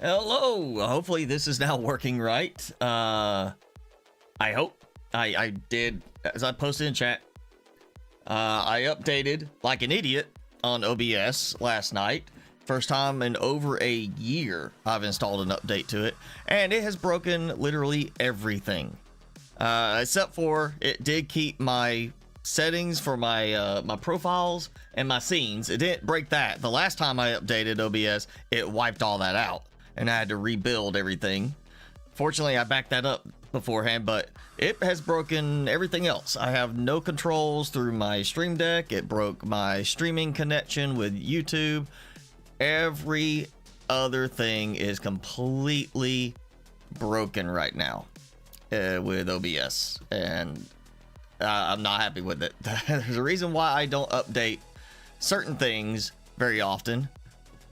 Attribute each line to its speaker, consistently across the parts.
Speaker 1: Hello. Hopefully this is now working right. I hope. I did, as I posted in chat. I updated like an idiot on OBS last night. First time in over a year I've installed an update to it, and it has broken literally everything. Except for it did keep my settings for my my profiles and my scenes. It didn't break that. The last time I updated OBS, it wiped all that out, and I had to rebuild everything. Fortunately, I backed that up beforehand, but it has broken everything else. I have no controls through my Stream Deck. It broke my streaming connection with YouTube. Every other thing is completely broken right now with OBS, and I'm not happy with it. There's a reason why I don't update certain things very often.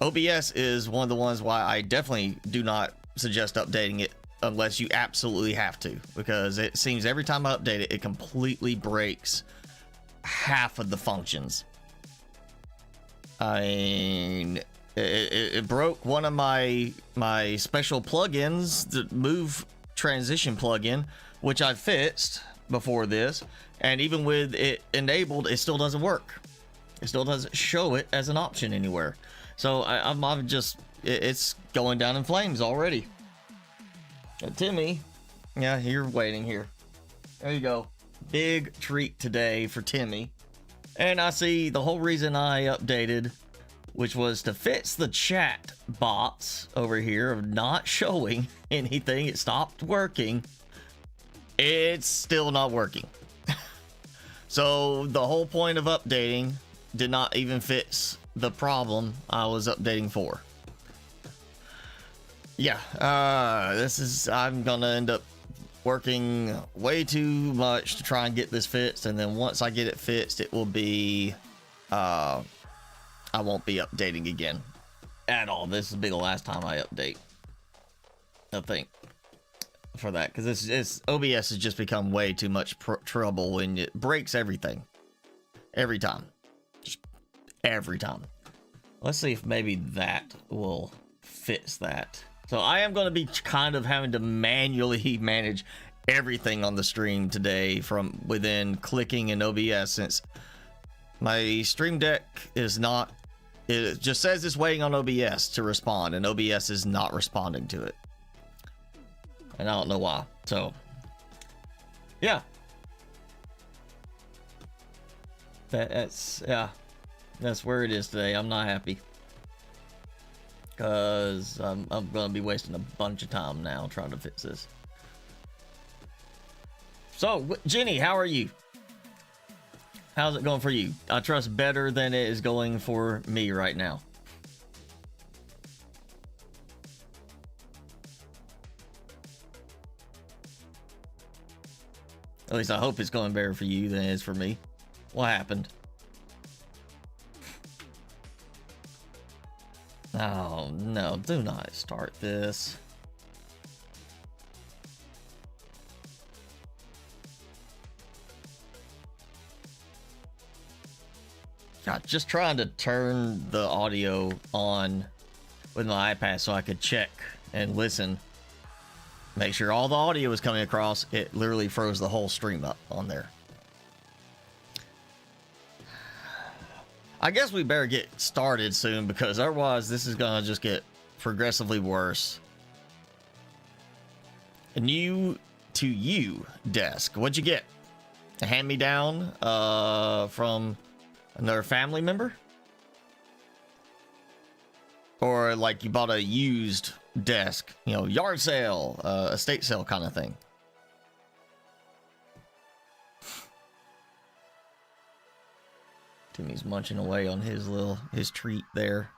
Speaker 1: OBS is one of the ones why I definitely do not suggest updating it unless you absolutely have to, because it seems every time I update it, it completely breaks half of the functions. I mean, it broke one of my special plugins, the Move Transition plugin, which I fixed before this, and even with it enabled, it still doesn't work. It still doesn't show it as an option anywhere. So I'm just, it's going down in flames already. Timmy, yeah, you're waiting here. There you go. Big treat today for Timmy. And I see the whole reason I updated, which was to fix the chat box over here of not showing anything. It stopped working. It's still not working. So the whole point of updating did not even fix the problem I was updating for. Yeah, I'm gonna end up working way too much to try and get this fixed, and then once I get it fixed, it will be, I won't be updating again at all. This will be the last time I update, I think, for that, because OBS has just become way too much trouble when it breaks everything, every time, just every time. Let's see if maybe that will fix that. So I am going to be kind of having to manually manage everything on the stream today from within clicking in OBS, since my Stream Deck is not, it just says it's waiting on OBS to respond, and OBS is not responding to it. And I don't know why. So, yeah. That's where it is today. I'm not happy, because I'm gonna be wasting a bunch of time now trying to fix this. So, Jenny, how are you? How's it going for you? I trust better than it is going for me right now. At least I hope it's going better for you than it is for me. What happened? Oh no, do not start this. God, just trying to turn the audio on with my iPad so I could check and listen. Make sure all the audio is coming across. It literally froze the whole stream up on there. I guess we better get started soon, because otherwise this is gonna just get progressively worse. New to you desk. What'd you get? A hand-me-down from another family member? Or like you bought a used desk, you know, yard sale, estate sale kind of thing. Timmy's munching away on his treat there.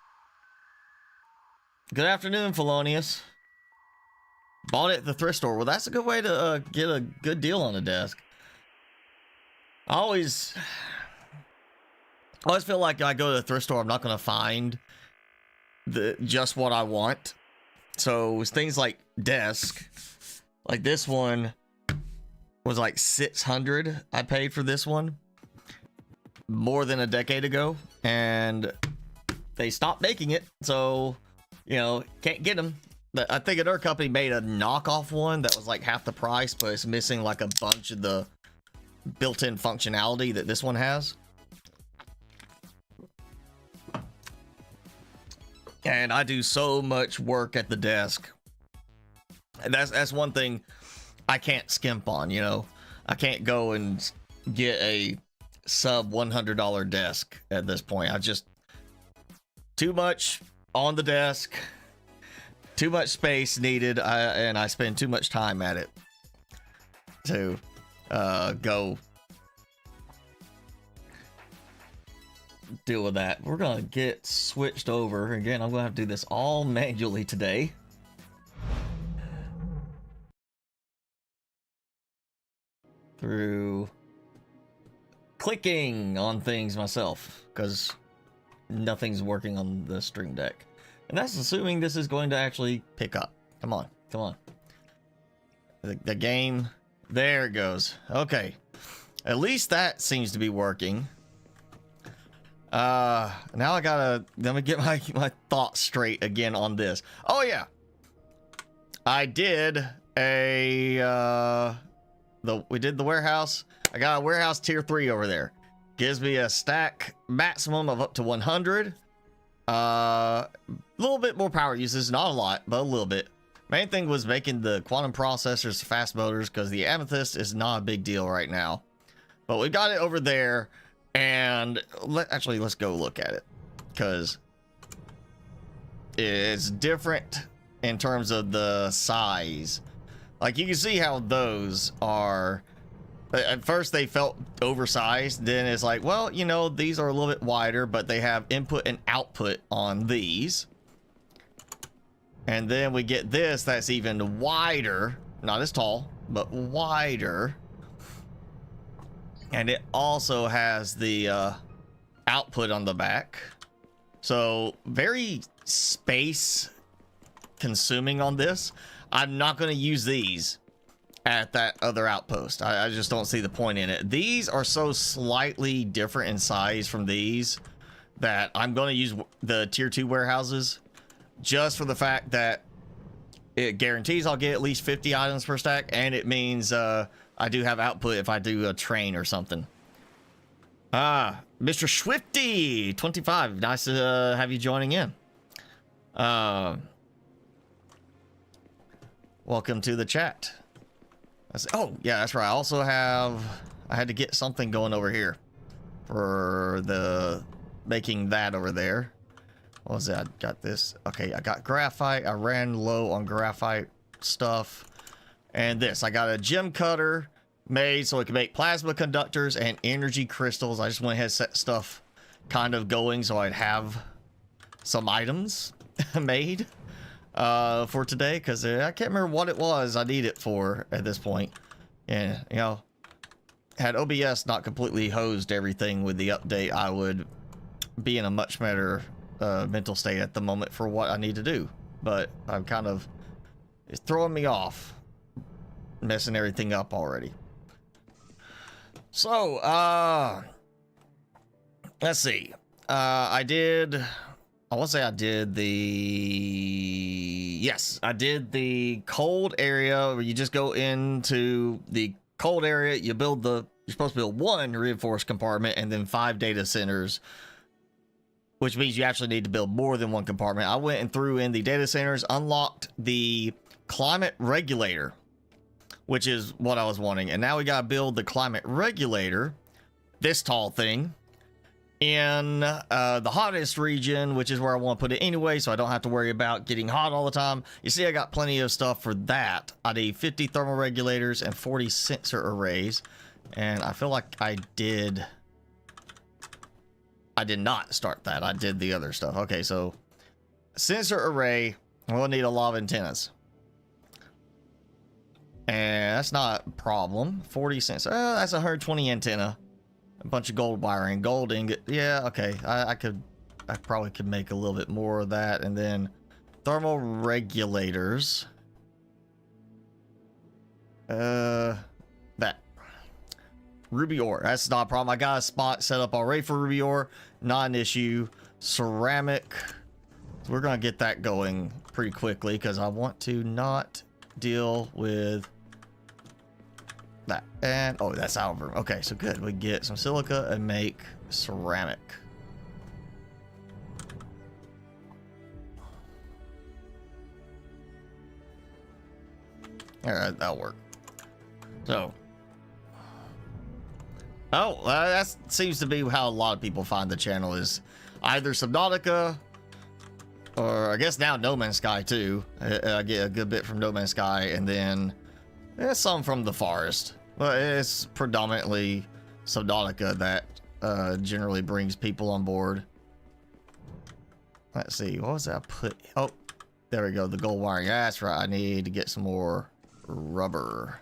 Speaker 1: Good afternoon, Felonius. Bought it at the thrift store. Well, that's a good way to get a good deal on a desk. I always feel like I go to the thrift store, I'm not going to find just what I want. So it's things like desk, like this one was like $600. I paid for this one more than a decade ago, and they stopped making it, so you know, can't get them. I think another company made a knockoff one that was like half the price, but it's missing like a bunch of the built-in functionality that this one has. And I do so much work at the desk. And that's one thing I can't skimp on, you know. I can't go and get a sub $100 desk at this point. I just too much on the desk, too much space needed, and I spend too much time at it to go deal with that. We're gonna get switched over again. I'm gonna have to do this all manually today. Through clicking on things myself, because nothing's working on the Stream Deck. And that's assuming this is going to actually pick up. Come on, come on. The game, there it goes. Okay, at least that seems to be working. Now I gotta, let me get my thoughts straight again on this. Oh yeah, I did a we did the warehouse. I got a warehouse tier 3 over there. Gives me a stack maximum of up to 100. A little bit more power uses, not a lot, but a little bit. Main thing was making the quantum processors fast motors, because the amethyst is not a big deal right now. But we got it over there, and let's go look at it, because it's different in terms of the size. Like, you can see how those are. At first they felt oversized, then it's like, well, you know, these are a little bit wider, but they have input and output on these. And then we get this that's even wider, not as tall, but wider. And it also has the output on the back. So very space consuming on this. I'm not going to use these at that other outpost. I just don't see the point in it. These are so slightly different in size from these that I'm going to use the tier 2 warehouses, just for the fact that it guarantees I'll get at least 50 items per stack, and it means I do have output if I do a train or something. Mr. Swifty 25, nice to have you joining in. Welcome to the chat. Oh yeah, that's right. I also I had to get something going over here for the making that over there. What was that? I got this. Okay, I got graphite. I ran low on graphite stuff. And this, I got a gem cutter made so it can make plasma conductors and energy crystals. I just went ahead and set stuff kind of going so I'd have some items made for today, because I can't remember what it was I need it for at this point. And, you know, had OBS not completely hosed everything with the update, I would be in a much better mental state at the moment for what I need to do. But I'm kind of, it's throwing me off, messing everything up already. So, let's see. I want to say I did the cold area where you just go into the cold area. You build you're supposed to build 1 reinforced compartment and then 5 data centers, which means you actually need to build more than 1 compartment. I went and threw in the data centers, unlocked the climate regulator, which is what I was wanting. And now we got to build the climate regulator, this tall thing, in the hottest region, which is where I want to put it anyway, so I don't have to worry about getting hot all the time. You see, I got plenty of stuff for that. I need 50 thermal regulators and 40 sensor arrays, and I feel like I did not start that. I did the other stuff. Okay, so sensor array, we'll need a lot of antennas, and that's not a problem. 40 sensor, that's 120 antenna. A bunch of gold wiring, gold ingot. Yeah, okay. I probably could make a little bit more of that. And then thermal regulators. That ruby ore. That's not a problem. I got a spot set up already for ruby ore. Not an issue. Ceramic. So we're gonna get that going pretty quickly because I want to not deal with that. And oh, that's out of room. Okay, so good. We get some silica and make ceramic. All right, that'll work. So, that seems to be how a lot of people find the channel, is either Subnautica or I guess now No Man's Sky too. I get a good bit from No Man's Sky, and then some from the forest. But it's predominantly Subnautica that generally brings people on board. Let's see, what was that put? Oh, there we go, the gold wiring. That's right, I need to get some more rubber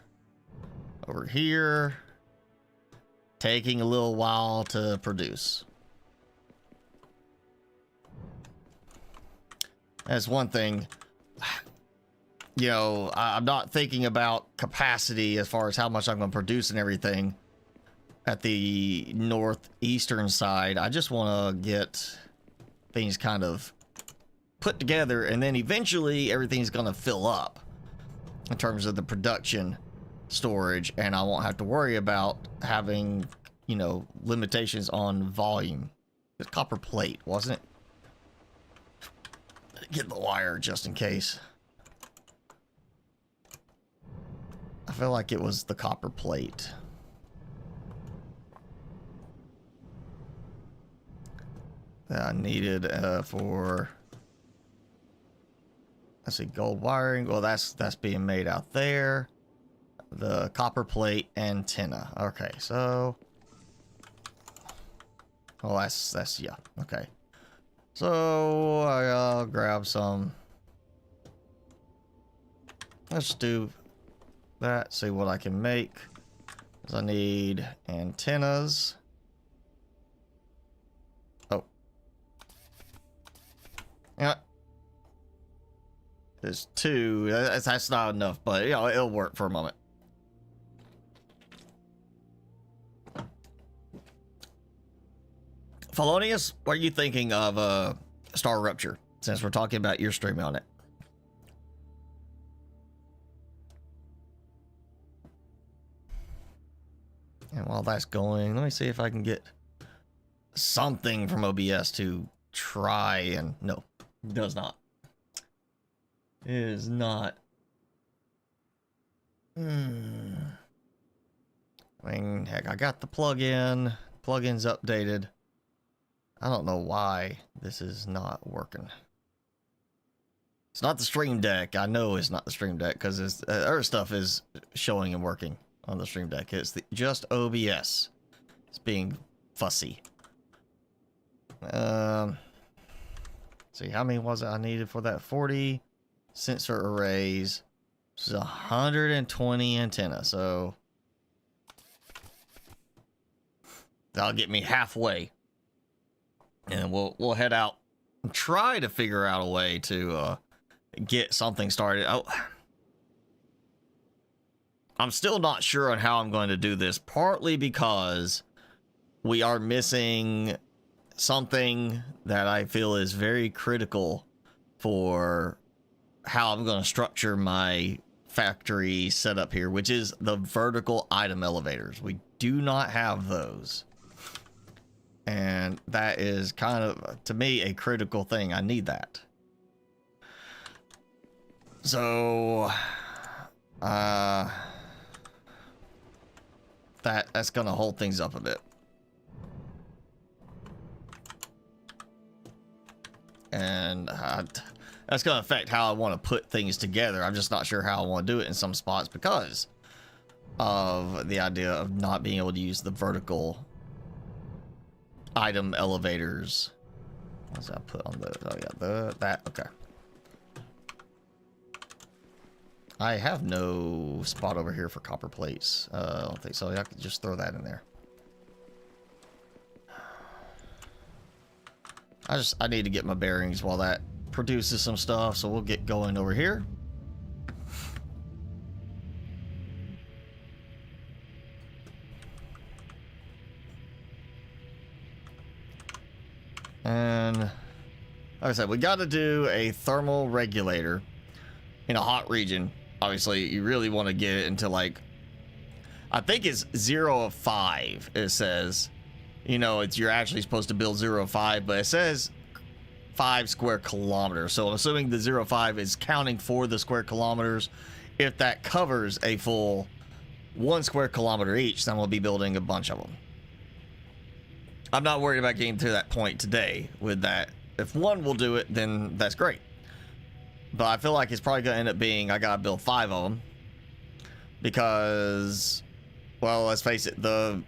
Speaker 1: over here. Taking a little while to produce. That's one thing. You know, I'm not thinking about capacity as far as how much I'm going to produce and everything at the northeastern side. I just want to get things kind of put together, and then eventually everything's going to fill up in terms of the production storage, and I won't have to worry about having, you know, limitations on volume. It's copper plate, wasn't it? Get the wire just in case. I feel like it was the copper plate. That I needed for, let's see, gold wiring. Well, that's being made out there. The copper plate antenna. Okay, so, oh, that's yeah. Okay, so I'll grab some. Let's do that. See what I can make. 'Cause I need antennas. Oh, yeah. There's two. That's not enough, but you know, it'll work for a moment. Felonious, what are you thinking of Star Rupture, since we're talking about your stream on it? And while that's going, let me see if I can get something from OBS to try and... No, it does not. It is not. I mean, heck, I got the plugin. Plugin's updated. I don't know why this is not working. It's not the Stream Deck. I know it's not the Stream Deck because other stuff is showing and working on the Stream Deck. It's just OBS. It's being fussy. See, how many was it I needed for that? 40 sensor arrays. This is 120 antenna, so that'll get me halfway. And we'll head out and try to figure out a way to get something started. Oh, I'm still not sure on how I'm going to do this, partly because we are missing something that I feel is very critical for how I'm going to structure my factory setup here, which is the vertical item elevators. We do not have those. And that is kind of, to me, a critical thing. I need that. So, that's going to hold things up a bit. And that's going to affect how I want to put things together. I'm just not sure how I want to do it in some spots because of the idea of not being able to use the vertical item elevators. What's that put on the, oh yeah, that, okay. I have no spot over here for copper plates. I don't think so. I could just throw that in there. I need to get my bearings while that produces some stuff, so we'll get going over here. And like I said, we got to do a thermal regulator in a hot region. Obviously, you really want to get it into like, I think it's 0 of 5. It says, you know, you're actually supposed to build 0 of 5, but it says 5 square kilometers. So I'm assuming the 0 of 5 is counting for the square kilometers. If that covers a full 1 square kilometer each, then we'll be building a bunch of them. I'm not worried about getting to that point today with that. If one will do it, then that's great. But I feel like it's probably going to end up being I got to build 5 of them. Because, well, let's face it, the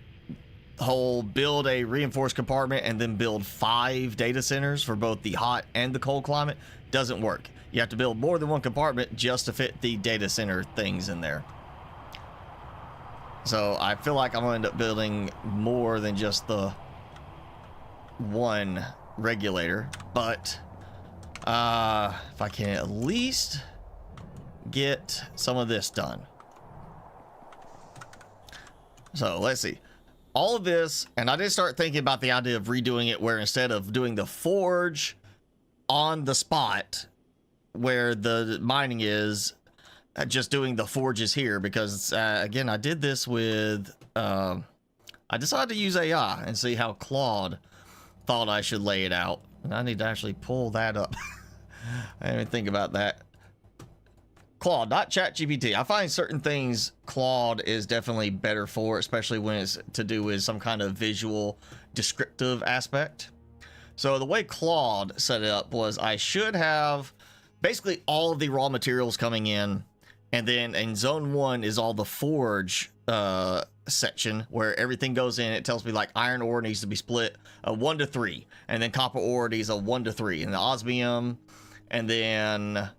Speaker 1: whole build a reinforced compartment and then build 5 data centers for both the hot and the cold climate doesn't work. You have to build more than one compartment just to fit the data center things in there. So I feel like I'm going to end up building more than just the one regulator, but if I can at least get some of this done. So let's see. All of this, and I did start thinking about the idea of redoing it where instead of doing the forge on the spot where the mining is, just doing the forges here, because again, I did this with I decided to use AI and see how Claude thought I should lay it out, and I need to actually pull that up. I didn't even think about that. Claude, not ChatGPT. I find certain things Claude is definitely better for, especially when it's to do with some kind of visual descriptive aspect. So the way Claude set it up was I should have basically all of the raw materials coming in, and then in zone 1 is all the forge section where everything goes in. It tells me like iron ore needs to be split 1 to 3, and then copper ore needs a 1 to 3, and the osmium, and then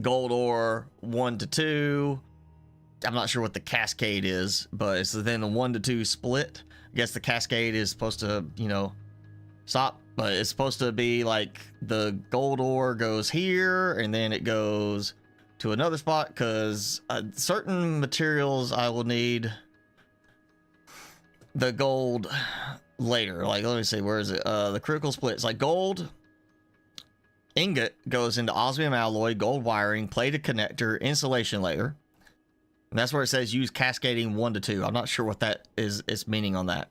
Speaker 1: gold ore 1 to 2. I'm not sure what the cascade is, but it's then the 1 to 2 split. I guess the cascade is supposed to, you know, stop, but it's supposed to be like the gold ore goes here and then it goes to another spot, because certain materials I will need the gold later. Like, let me see, where is it? The critical splits, like gold ingot goes into osmium alloy, gold wiring, plated connector, insulation layer. And that's where it says use cascading 1 to 2. I'm not sure what that is its meaning on that.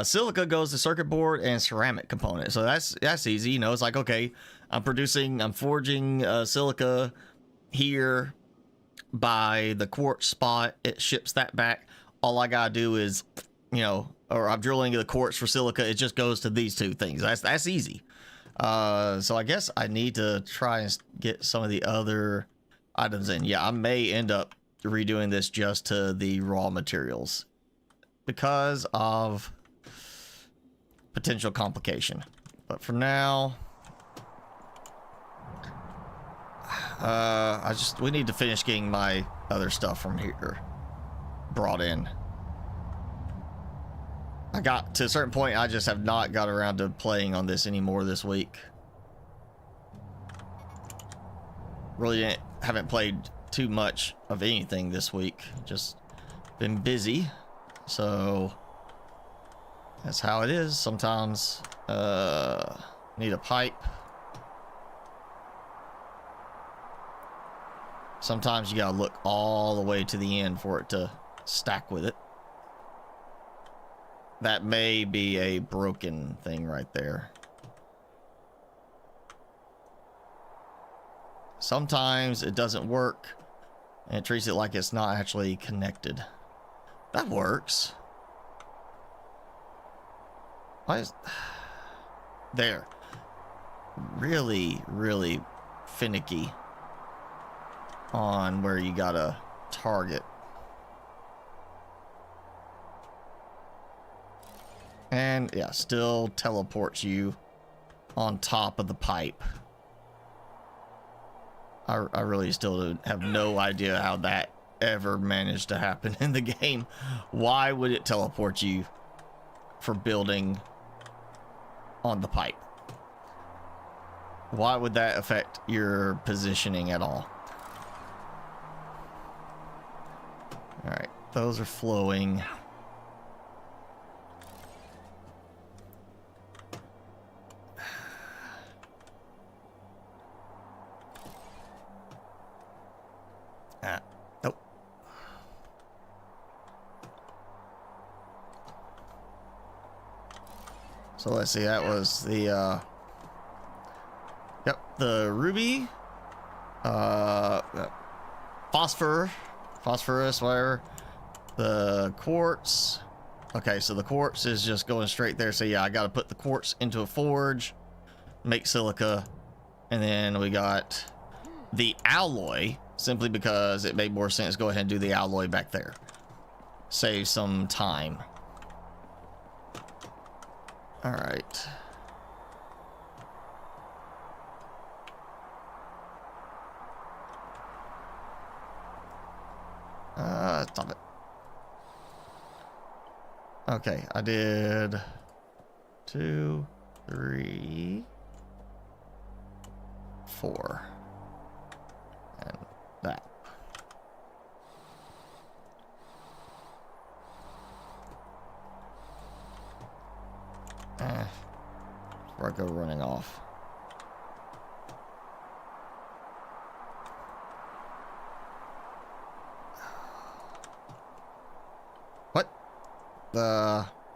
Speaker 1: Silica goes to circuit board and ceramic component. So that's easy. You know, it's like, okay, I'm forging silica here by the quartz spot. It ships that back. All I gotta do is, you know, or I'm drilling the quartz for silica. It just goes to these 2 things. That's easy. So I guess I need to try and get some of the other items in. Yeah, I may end up redoing this just to the raw materials because of potential complication. But for now, we need to finish getting my other stuff from here brought in. I got to a certain point, I just have not got around to playing on this anymore this week. Really haven't played too much of anything this week. Just been busy. So that's how it is. Sometimes need a pipe. Sometimes you gotta look all the way to the end for it to stack with it. That may be a broken thing right there. Sometimes it doesn't work and it treats it like it's not actually connected. That works. Why is there? Really, really finicky on where you gotta target. And yeah, still teleports you on top of the pipe. I really still have no idea how that ever managed to happen in the game. Why would it teleport you for building on the pipe? Why would that affect your positioning at all? All right, those are flowing. Nope. So let's see, that was the, yep, the ruby, phosphorus, whatever, the quartz. Okay, so the quartz is just going straight there. So yeah, I got to put the quartz into a forge, make silica, and then we got the alloy, simply because it made more sense. Go ahead and do the alloy back there. Save some time. All right. Stop it. Okay, I did 2, 3, 4, and that. Before I go running off.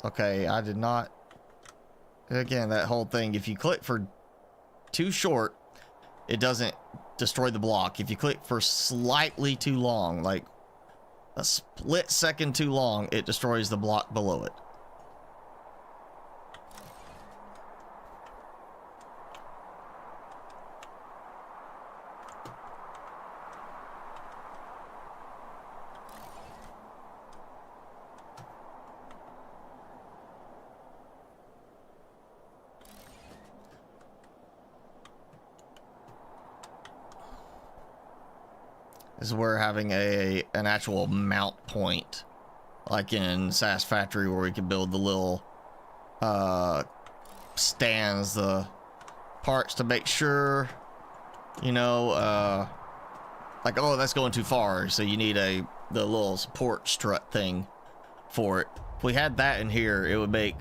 Speaker 1: Okay, I did not. Again, that whole thing, if you click for too short, it doesn't destroy the block. If you click for slightly too long, like a split second too long, it destroys the block below it. Is we're having an actual mount point, like in SAS Factory, where we can build the little stands, the parts to make sure, you know, like, oh, that's going too far, so you need the little support strut thing for it. If we had that in here, it would make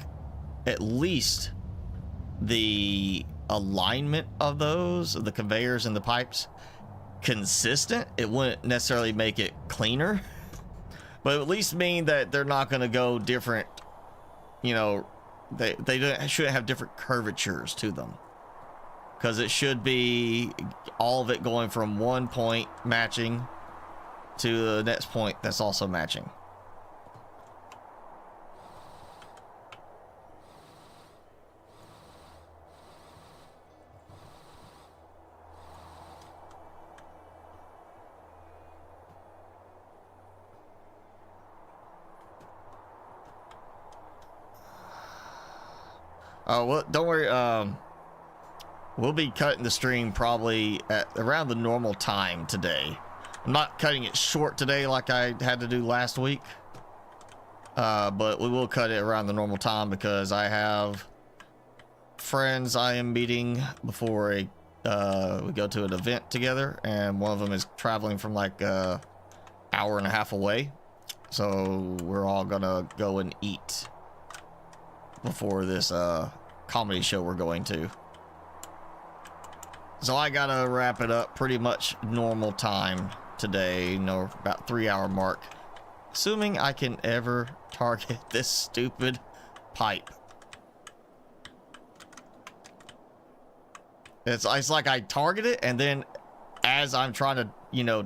Speaker 1: at least the alignment of those, the conveyors and the pipes, consistent. It wouldn't necessarily make it cleaner, but it would at least mean that they're not going to go different, you know, they shouldn't have different curvatures to them, because it should be all of it going from one point matching to the next point that's also matching. Oh, well, don't worry. We'll be cutting the stream probably at around the normal time today. I'm not cutting it short today like I had to do last week. But we will cut it around the normal time, because I have friends I am meeting before we go to an event together, and one of them is traveling from like an hour and a half away. So we're all gonna go and eat before this comedy show we're going to. So I gotta wrap it up pretty much normal time today, you know, about 3-hour mark, assuming I can ever target this stupid pipe. It's like I target it, and then as I'm trying to, you know,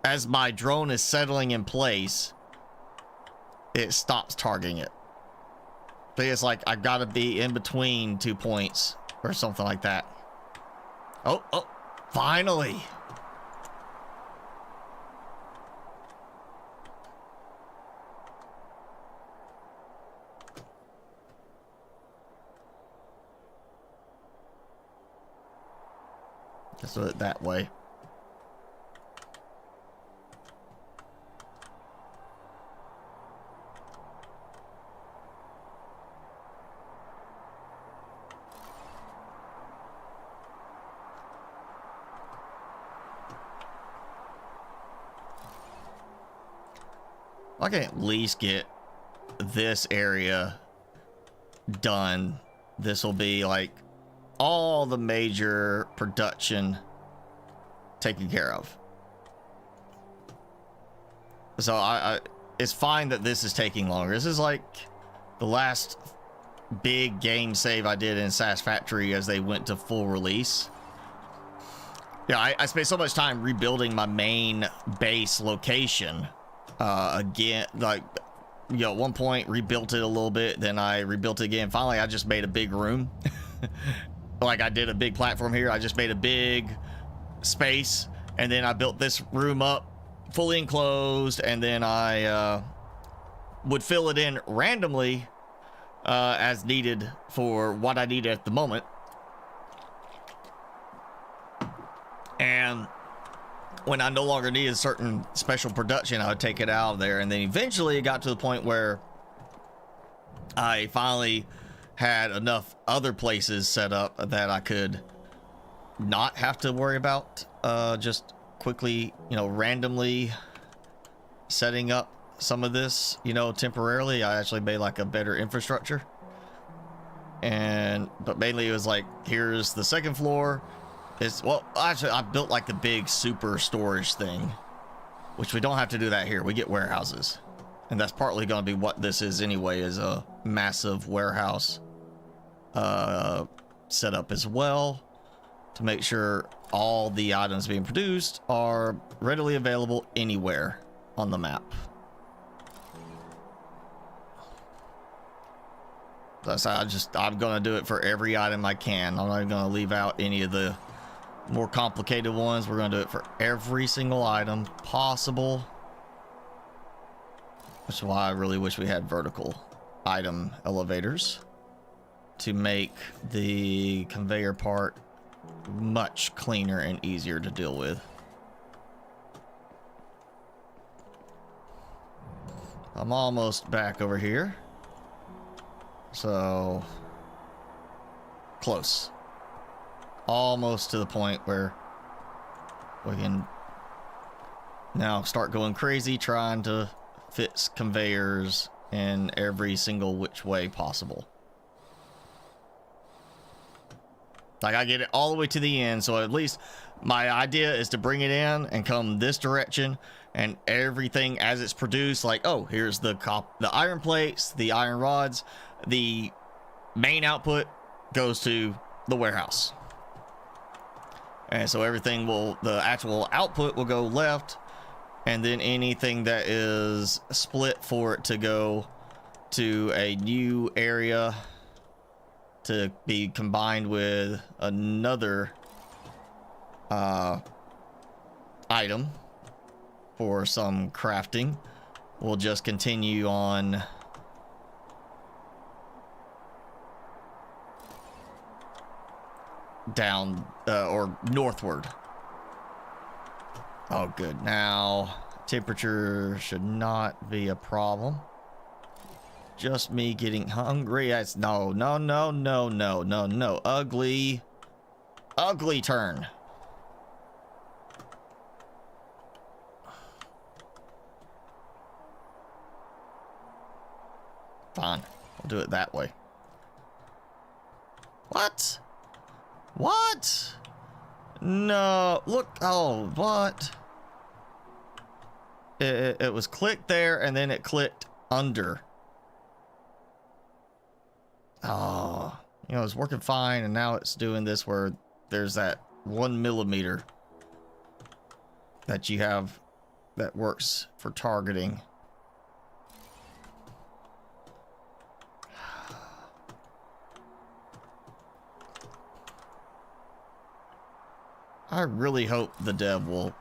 Speaker 1: as my drone is settling in place, it stops targeting it. I think it's like I gotta be in between 2 points or something like that. Oh, finally. Just do it that way. I can at least get this area done. This will be like all the major production taken care of. So it's fine that this is taking longer. This is like the last big game save I did in SAS Factory as they went to full release. Yeah, I spent so much time rebuilding my main base location. Again, like, you know, at one point rebuilt it a little bit, then I rebuilt it again. Finally, I just made a big room. Like, I did a big platform here. I just made a big space, and then I built this room up fully enclosed, and then I would fill it in randomly as needed for what I needed at the moment. And when I no longer needed certain special production, I would take it out of there. And then eventually it got to the point where I finally had enough other places set up that I could not have to worry about just quickly, you know, randomly setting up some of this, you know, temporarily. I actually made like a better infrastructure. But mainly it was like, here's the second floor. Well, actually, I built like the big super storage thing, which we don't have to do that here. We get warehouses, and that's partly going to be what this is anyway, is a massive warehouse setup as well, to make sure all the items being produced are readily available anywhere on the map. That's I'm going to do it for every item I can. I'm not even going to leave out any of the more complicated ones. We're going to do it for every single item possible. Which is why I really wish we had vertical item elevators to make the conveyor part much cleaner and easier to deal with. I'm almost back over here. So close. Almost to the point where we can now start going crazy trying to fit conveyors in every single which way possible. Like, I get it all the way to the end, so at least my idea is to bring it in and come this direction, and everything as it's produced, like, oh, here's the iron plates, the iron rods, the main output goes to the warehouse. And so everything the actual output will go left, and then anything that is split for it to go to a new area to be combined with another item for some crafting will just continue on down or northward. Oh, good. Now temperature should not be a problem. Just me getting hungry. That's no. Ugly turn. Fine, we'll do it that way. What? No, look. Oh, what? It was clicked there, and then it clicked under. Oh, you know, it's working fine, and now it's doing this where there's that 1 millimeter that you have that works for targeting. I really hope the dev will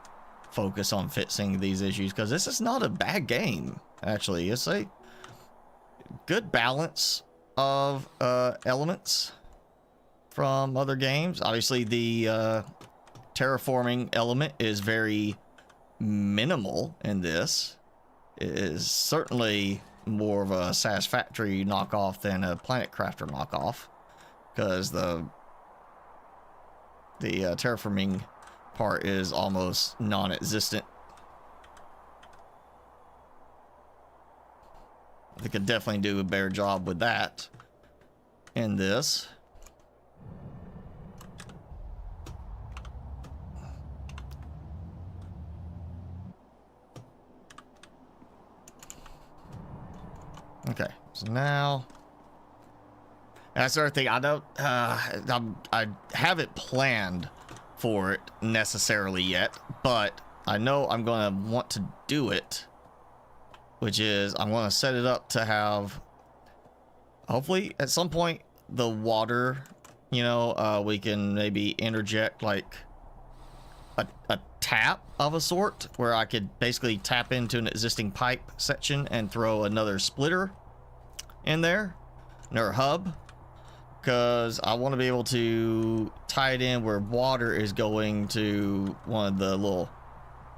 Speaker 1: focus on fixing these issues, because this is not a bad game, actually. It's a good balance of elements from other games. Obviously, the terraforming element is very minimal in this. It is certainly more of a SAS Factory knockoff than a Planet Crafter knockoff, because the terraforming part is almost non-existent. They could definitely do a better job with that in this. Okay, so now that's the other thing. I don't I haven't planned for it necessarily yet, but I know I'm gonna want to do it, which is I'm gonna set it up to have, hopefully at some point, the water, you know, we can maybe interject like a tap of a sort where I could basically tap into an existing pipe section and throw another splitter in there, another hub, because I want to be able to tie it in where water is going to one of the little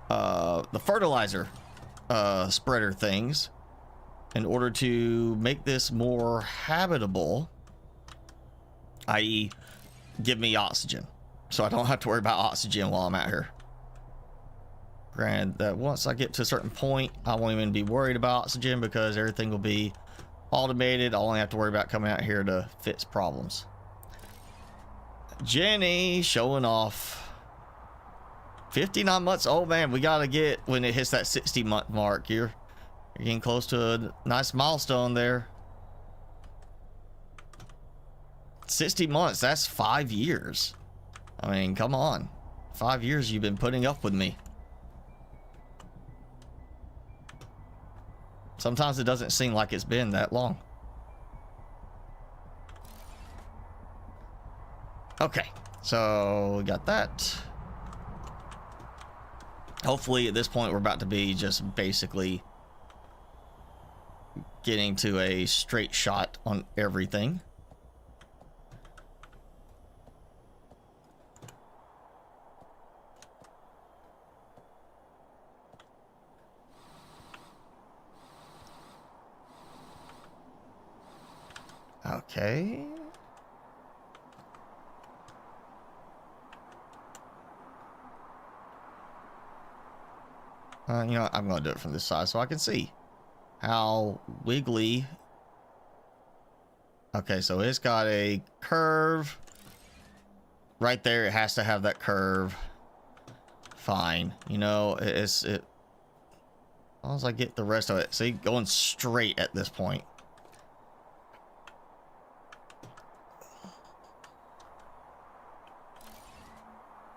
Speaker 1: the fertilizer spreader things in order to make this more habitable, i.e. give me oxygen so I don't have to worry about oxygen while I'm out here. Granted that once I get to a certain point I won't even be worried about oxygen because everything will be automated. I'll only have to worry about coming out here to fix problems. Jenny showing off. 59 months. Oh man, we gotta get, when it hits that 60-month mark, you're getting close to a nice milestone there. 60 months, that's 5 years. I mean, come on. 5 years you've been putting up with me. Sometimes it doesn't seem like it's been that long. Okay, so we got that. Hopefully at this point we're about to be just basically getting to a straight shot on everything. Okay. You know what? I'm going to do it from this side so I can see how wiggly. Okay, so it's got a curve right there. It has to have that curve. Fine. You know, as long as I get the rest of it. See, going straight at this point.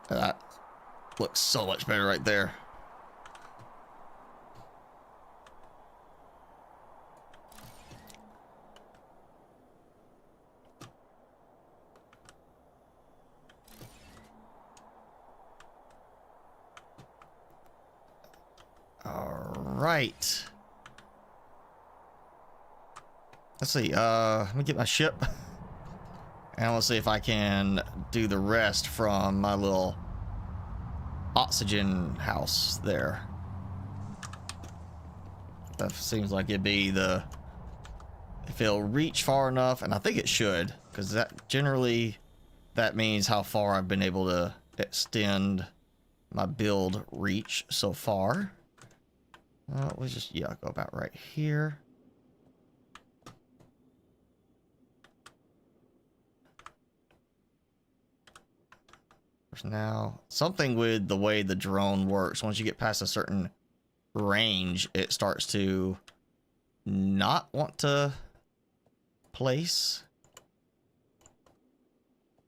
Speaker 1: That looks so much better right there. All right. Let's see. Let me get my ship. And we'll see if I can do the rest from my little oxygen house there. That seems like it'd be the, if it'll reach far enough, and I think it should, because that generally, that means how far I've been able to extend my build reach so far. We'll just, yeah, go about right here. Now, something with the way the drone works, once you get past a certain range, it starts to not want to place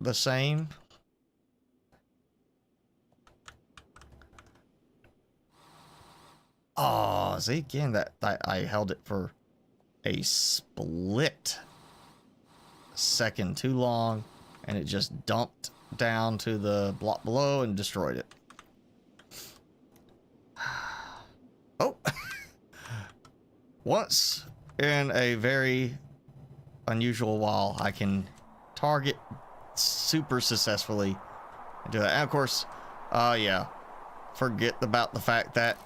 Speaker 1: the same. Oh, see, again, that I held it for a split second too long, and it just dumped down to the block below and destroyed it. Oh. Once in a very unusual while, I can target super successfully and do that. And of course, yeah, forget about the fact that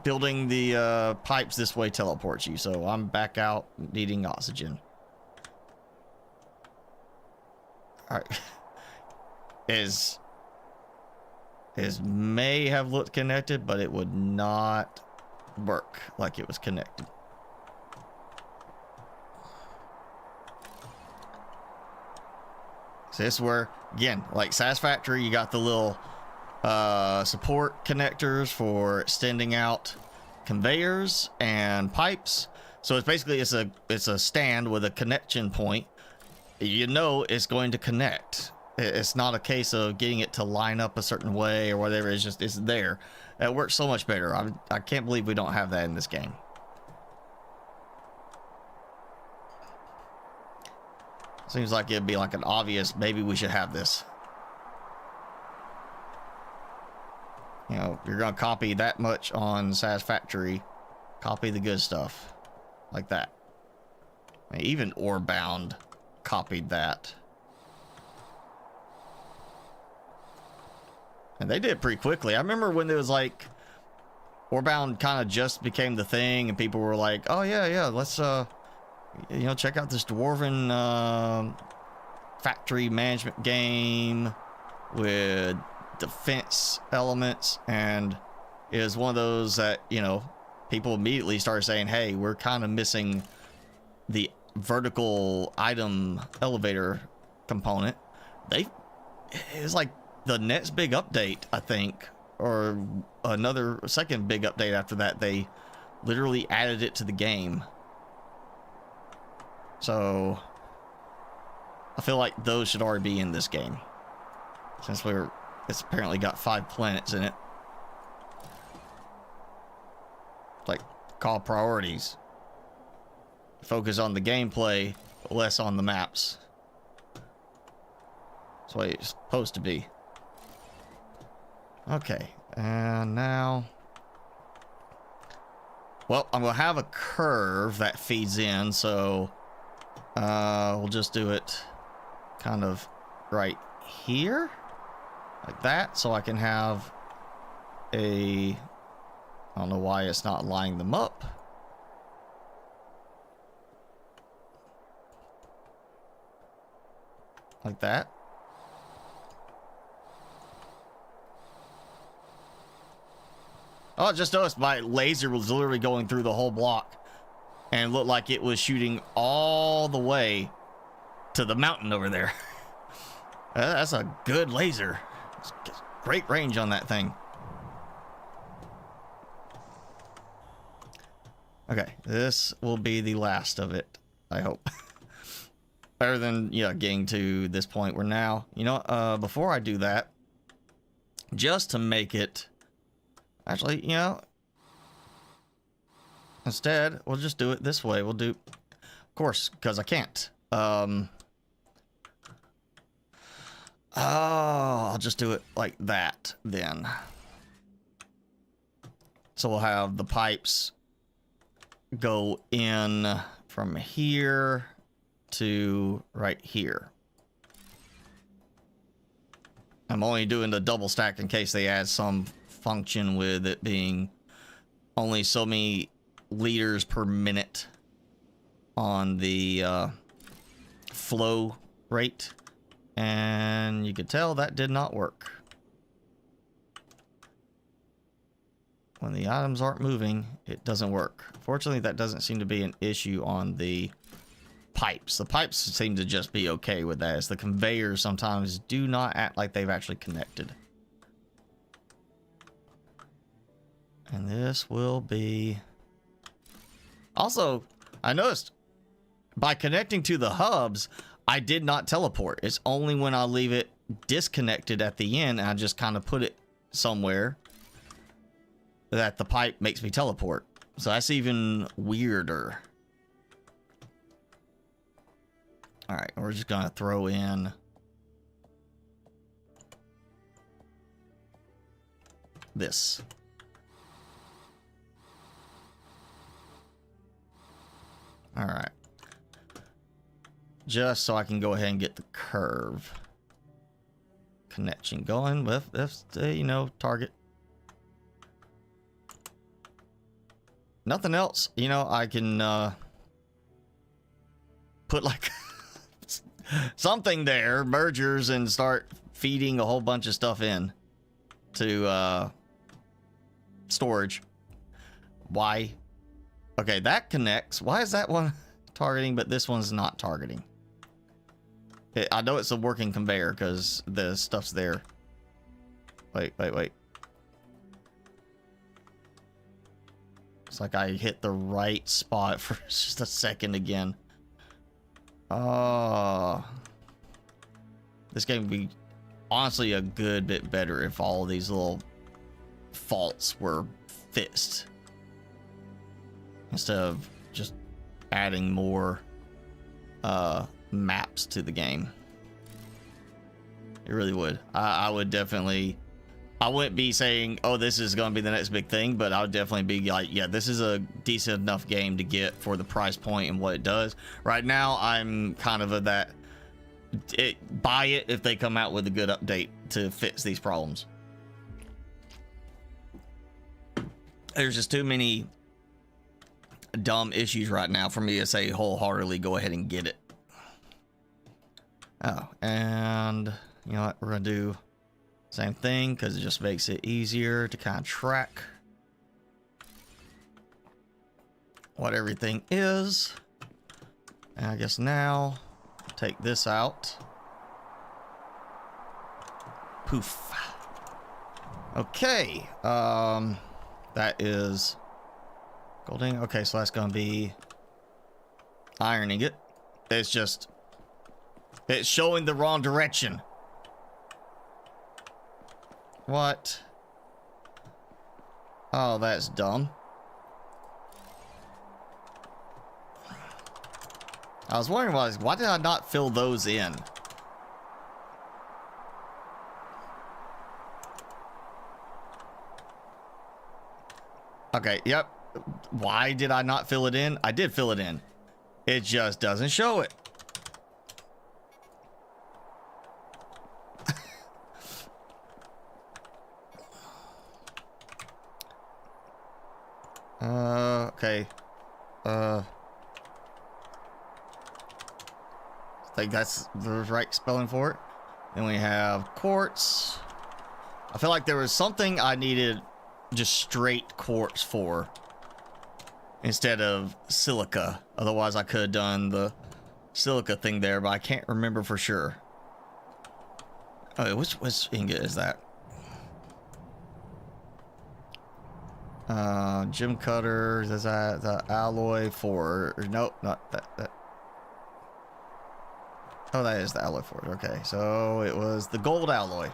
Speaker 1: building the pipes this way teleports you, so I'm back out needing oxygen. All right. Is may have looked connected, but it would not work like it was connected. So this is where, again, like Satisfactory, you got the little support connectors for extending out conveyors and pipes. So it's basically it's a stand with a connection point. You know it's going to connect. It's not a case of getting it to line up a certain way or whatever. It's just it's there. It works so much better. I can't believe we don't have that in this game. Seems like it'd be like an obvious, maybe we should have this. You know, you're gonna copy that much on Satisfactory, copy the good stuff. Like that. I mean, even Orebound copied that. And they did it pretty quickly. I remember when there was like Orebound kind of just became the thing and people were like, oh yeah, let's you know, check out this dwarven factory management game with defense elements, and it was one of those that, you know, people immediately started saying, hey, we're kind of missing the vertical item elevator component. It was like the next big update, I think, or another second big update after that, they literally added it to the game. So I feel like those should already be in this game, since it's apparently got 5 planets in it. Like, call priorities. Focus on the gameplay, less on the maps. That's the way it's supposed to be. Okay, and now... Well, I'm going to have a curve that feeds in, so... we'll just do it kind of right here. Like that, so I can have a... I don't know why it's not lining them up. Like that. Oh, I just noticed my laser was literally going through the whole block and looked like it was shooting all the way to the mountain over there. That's a good laser. It's great range on that thing. Okay, this will be the last of it, I hope. Better than, you know, getting to this point where now, you know, before I do that, just to make it, actually, you know, instead, we'll just do it this way. We'll do, of course, because I can't. Oh, I'll just do it like that then. So we'll have the pipes go in from here to right here. I'm only doing the double stack in case they add some function with it being only so many liters per minute on the flow rate, and you could tell that did not work. When the items aren't moving, it doesn't work. Fortunately, that doesn't seem to be an issue on the pipes. The pipes seem to just be okay with that, as the conveyors sometimes do not act like they've actually connected. And this will be... Also, I noticed by connecting to the hubs, I did not teleport. It's only when I leave it disconnected at the end, and I just kind of put it somewhere, that the pipe makes me teleport. So that's even weirder. All right, we're just gonna throw in this. All right. Just so I can go ahead and get the curve connection going with this, you know, target. Nothing else, you know, I can put like something there, mergers, and start feeding a whole bunch of stuff in to storage. Why? Okay, that connects. Why is that one targeting, but this one's not targeting? I know it's a working conveyor because the stuff's there. Wait. It's like I hit the right spot for just a second again. This game would be honestly a good bit better if all of these little faults were fixed, instead of just adding more maps to the game. It really would. I would definitely, I wouldn't be saying, oh, this is going to be the next big thing, but I would definitely be like, yeah, this is a decent enough game to get for the price point and what it does. Right now, I'm kind of that, buy it if they come out with a good update to fix these problems. There's just too many dumb issues right now for me to say wholeheartedly go ahead and get it. Oh, and you know what? We're going to do the same thing because it just makes it easier to kind of track what everything is. And I guess now take this out. Poof. Okay. That is golding. Okay, so that's going to be ironing it. It's just, it's showing the wrong direction. What? Oh, that's dumb. I was wondering why did I not fill those in? Okay, yep. Why did I not fill it in? I did fill it in. It just doesn't show it. Okay. I think that's the right spelling for it. Then we have quartz. I feel like there was something I needed just straight quartz for instead of silica. Otherwise I could have done the silica thing there, but I can't remember for sure. Oh, which ingot is that? Gem cutter. Is that the alloy for, or nope, not that. Oh, that is the alloy for it. Okay, so it was the gold alloy.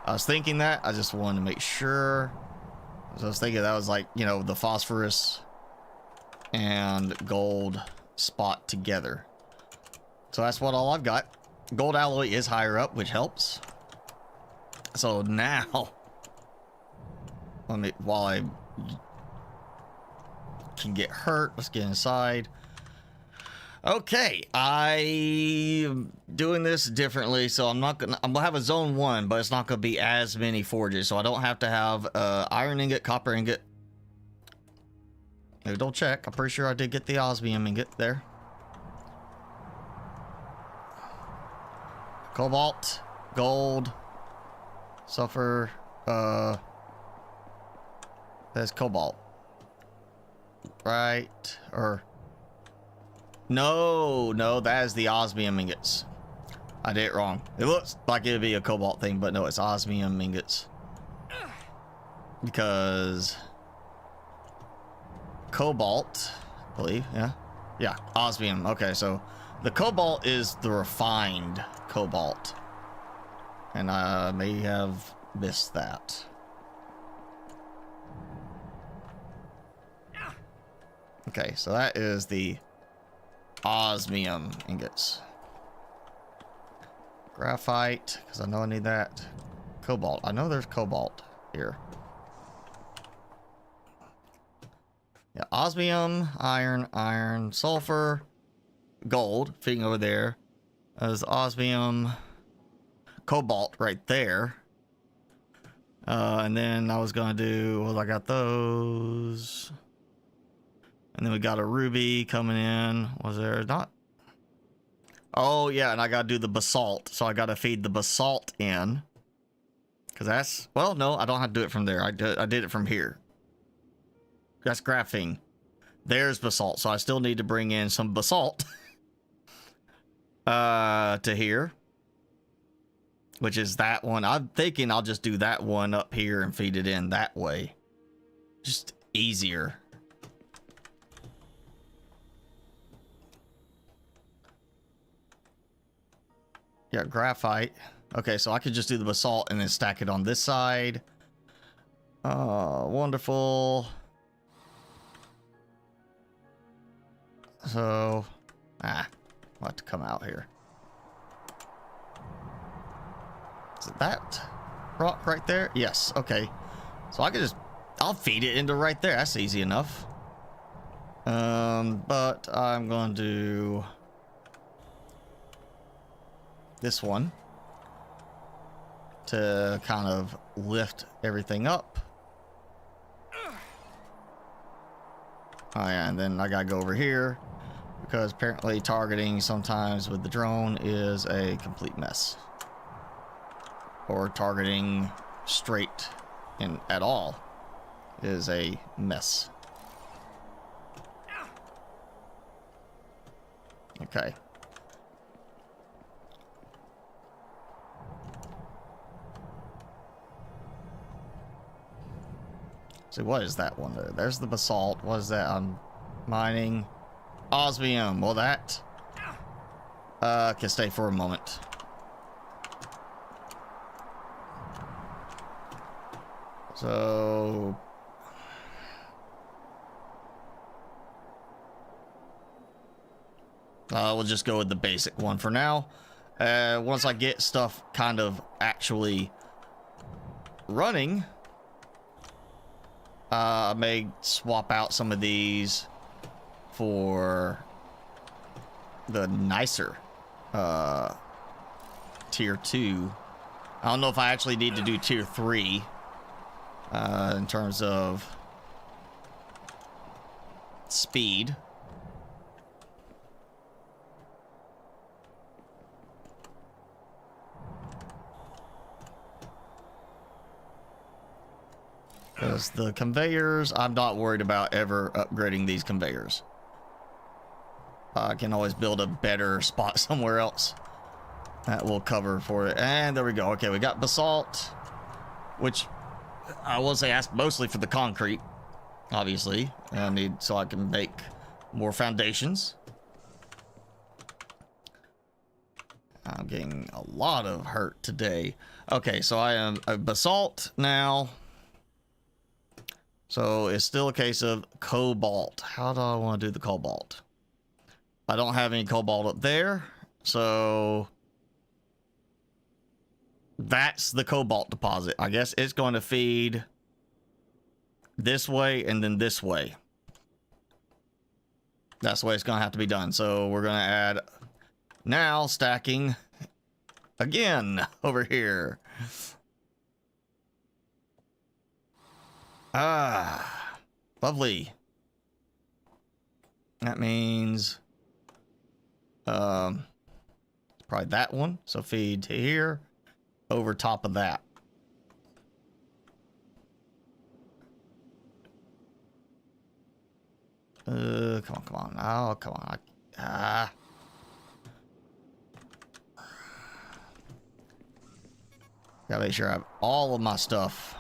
Speaker 1: I was thinking that. I just wanted to make sure. So I was thinking that was like, you know, the phosphorus and gold spot together. So that's what all I've got. Gold alloy is higher up, which helps. So now, let me, while I can get hurt, let's get inside. Okay, I'm doing this differently, so I'm gonna have a zone 1, but it's not gonna be as many forges, so I don't have to have iron ingot, copper ingot. Maybe don't check. I'm pretty sure I did get the osmium ingot there. Cobalt, gold, sulfur, that's cobalt. Right, or no, that is the osmium ingots. I did it wrong. It looks like it'd be a cobalt thing, but no, it's osmium ingots. Because cobalt, I believe, yeah, osmium. Okay, so the cobalt is the refined cobalt, and I may have missed that. Okay, so that is the osmium ingots. Graphite, because I know I need that. Cobalt. I know there's cobalt here. Yeah, osmium, iron, sulfur, gold, fitting over there. There's osmium, cobalt right there. And then I was gonna do, well, I got those. And then we got a ruby coming in. Was there not? Oh, yeah, and I got to do the basalt. So I got to feed the basalt in. Because that's... Well, no, I don't have to do it from there. I did it from here. That's graphene. There's basalt. So I still need to bring in some basalt. To here. Which is that one. I'm thinking I'll just do that one up here and feed it in that way. Just easier. Yeah, graphite. Okay, so I could just do the basalt and then stack it on this side. Wonderful. So, I'll have to come out here. Is it that rock right there? Yes, okay. So I could just, I'll feed it into right there. That's easy enough. But I'm going to do this one to kind of lift everything up. Oh yeah, and then I gotta go over here because apparently targeting sometimes with the drone is a complete mess. Or targeting straight in at all is a mess. Okay. See, what is that one there? There's the basalt. What is that? I'm mining osmium. Well, that can stay for a moment. So we'll just go with the basic one for now. Once I get stuff kind of actually running, I may swap out some of these for the nicer tier 2. I don't know if I actually need to do tier 3 in terms of speed. Because the conveyors, I'm not worried about ever upgrading these conveyors. I can always build a better spot somewhere else that will cover for it. And there we go. Okay, we got basalt, which I will say that's mostly for the concrete, obviously. I need so I can make more foundations. I'm getting a lot of hurt today. Okay, so I am a basalt now. So it's still a case of cobalt. How do I want to do the cobalt? I don't have any cobalt up there, so that's the cobalt deposit. I guess it's going to feed this way and then this way. That's the way it's going to have to be done. So we're going to add now stacking again over here. Lovely. That means probably that one. So feed to here over top of that. Come on. Oh, come on. Gotta make sure I have all of my stuff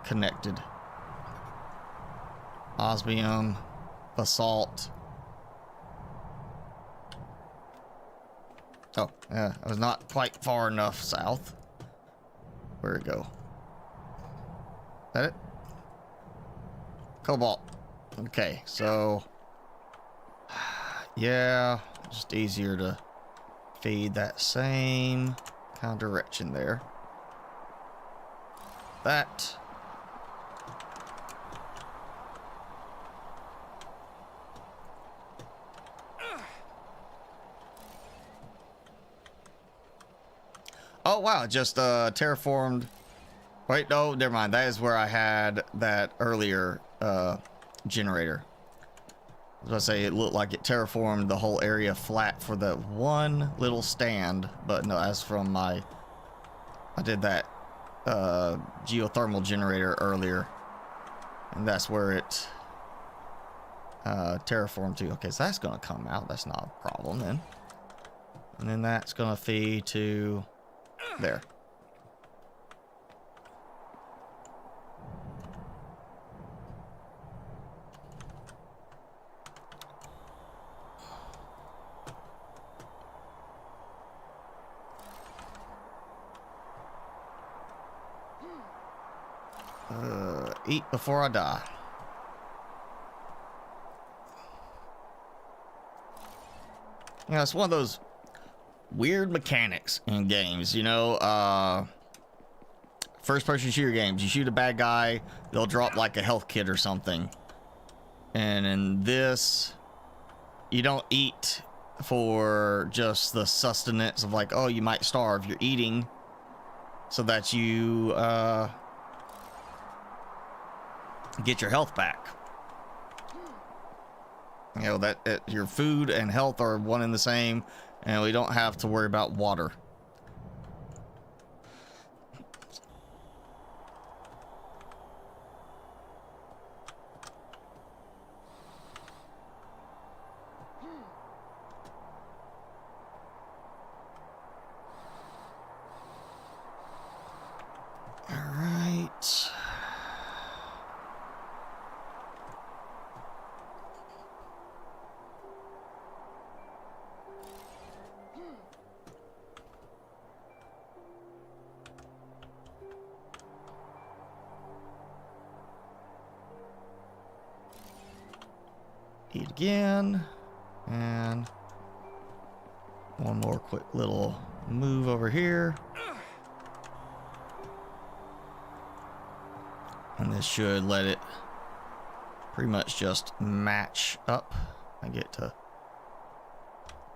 Speaker 1: connected. Osmium, basalt. Oh, yeah, I was not quite far enough south. Where'd it go? Is that it? Cobalt. Okay, so yeah, just easier to feed that same kind of direction there. That. Oh wow, just terraformed. Wait, no, never mind. That is where I had that earlier generator. I was gonna say it looked like it terraformed the whole area flat for the one little stand, but no, that's from I did that geothermal generator earlier, and that's where it terraformed to. Okay, so that's gonna come out. That's not a problem then. And then that's gonna feed to there. Eat before I die. You know, it's one of those weird mechanics in games, you know, first person shooter games. You shoot a bad guy, they'll drop like a health kit or something. And in this, you don't eat for just the sustenance of like, oh, you might starve. You're eating so that you get your health back. You know, that your food and health are one and the same, and we don't have to worry about water. All right. Eat again, and one more quick little move over here, and this should let it pretty much just match up. I get to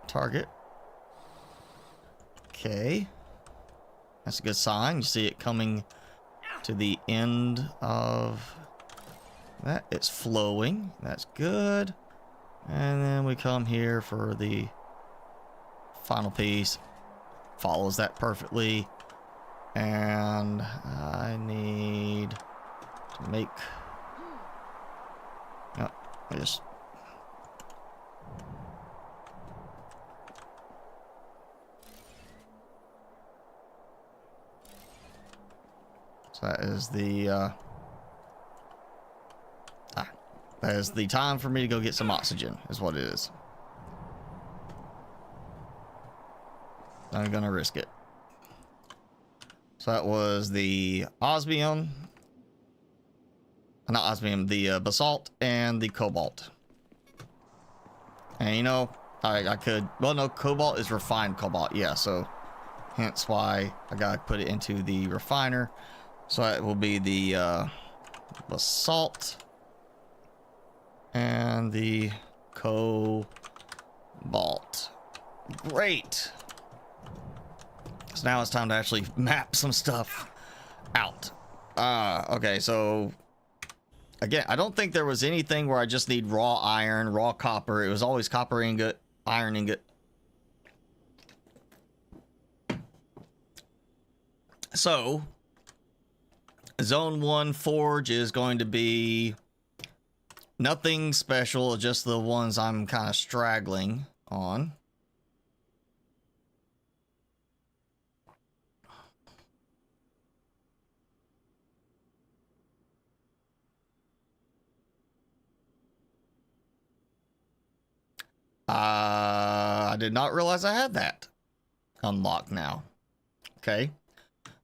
Speaker 1: target. Okay, that's a good sign. You see it coming to the end of that. It's flowing. That's good. And then we come here for the final piece. Follows that perfectly. And I need to make... Oh, I just... So that is the... That is the time for me to go get some oxygen, is what it is. I'm gonna risk it. So that was the osmium. Not osmium, the basalt and the cobalt. And you know, I could... Well, no, cobalt is refined cobalt. Yeah, so hence why I gotta put it into the refiner. So that will be the basalt and the cobalt. Great. So now it's time to actually map some stuff out. Okay, so again, I don't think there was anything where I just need raw iron, raw copper. It was always copper ingot, iron ingot. So Zone 1 forge is going to be nothing special, just the ones I'm kind of straggling on. I did not realize I had that unlocked now. Okay,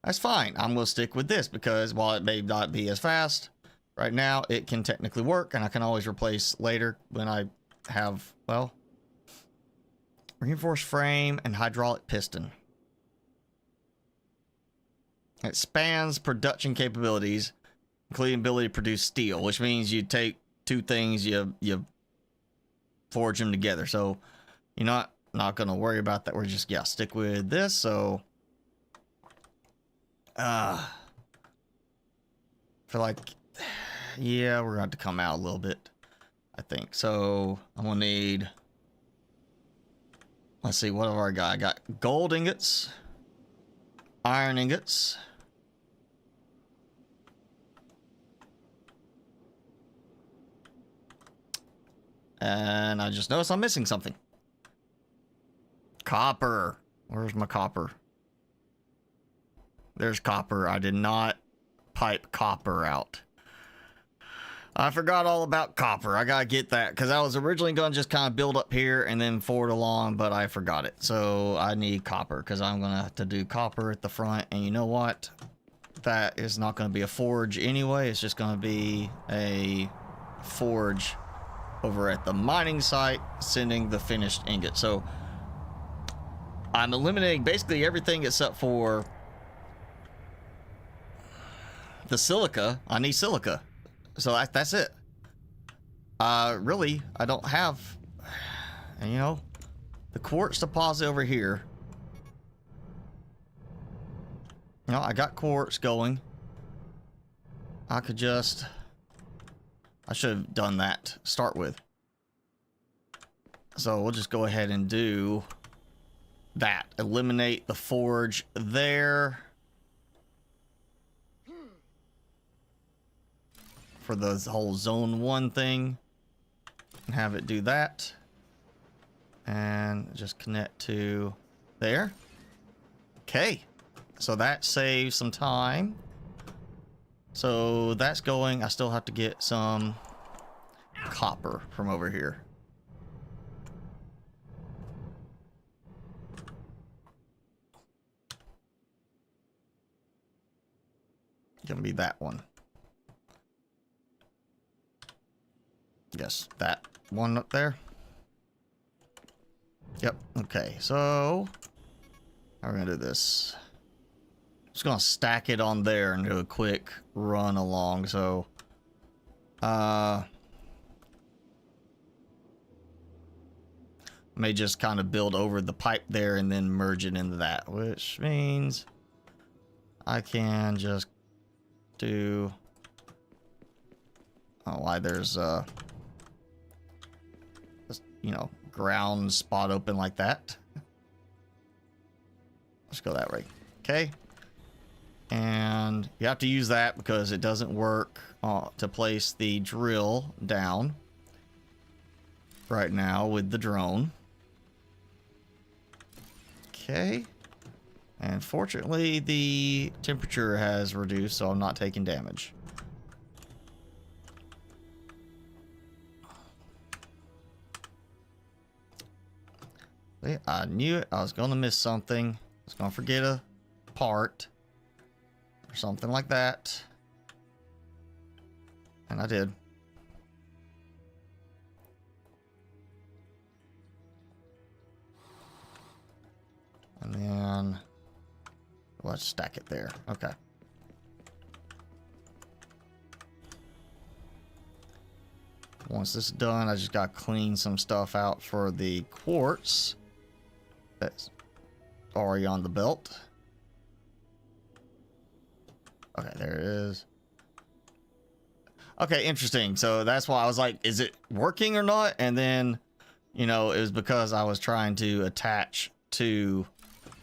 Speaker 1: that's fine. I'm going to stick with this because while it may not be as fast, right now it can technically work, and I can always replace later when I have, well, reinforced frame and hydraulic piston. It spans production capabilities, including ability to produce steel, which means you take two things, you forge them together. So you're not going to worry about that. We're just, yeah, stick with this. So I feel like, yeah, we're going to have to come out a little bit, I think. So I'm going to need, let's see, what have I got? I got gold ingots, iron ingots, and I just noticed I'm missing something. Copper. Where's my copper? There's copper. I did not pipe copper out. I forgot all about copper. I gotta get that because I was originally gonna just kind of build up here and then forward along, but I forgot it. So I need copper because I'm gonna have to do copper at the front. And you know what? that is not going to be a forge anyway. It's just going to be a forge over at the mining site, sending the finished ingot. So I'm eliminating basically everything except for the silica. I need silica. So that's it. Really, I don't have, you know, the quartz deposit over here. You know, I got quartz going. I could just, I should have done that to start with. So we'll just go ahead and do that. Eliminate the forge there. For the whole zone 1 thing. And have it do that. And just connect to there. Okay. So that saves some time. So that's going. I still have to get some copper from over here. Gonna be that one. Yes, that one up there. Yep. Okay, so how are we gonna do this? Just gonna stack it on there and do a quick run along. So may just kind of build over the pipe there and then merge it into that, which means I can just do, oh, why there's you know, ground spot open like that. Let's go that way. Okay. And you have to use that because it doesn't work to place the drill down right now with the drone. Okay. And fortunately, the temperature has reduced, so I'm not taking damage. See, I knew it. I was going to miss something. I was going to forget a part. Or something like that. And I did. And then let's stack it there. Okay. Once this is done, I just got to clean some stuff out for the quartz that's already on the belt. Okay, there it is. Okay, interesting. So that's why I was like, is it working or not? And then, you know, it was because I was trying to attach to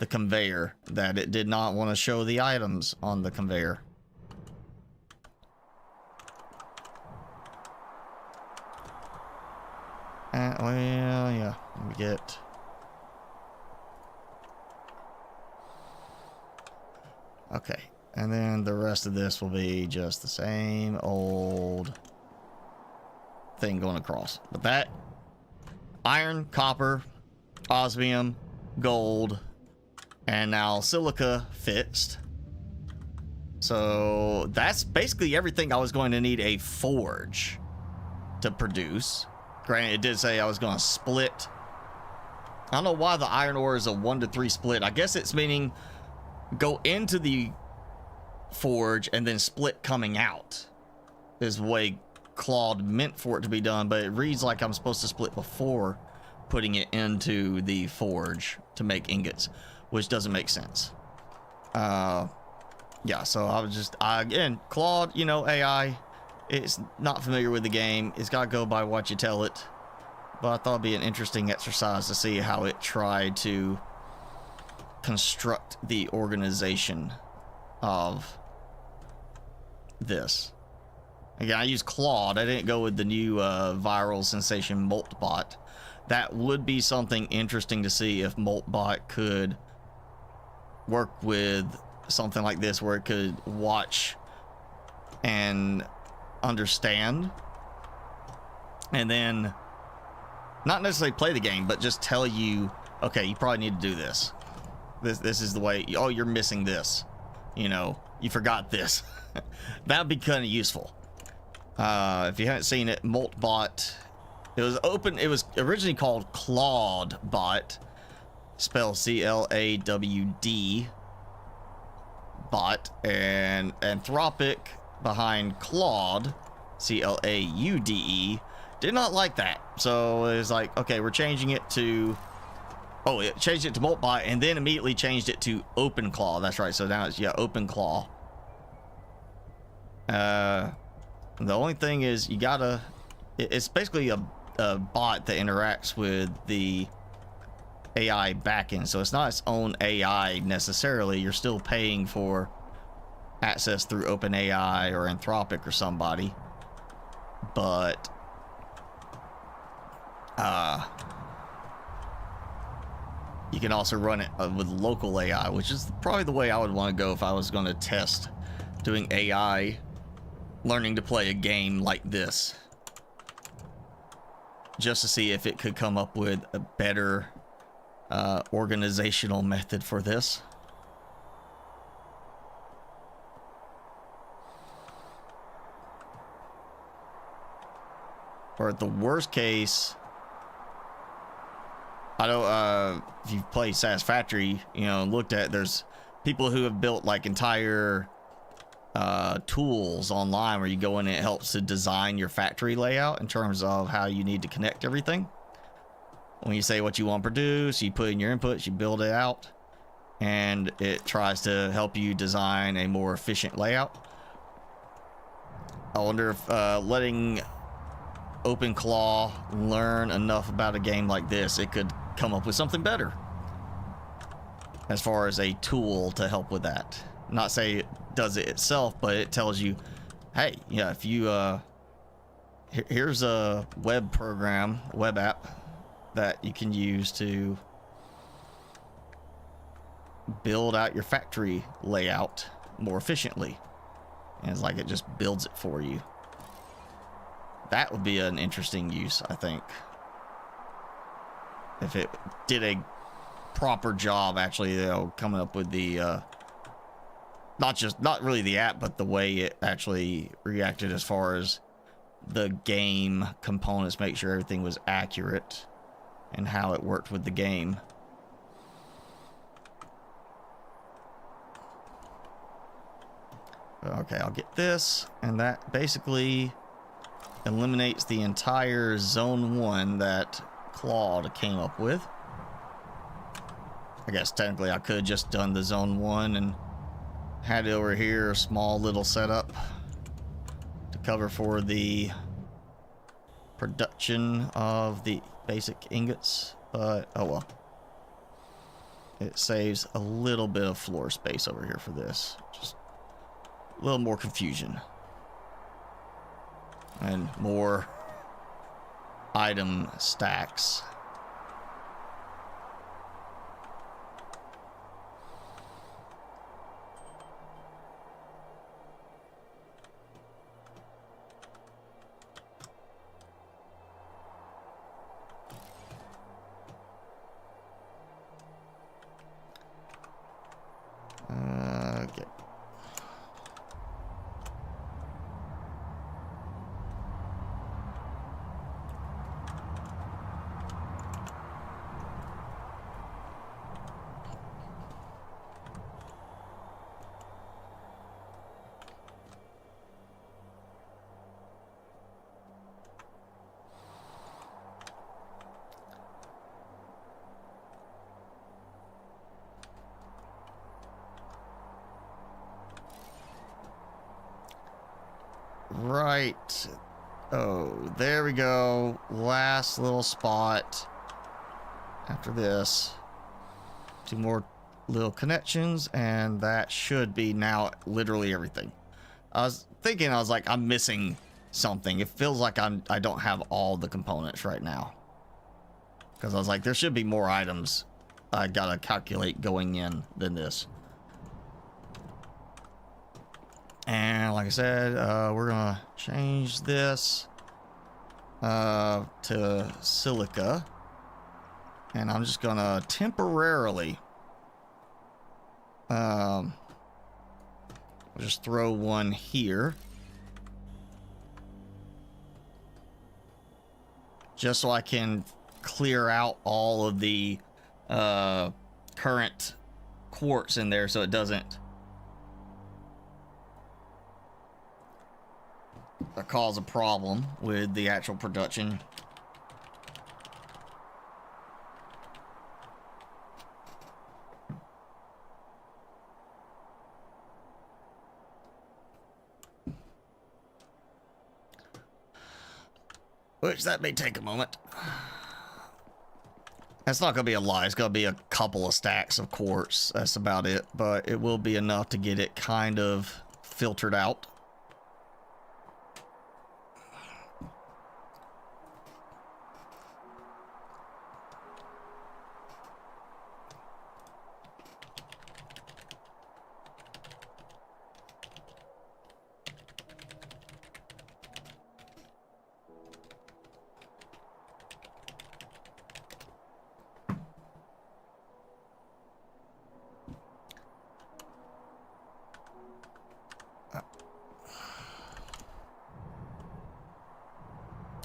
Speaker 1: the conveyor that it did not want to show the items on the conveyor. Well, yeah, let me get... Okay, and then the rest of this will be just the same old thing going across. But that, iron, copper, osmium, gold, and now silica fixed. So that's basically everything I was going to need a forge to produce. Granted, it did say I was going to split. I don't know why the iron ore is a 1-to-3 split. I guess it's meaning go into the forge and then split coming out is the way Claude meant for it to be done, but it reads like I'm supposed to split before putting it into the forge to make ingots, which doesn't make sense. Yeah, so I was just, again, Claude, you know, AI, it's not familiar with the game. It's got to go by what you tell it. But I thought it'd be an interesting exercise to see how it tried to construct the organization of this. Again, I used Claude. I didn't go with the new viral sensation Moltbot. That would be something interesting to see if Moltbot could work with something like this where it could watch and understand and then not necessarily play the game, but just tell you, okay, you probably need to do this. This is the way. Oh, you're missing this, you know, you forgot this. That would be kind of useful. If you haven't seen it, Moltbot, it was originally called Claude Bot, spelled C-L-A-W-D bot, and Anthropic behind Claude, C-L-A-U-D-E, did not like that. So it was like, okay, we're changing it to, oh, it changed it to Moltbot and then immediately changed it to OpenClaw. That's right. So now it's, yeah, OpenClaw. The only thing is you gotta, it's basically a bot that interacts with the AI backend. So it's not its own AI necessarily. You're still paying for access through OpenAI or Anthropic or somebody. But you can also run it with local AI, which is probably the way I would want to go if I was going to test doing AI learning to play a game like this, just to see if it could come up with a better organizational method for this. Or at the worst case, I know if you've played Satisfactory, you know, looked at, there's people who have built like entire tools online where you go in and it helps to design your factory layout in terms of how you need to connect everything. When you say what you want to produce, you put in your inputs, you build it out, and it tries to help you design a more efficient layout. I wonder if letting OpenClaw learn enough about a game like this, it could come up with something better as far as a tool to help with that. Not say it does it itself, but it tells you, hey, yeah, if you here's a web program, web app that you can use to build out your factory layout more efficiently. And it's like it just builds it for you. That would be an interesting use, I think, if it did a proper job actually, you know, coming up with the not really the app, but the way it actually reacted as far as the game components, make sure everything was accurate and how it worked with the game. Okay, I'll get this, and that basically eliminates the entire zone 1 that Claude came up with. I guess technically I could have just done the zone 1 and had it over here, a small little setup to cover for the production of the basic ingots, but oh well. It saves a little bit of floor space over here for this. Just a little more confusion. And more item stacks. Okay. Right. Oh, there we go. Last little spot. After this, 2 more little connections, and that should be now literally everything. I was thinking, I was like, I'm missing something. It feels like I don't have all the components right now, because I was like, there should be more items I gotta calculate going in than this. And like I said, we're gonna change this to silica, and I'm just gonna temporarily, well, I'll just throw one here. Just so I can clear out all of the current quartz in there so it doesn't cause a problem with the actual production. Which that may take a moment. That's not going to be a lot. It's going to be a couple of stacks of quartz. That's about it. But it will be enough to get it kind of filtered out.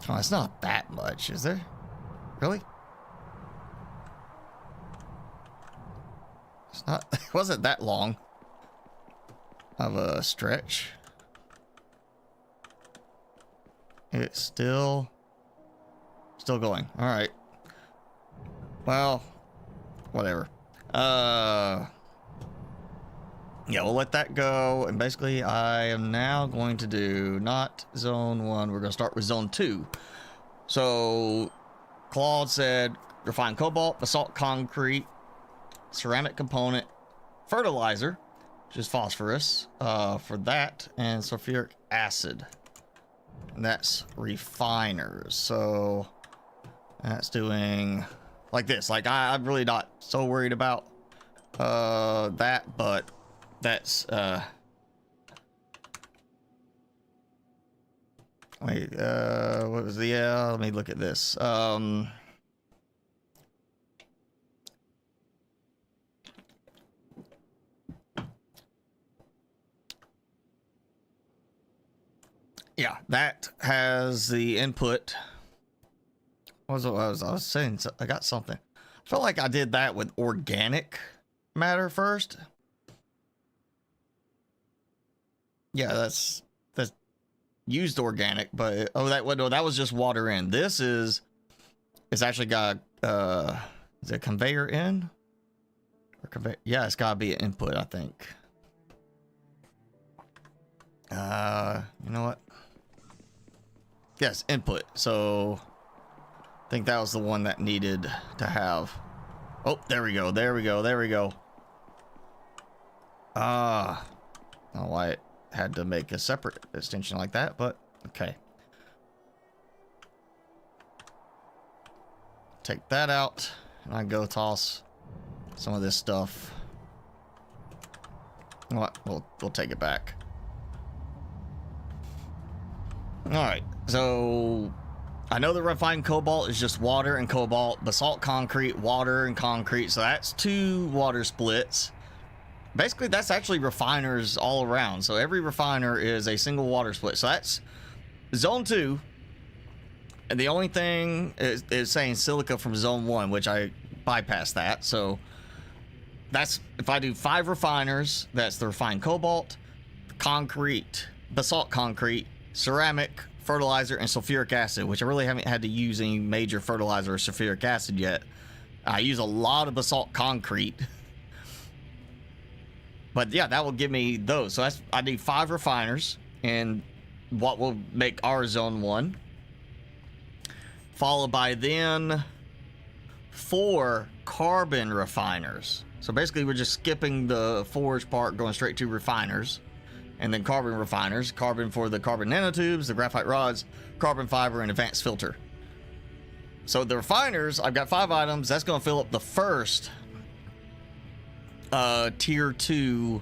Speaker 1: Oh, it's not that much, is there? Really? It's not, it wasn't that long of a stretch. It's still going. All right. Well, whatever. Yeah, we'll let that go. And basically, I am now going to do not zone 1. We're going to start with zone 2. So, Claude said refined cobalt, basalt concrete, ceramic component, fertilizer, which is phosphorus, for that, and sulfuric acid. And that's refiners. So, that's doing like this. Like, I'm really not so worried about that, but that's wait, what was the let me look at this. Yeah, that has the input. What was it? I was saying I got something. I felt like I did that with organic matter first. Yeah, that's used organic, but oh, that was just water in. This is, it's actually got is it conveyor in or conveyor? Yeah, it's gotta be an input, I think. You know what? Yes, input. So I think that was the one that needed to have. Oh, there we go. There we go. There we go. Oh, why it had to make a separate extension like that, but okay. Take that out, and I go toss some of this stuff. You know what? We'll take it back. All right, so I know the refined cobalt is just water and cobalt, basalt concrete, water and concrete, so that's 2 water splits. Basically, that's actually refiners all around. So every refiner is a single water split. So that's zone 2. And the only thing is saying silica from zone 1, which I bypassed that. So that's, if I do 5 refiners, that's the refined cobalt, concrete, basalt concrete, ceramic, fertilizer, and sulfuric acid, which I really haven't had to use any major fertilizer or sulfuric acid yet. I use a lot of basalt concrete. But yeah, that will give me those. So that's, I need 5 refiners, and what will make our zone 1. Followed by then 4 carbon refiners. So basically we're just skipping the forge part, going straight to refiners. And then carbon refiners. Carbon for the carbon nanotubes, the graphite rods, carbon fiber, and advanced filter. So the refiners, I've got 5 items. That's going to fill up the first tier 2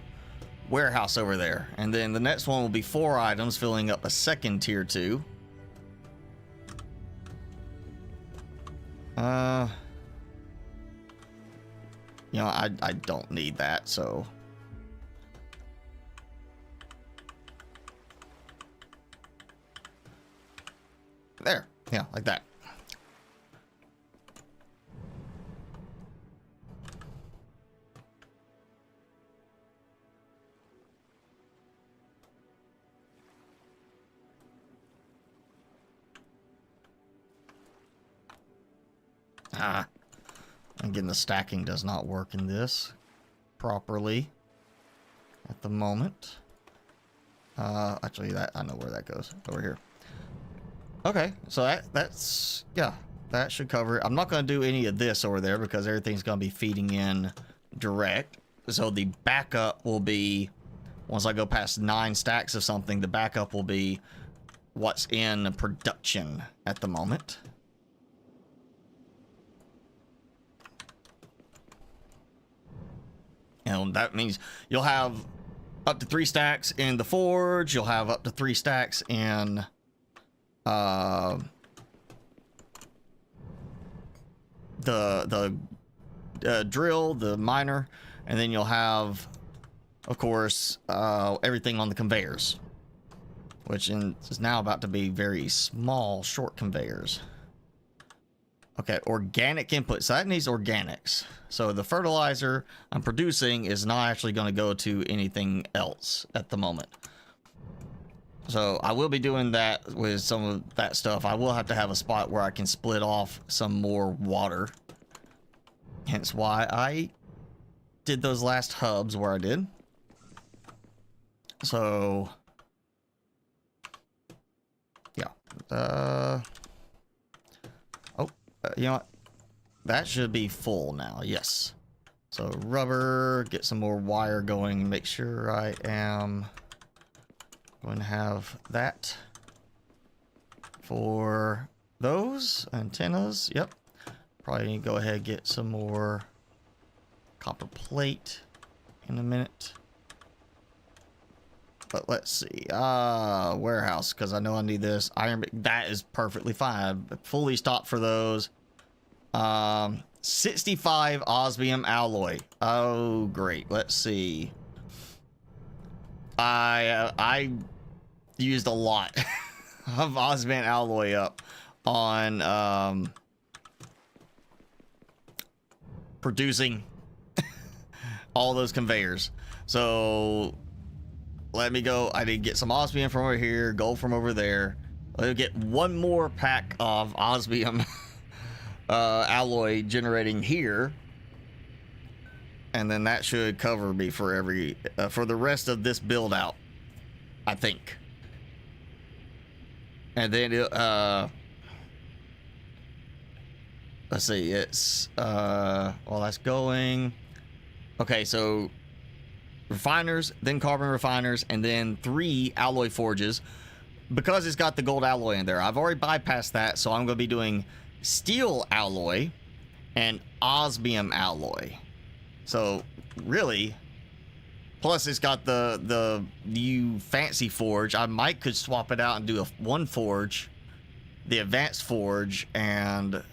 Speaker 1: warehouse over there, and then the next one will be 4 items filling up a second tier 2. You know, I don't need that, so There. Yeah, like that. Again, the stacking does not work in this properly at the moment. Actually, that I know where that goes. Over here. Okay, so that's yeah, that should cover it. I'm not going to do any of this over there because everything's going to be feeding in direct. So the backup will be, once I go past 9 stacks of something, the backup will be what's in production at the moment. And that means you'll have up to 3 stacks in the forge. You'll have up to 3 stacks in the drill, the miner, and then you'll have, of course, everything on the conveyors, which is now about to be very small, short conveyors. Okay, organic input. So that needs organics. So the fertilizer I'm producing is not actually going to go to anything else at the moment. So I will be doing that with some of that stuff. I will have to have a spot where I can split off some more water. Hence why I did those last hubs where I did. So yeah. You know what? That should be full now. Yes. So rubber, get some more wire going. Make sure I am going to have that for those antennas. Yep. Probably need to go ahead and get some more copper plate in a minute. But let's see. Warehouse, because I know I need this. Iron, that is perfectly fine. Fully stocked for those. 65 osmium alloy. Oh, great. Let's see. I used a lot of osmium alloy up on producing all those conveyors. So let me go. I did get some osmium from over here, gold from over there. Let me get one more pack of osmium alloy generating here, and then that should cover me for every for the rest of this build out, I think. And then let's see, it's well, that's going okay. So refiners, then carbon refiners, and then 3 alloy forges, because it's got the gold alloy in there. I've already bypassed that, so I'm going to be doing steel alloy and osmium alloy. So really, plus it's got the new fancy forge. I could swap it out and do one forge, the advanced forge, and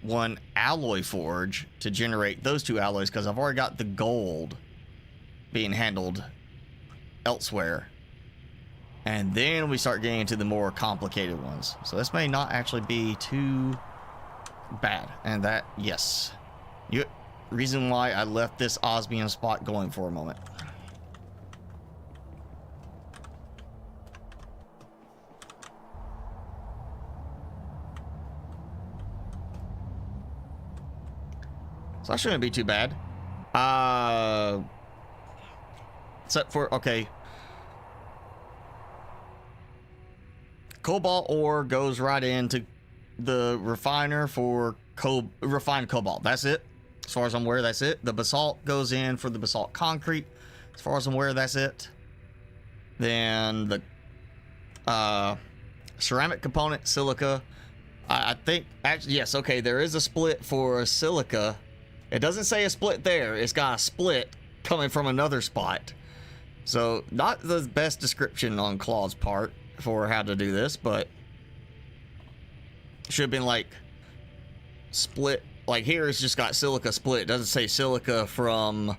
Speaker 1: 1 alloy forge to generate those 2 alloys, because I've already got the gold being handled elsewhere. And then we start getting into the more complicated ones. So this may not actually be too bad. And that, yes. Reason why I left this osmium spot going for a moment. So that shouldn't be too bad. Except for, okay. Cobalt ore goes right into the refiner for refined cobalt. That's it. As far as I'm aware, that's it. The basalt goes in for the basalt concrete. As far as I'm aware, that's it. Then the ceramic component, silica. I think, actually, yes, okay, there is a split for silica. It doesn't say a split there. It's got a split coming from another spot. So, not the best description on Claw's part for how to do this, but should have been like split. Like here, it's just got silica split. It doesn't say silica from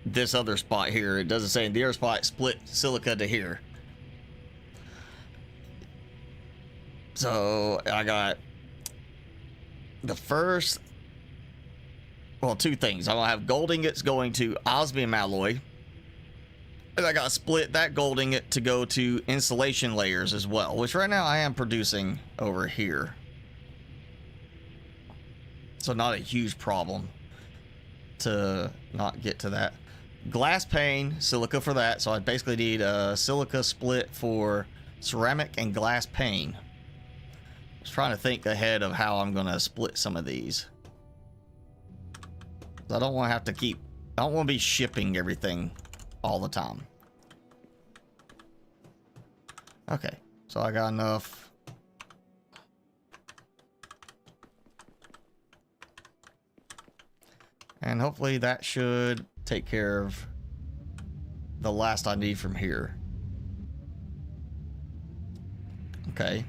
Speaker 1: this other spot here. It doesn't say in the other spot split silica to here. So I got the first, well, two things. I'm gonna have gold ingots going to osmium alloy, and I gotta split that gold ingot to go to insulation layers as well, which right now I am producing over here. So not a huge problem to not get to that. Glass pane, silica for that. So I basically need a silica split for ceramic and glass pane. I was trying to think ahead of how I'm gonna split some of these. I don't want to have to keep, I don't want to be shipping everything all the time. Okay, so I got enough. And hopefully that should take care of the last I need from here. Okay.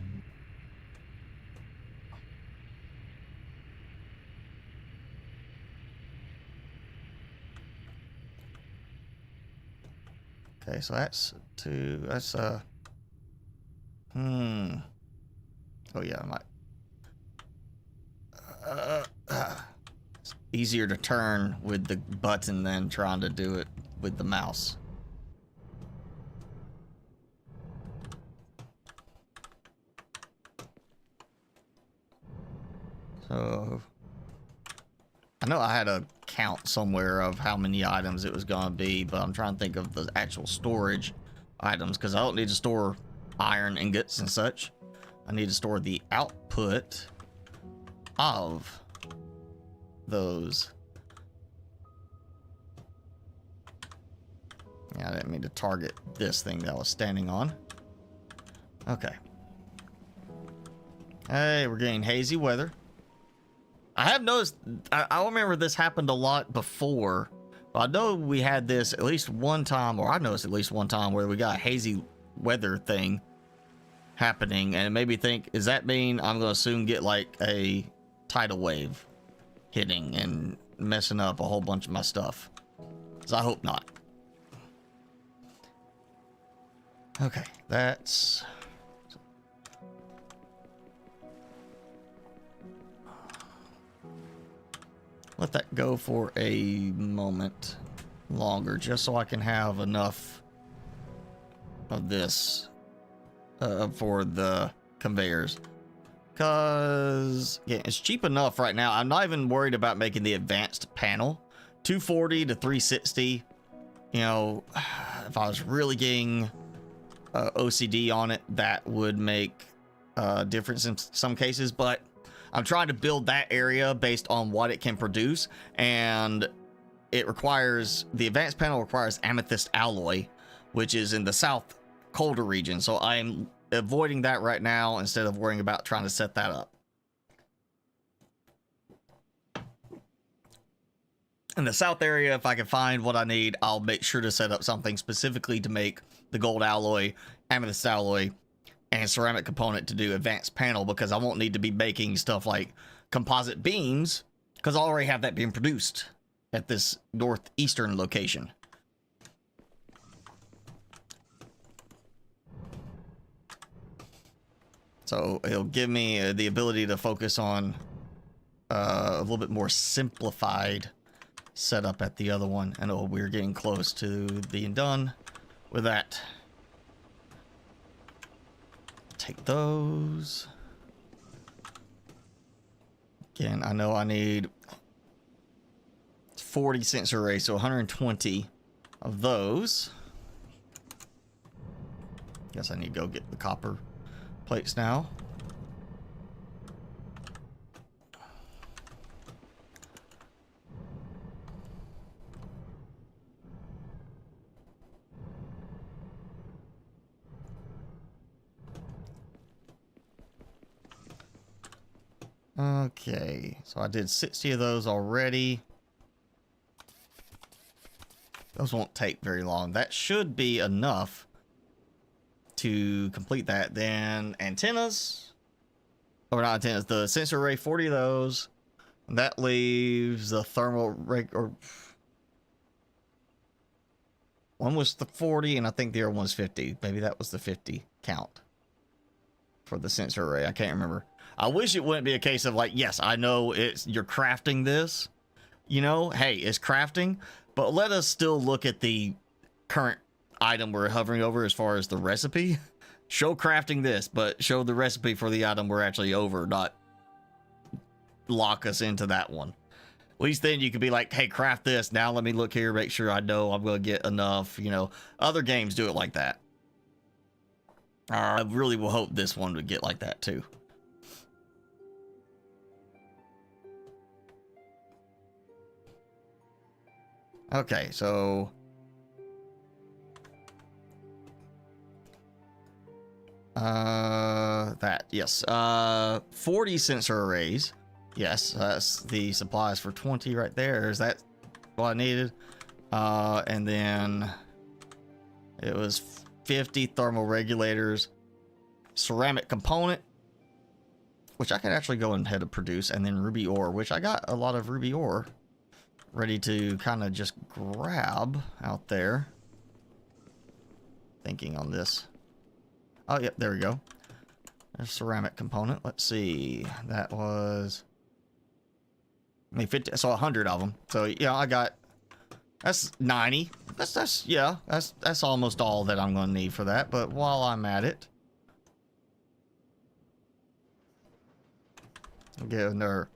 Speaker 1: Okay, so that's two, that's oh yeah, I might it's easier to turn with the button than trying to do it with the mouse. So I know I had a count somewhere of how many items it was gonna be, but I'm trying to think of the actual storage items, because I don't need to store iron ingots and such. I need to store the output of those. Yeah, I didn't mean to target this thing that I was standing on. Okay. Hey, we're getting hazy weather. I have noticed, I remember this happened a lot before, but I know we had this at least one time, or I noticed at least one time where we got a hazy weather thing happening, and it made me think, does that mean I'm going to soon get like a tidal wave hitting and messing up a whole bunch of my stuff? So I hope not. Okay, that's... let that go for a moment longer, just so I can have enough of this for the conveyors. Because, yeah, it's cheap enough right now. I'm not even worried about making the advanced panel. 240 to 360. You know, if I was really getting OCD on it, that would make a difference in some cases, but I'm trying to build that area based on what it can produce, and it requires, the advanced panel requires amethyst alloy, which is in the south colder region. So I'm avoiding that right now instead of worrying about trying to set that up. In the south area, if I can find what I need, I'll make sure to set up something specifically to make the gold alloy, amethyst alloy, and ceramic component to do advanced panel, because I won't need to be making stuff like composite beams, because I already have that being produced at this northeastern location. So it'll give me the ability to focus on a little bit more simplified setup at the other one. And oh, we're getting close to being done with that. Take those. Again, I know I need 40 sensor arrays, so 120 of those. Guess I need to go get the copper plates now. Okay, so I did 60 of those already. Those won't take very long. That should be enough to complete that. Then antennas, or not antennas, the sensor array, 40 of those. And that leaves the thermal or one was the 40, and I think the other one was 50. Maybe that was the 50 count. for the sensor array. I can't remember. I wish it wouldn't be a case of like, yes, I know you're crafting this, you know, hey, it's crafting, but let us still look at the current item we're hovering over as far as the recipe. Show crafting this, but show the recipe for the item we're actually over, not lock us into that one. At least then you could be like, hey, craft this. Now let me look here, make sure I know I'm going to get enough. You know, other games do it like that. I really will hope this one would get like that too. Okay, so yes, 40 sensor arrays. Yes, that's the supplies for 20 right there. Is that what I needed? And then it was 50 thermal regulators, ceramic component, which I could actually go ahead and produce, and then ruby ore, which I got a lot of ruby ore ready to kind of just grab out there. Thinking on this. Oh, yep, there we go. There's ceramic component. Let's see. That was, I mean, 50, so 100 of them. So, yeah, I got, that's 90. That's almost all that I'm going to need for that. But while I'm at it, I'll get another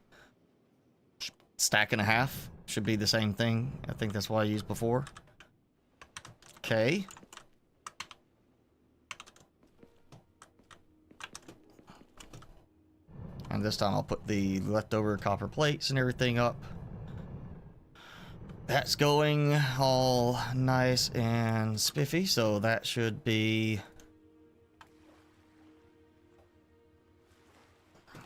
Speaker 1: stack and a half. Should be the same thing. I think that's what I used before. Okay. And this time I'll put the leftover copper plates and everything up. That's going all nice and spiffy, so that should be...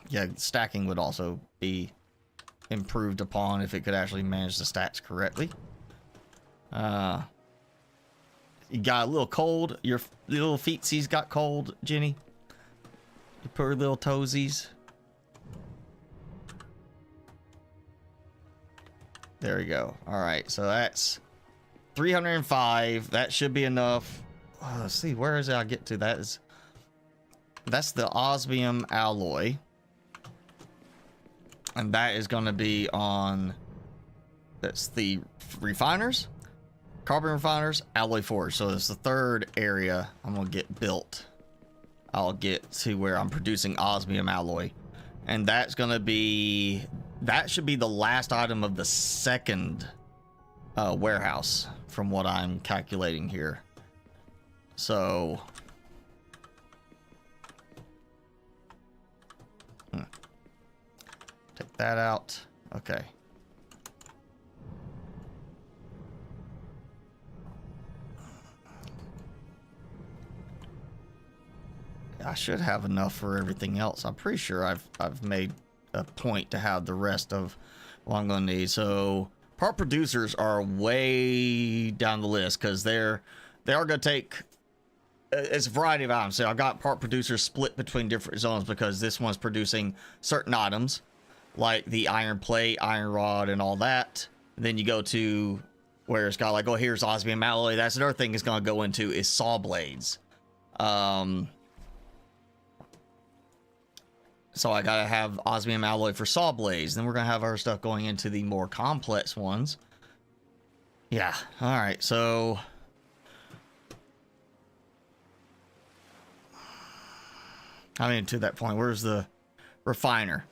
Speaker 1: Yeah, stacking would also be improved upon if it could actually manage the stats correctly. You got a little cold. Your little feetsies got cold, Jenny. Your poor little toesies. There we go. All right, so that's 305. That should be enough. Let's see, where is it I get to? That's the osmium alloy. And that is going to be on, that's the refiners, carbon refiners, alloy forge. So it's the third area I'm going to get built. I'll get to where I'm producing osmium alloy. And that's going to be, that should be the last item of the second warehouse from what I'm calculating here. So... Take that out. Okay. I should have enough for everything else. I'm pretty sure I've made a point to have the rest of what I'm going to need. So part producers are way down the list because they are going to take, it's a variety of items. So I've got part producers split between different zones because this one's producing certain items like the iron plate, iron rod, and all that. And then you go to where it's got like, oh, here's osmium alloy. That's another thing it's going to go into is saw blades. So I got to have osmium alloy for saw blades. Then we're going to have our stuff going into the more complex ones. Yeah. All right. So I mean, to that point, where's the refiner?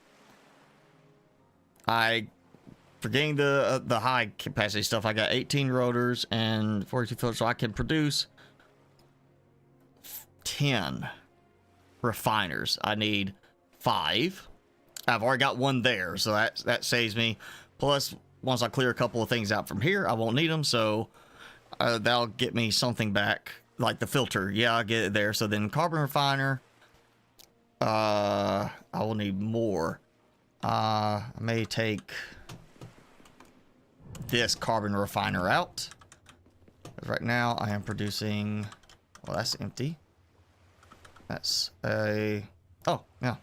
Speaker 1: Forgetting the high capacity stuff, I got 18 rotors and 42 filters, so I can produce 10 refiners. I need 5. I've already got one there, so that saves me. Plus, once I clear a couple of things out from here, I won't need them, so that'll get me something back, like the filter. Yeah, I'll get it there. So then carbon refiner, I will need more. I may take this carbon refiner out. Right now I am producing, well, that's empty. That's a, oh, yeah.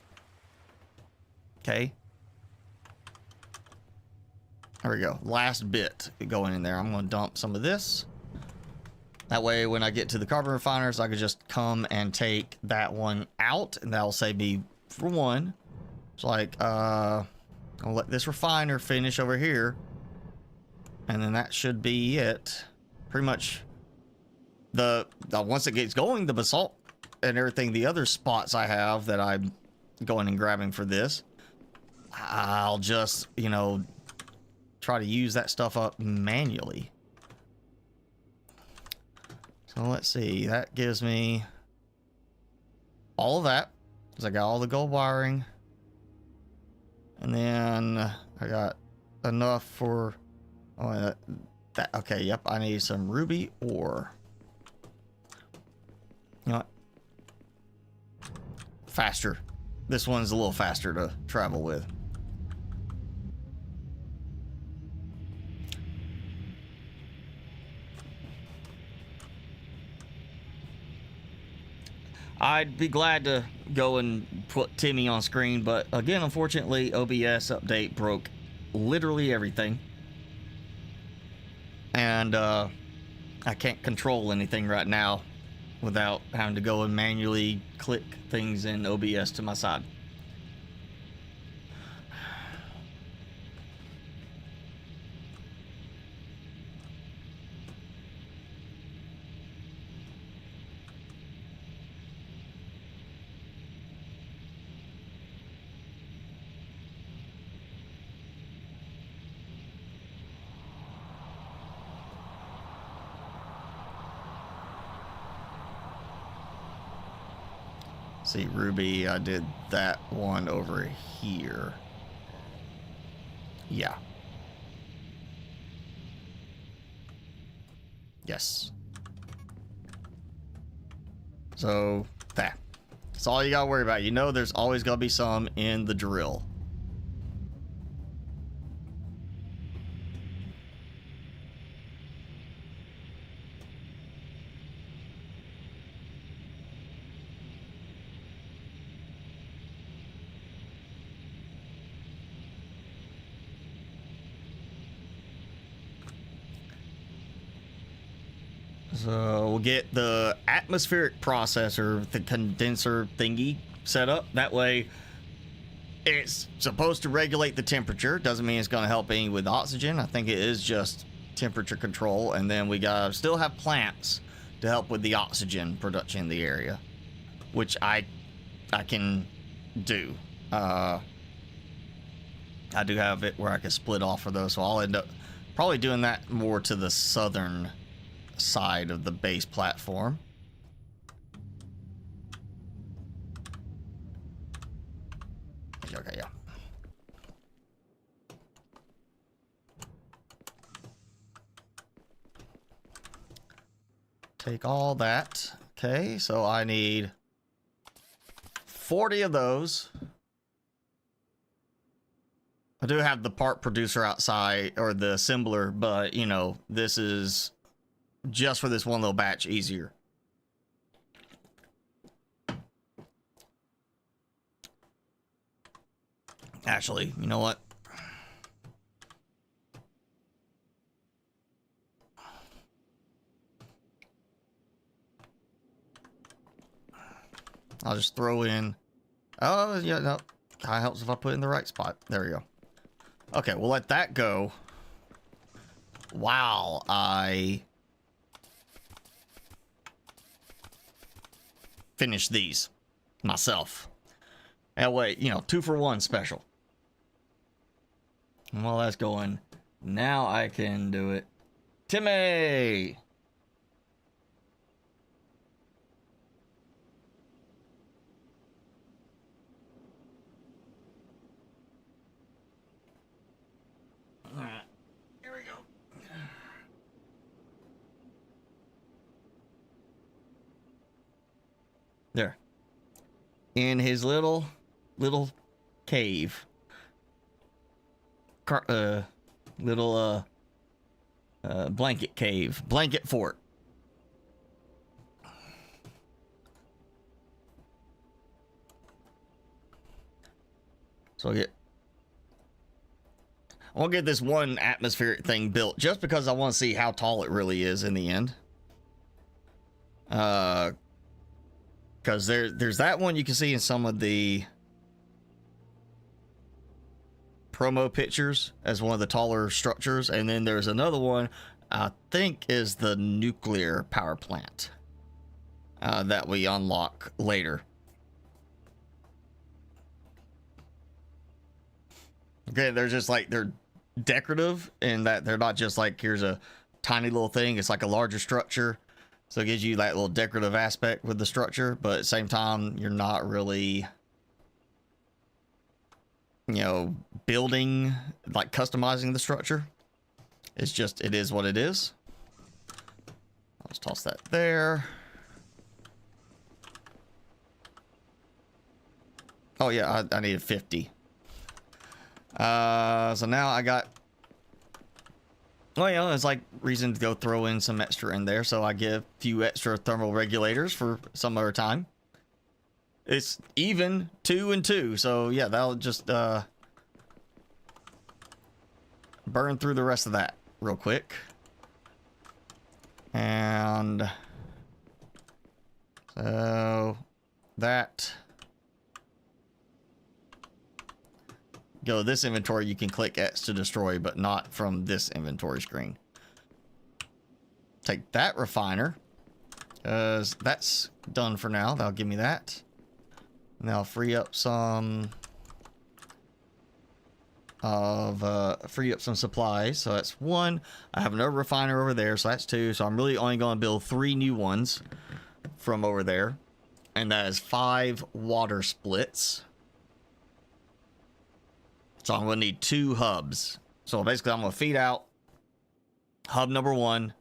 Speaker 1: Okay. There we go. Last bit going in there. I'm going to dump some of this. That way, when I get to the carbon refiners, I could just come and take that one out, and that'll save me for one. It's like, I'll let this refiner finish over here, and then that should be it. Pretty much, once it gets going, the basalt and everything, the other spots I have that I'm going and grabbing for this, I'll just, you know, try to use that stuff up manually. So let's see, that gives me all of that, because I got all the gold wiring. And then I got enough for, oh, that, okay, yep, I need some ruby ore. You know what? Faster. This one's a little faster to travel with. I'd be glad to go and put Timmy on screen, but again, unfortunately, OBS update broke literally everything. And I can't control anything right now without having to go and manually click things in OBS to my side. See, Ruby, I did that one over here. Yeah. Yes. So, that's all you gotta worry about. You know there's always gonna be some in the drill. So we'll get the atmospheric processor, the condenser thingy set up. That way it's supposed to regulate the temperature. Doesn't mean it's going to help any with oxygen. I think it is just temperature control. And then we got to still have plants to help with the oxygen production in the area, which I can do. I do have it where I can split off for those. So I'll end up probably doing that more to the southern side of the base platform. Okay, yeah. Take all that. Okay, so I need 40 of those. I do have the part producer outside, or the assembler, but you know, this is just for this one little batch easier. Actually, you know what? I'll just throw in, oh yeah, no, kind of helps if I put it in the right spot. There we go. Okay, we'll let that go while I finish these myself. That way, you know, 2-for-1 special. And while that's going, now I can do it. Timmy! Alright, here we go. There. In his little cave. Blanket cave. Blanket fort. So I want to get this one atmospheric thing built just because I want to see how tall it really is in the end. Because there's that one you can see in some of the promo pictures as one of the taller structures, and then there's another one I think is the nuclear power plant that we unlock later. Okay, they're just like, they're decorative in that they're not just like, here's a tiny little thing. It's like a larger structure, so it gives you that little decorative aspect with the structure, but at the same time you're not really, you know, building, like customizing the structure. It's just, it is what it is. Let's toss that there. Oh yeah, I needed 50. So now I got, well, you know, it's like reason to go throw in some extra in there. So I give a few extra thermal regulators for some other time. It's even 2 and 2. So yeah, that'll just burn through the rest of that real quick. And so that, go this inventory, you can click X to destroy, but not from this inventory screen. Take that refiner, because that's done for now. That'll give me that. Now free up some supplies. So that's 1. I have another refiner over there, so that's 2. So I'm really only going to build 3 new ones from over there, and that is 5 water splits. So I'm going to need 2 hubs. So basically I'm going to feed out hub number 1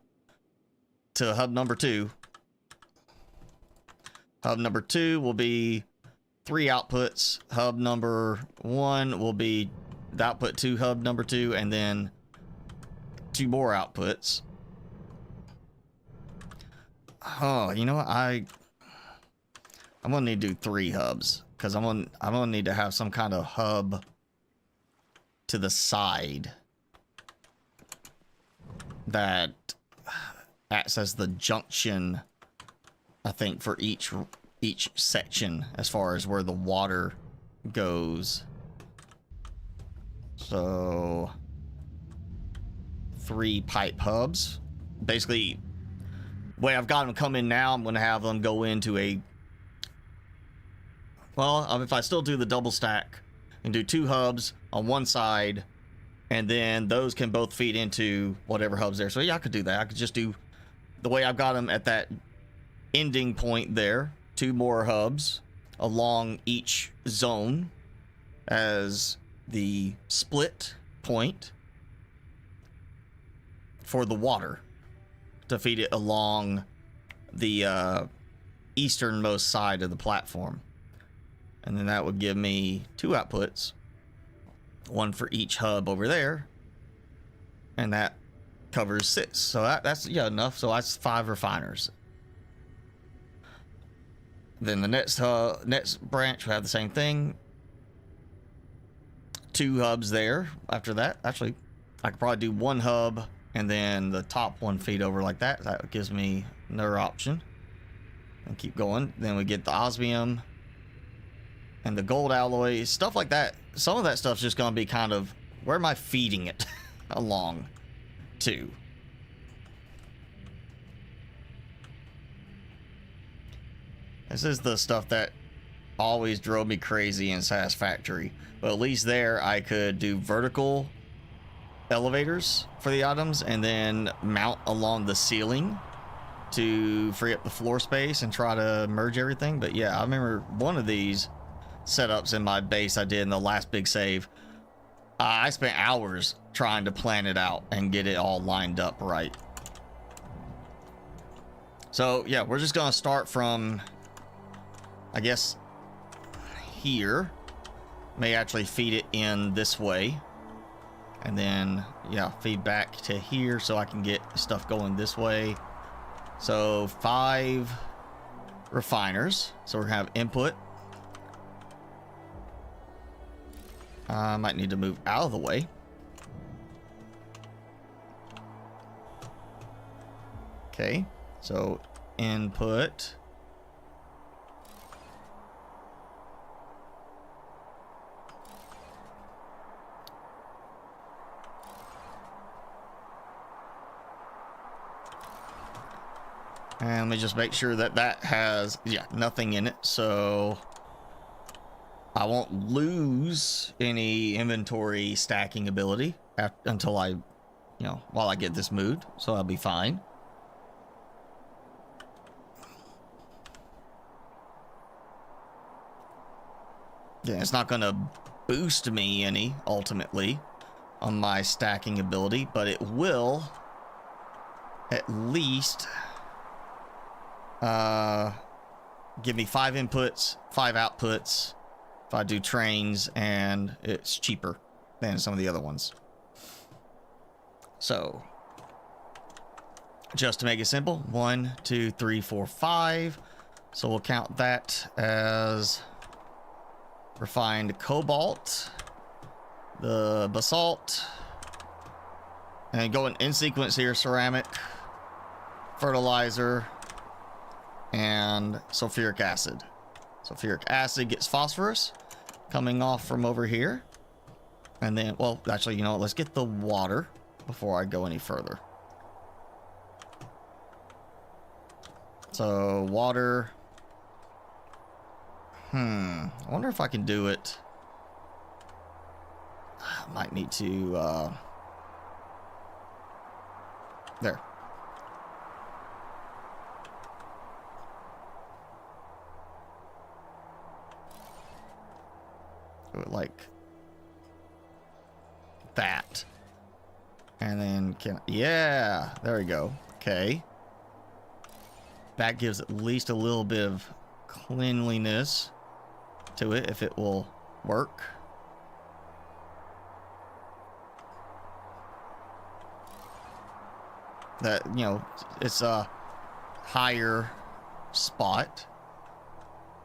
Speaker 1: to hub number 2. Hub number 2 will be 3 outputs. Hub number 1 will be the output to hub number 2, and then 2 more outputs. Oh, you know what? I'm going to need to do 3 hubs, because I'm going to need to have some kind of hub to the side that acts as the junction, I think, for each section as far as where the water goes. So 3 pipe hubs. Basically, the way I've got them come in now, I'm going to have them go into a, well, if I still do the double stack and do 2 hubs on one side, and then those can both feed into whatever hubs there. So yeah, I could do that. I could just do the way I've got them at that ending point there, 2 more hubs along each zone as the split point for the water to feed it along the easternmost side of the platform. And then that would give me 2 outputs, 1 for each hub over there, and that covers 6. So that's, yeah, enough. So that's 5 refiners. Then the next branch will have the same thing, 2 hubs there. After that, actually, I could probably do 1 hub and then the top one feed over like that. That gives me another option. And keep going. Then we get the osmium and the gold alloy, stuff like that. Some of that stuff's just going to be kind of, where am I feeding it along to? This is the stuff that always drove me crazy in Satisfactory. But at least there I could do vertical elevators for the items and then mount along the ceiling to free up the floor space and try to merge everything. But yeah, I remember one of these setups in my base I did in the last big save. I spent hours trying to plan it out and get it all lined up right. So yeah, we're just gonna start from, I guess, here. May actually feed it in this way, and then yeah, feed back to here so I can get stuff going this way. So 5 refiners. So we're gonna have input. I might need to move out of the way. Okay, so input. And let me just make sure that that has, yeah, nothing in it. So I won't lose any inventory stacking ability until I, while I get this moved. So I'll be fine. Yeah, it's not going to boost me any, ultimately, on my stacking ability, but it will at least give me 5 inputs, 5 outputs if I do trains, and it's cheaper than some of the other ones. So, just to make it simple, 1, 2, 3, 4, 5. So we'll count that as refined cobalt, the basalt, and going in sequence here: ceramic, fertilizer, and sulfuric acid. Sulfuric acid gets phosphorus coming off from over here. And then, well, actually, let's get the water before I go any further. So, water. I wonder if I can do it. I might need to, there. Do it like that. And then yeah, there we go. Okay. That gives at least a little bit of cleanliness to it, if it will work. That, it's a higher spot,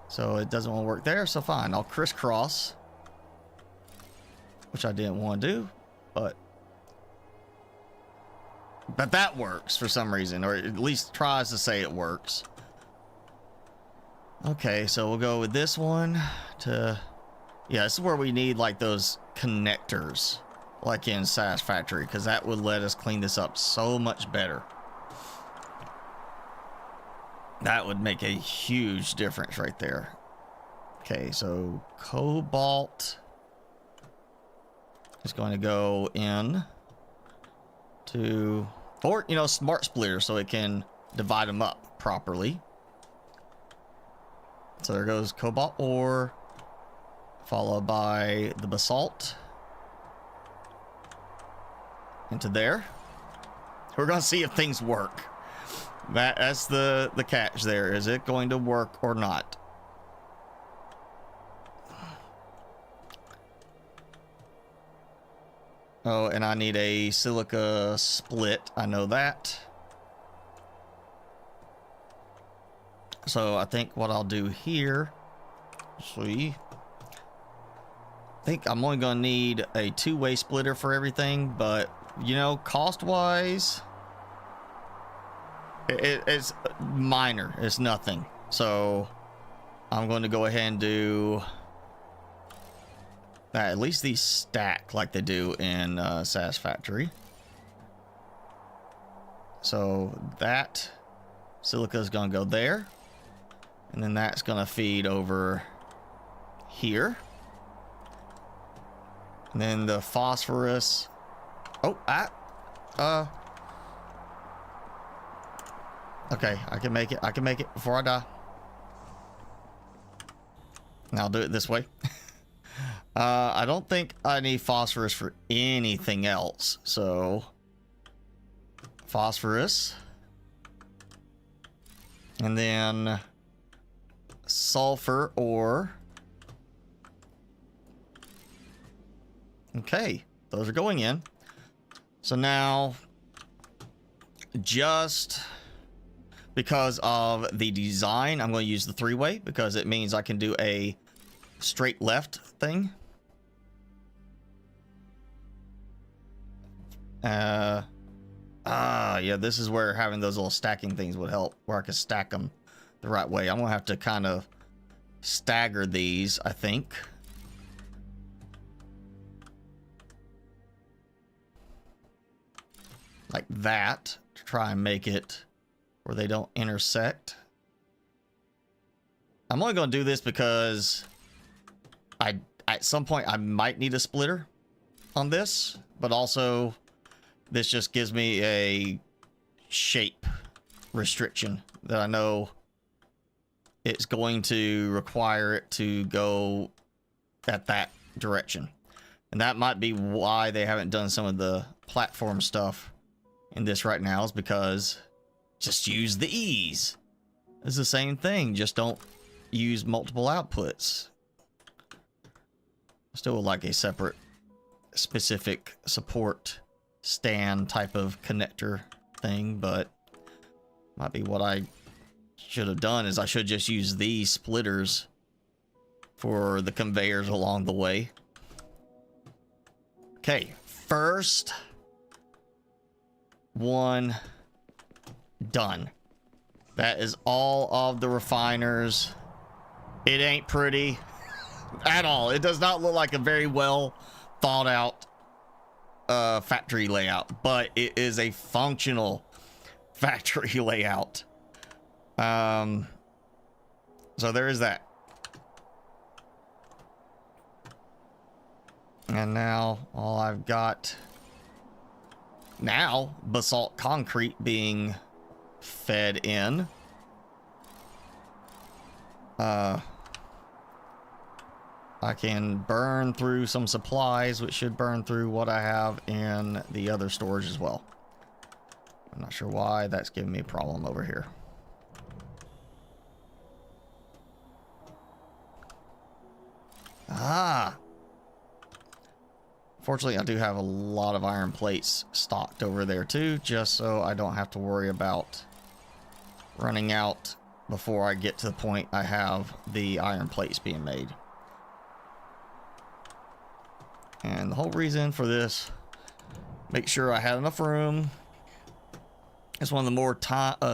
Speaker 1: so it doesn't want to work there. So fine, I'll crisscross, which I didn't want to do, but that works for some reason, or at least tries to say it works. Okay, so we'll go with this one to, yeah, this is where we need like those connectors, like in Satisfactory, because that would let us clean this up so much better. That would make a huge difference right there. Okay, so cobalt is going to go in to, or, smart splitter, so it can divide them up properly. So there goes cobalt ore, followed by the basalt into there. We're gonna see if things work. That's the catch there. Is it going to work or not? Oh, and I need a silica split. I know that. So I think what I'll do here, I think I'm only going to need a 2-way splitter for everything, but cost wise, it's minor. It's nothing. So I'm going to go ahead and do at least these stack like they do in Satisfactory. So that silica is going to go there. And then that's going to feed over here. And then the phosphorus. Oh, okay, I can make it. I can make it before I die. And I'll do it this way. I don't think I need phosphorus for anything else. So, phosphorus. And then sulfur ore. Okay, those are going in. So now, just because of the design, I'm going to use the 3-way because it means I can do a straight left thing. Yeah, this is where having those little stacking things would help, where I could stack them the right way. I'm gonna have to kind of stagger these, I think. Like that, to try and make it where they don't intersect. I'm only gonna do this because at some point I might need a splitter on this, but also this just gives me a shape restriction that I know it's going to require it to go at that direction. And that might be why they haven't done some of the platform stuff in this right now, is because just use the ease. It's the same thing, just don't use multiple outputs. Still would like a separate specific support stand type of connector thing, but might be what I should have done is I should just use these splitters for the conveyors along the way. Okay, first one done. That is all of the refiners. It ain't pretty at all. It does not look like a very well thought out factory layout, but it is a functional factory layout. So there is that. And now all I've got now, basalt concrete being fed in. I can burn through some supplies, which should burn through what I have in the other storage as well. I'm not sure why that's giving me a problem over here. Ah! Fortunately, I do have a lot of iron plates stocked over there too, just so I don't have to worry about running out before I get to the point I have the iron plates being made. And the whole reason for this, make sure I had enough room. It's one of the more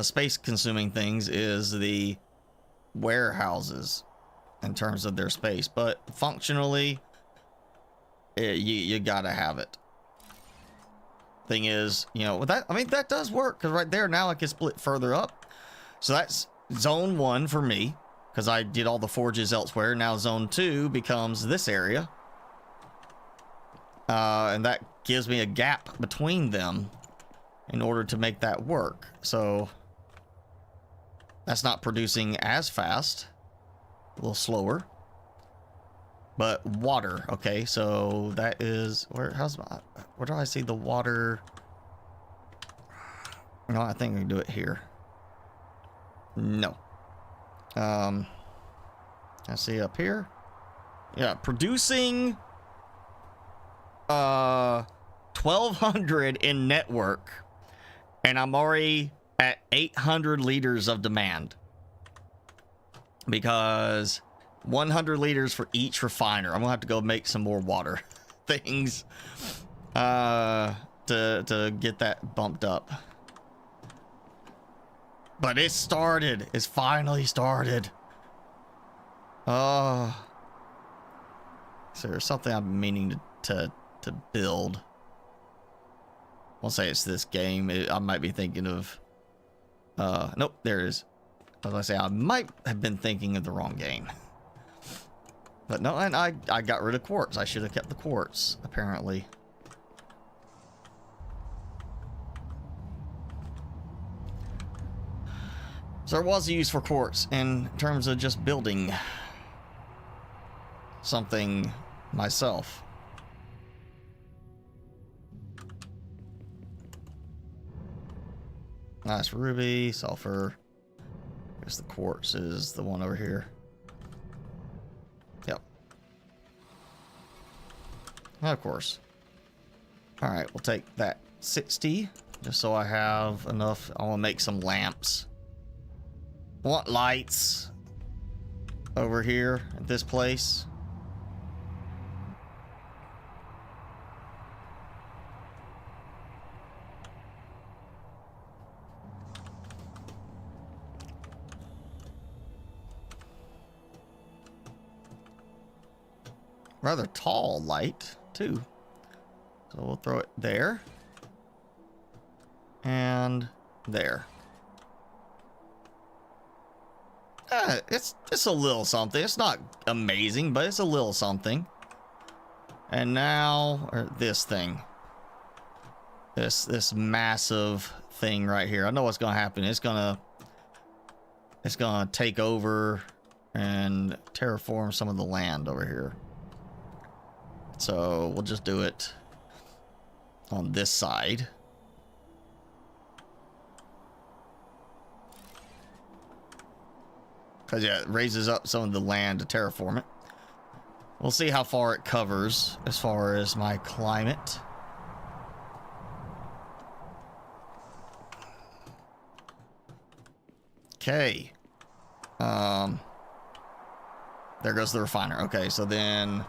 Speaker 1: space consuming things is the warehouses in terms of their space, but functionally you gotta have it. Thing is, you know, that, I mean, that does work, because right there now I can split further up. So that's zone 1 for me, because I did all the forges elsewhere. Now zone 2 becomes this area. And that gives me a gap between them in order to make that work. So that's not producing as fast, a little slower. But water, okay, so that is where do I see the water? No, I think we can do it here. No. I see up here. Yeah, producing 1200 in network, and I'm already at 800 liters of demand, because 100 liters for each refiner. I'm gonna have to go make some more water things to get that bumped up. But it started. It's finally started. So there's something I'm meaning to build. I won't say it's this game. I might be thinking of nope, there it is. I was gonna say I might have been thinking of the wrong game. But no, and I got rid of quartz. I should have kept the quartz, apparently. So there was a use for quartz in terms of just building something myself. Nice ruby, sulfur. I guess the quartz is the one over here. Yep. Of course. All right, we'll take that 60 just so I have enough. I want to make some lamps. I want lights over here at this place. rather tall light too. So we'll throw it there. And there. It's a little something. It's not amazing, but it's a little something. And now, or this thing. This massive thing right here. I know what's gonna happen. It's gonna take over and terraform some of the land over here. So we'll just do it on this side. Because, yeah, it raises up some of the land to terraform it. We'll see how far it covers as far as my climate. Okay. There goes the refiner. Okay, so then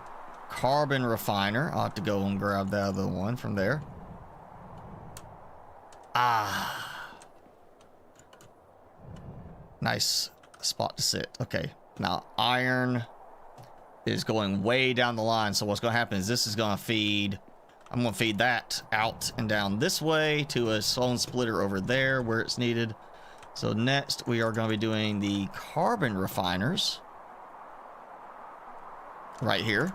Speaker 1: carbon refiner. I'll have to go and grab the other one from there. Ah. Nice spot to sit. Okay, now iron is going way down the line, so what's going to happen is this is going to feed, I'm going to feed that out and down this way to a stone splitter over there where it's needed. So next we are going to be doing the carbon refiners right here.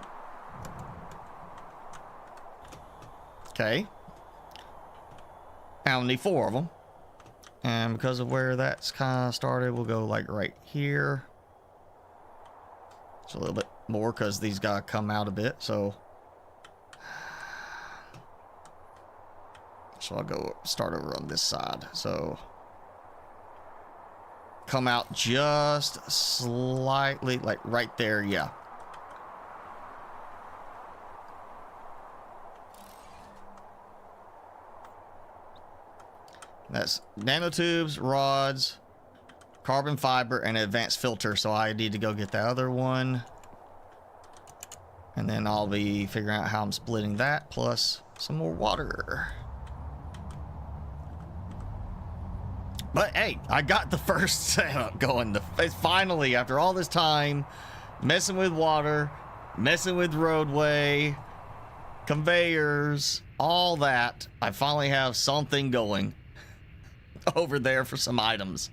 Speaker 1: Okay, I only need 4 of them. And because of where that's kind of started, we'll go like right here. It's a little bit more because these gotta come out a bit. So I'll go start over on this side. So come out just slightly, like right there. Yeah. That's nanotubes, rods, carbon fiber, and advanced filter. So I need to go get the other one. And then I'll be figuring out how I'm splitting that, plus some more water. But hey, I got the first setup going. Finally, after all this time, messing with water, messing with roadway, conveyors, all that, I finally have something going over there for some items.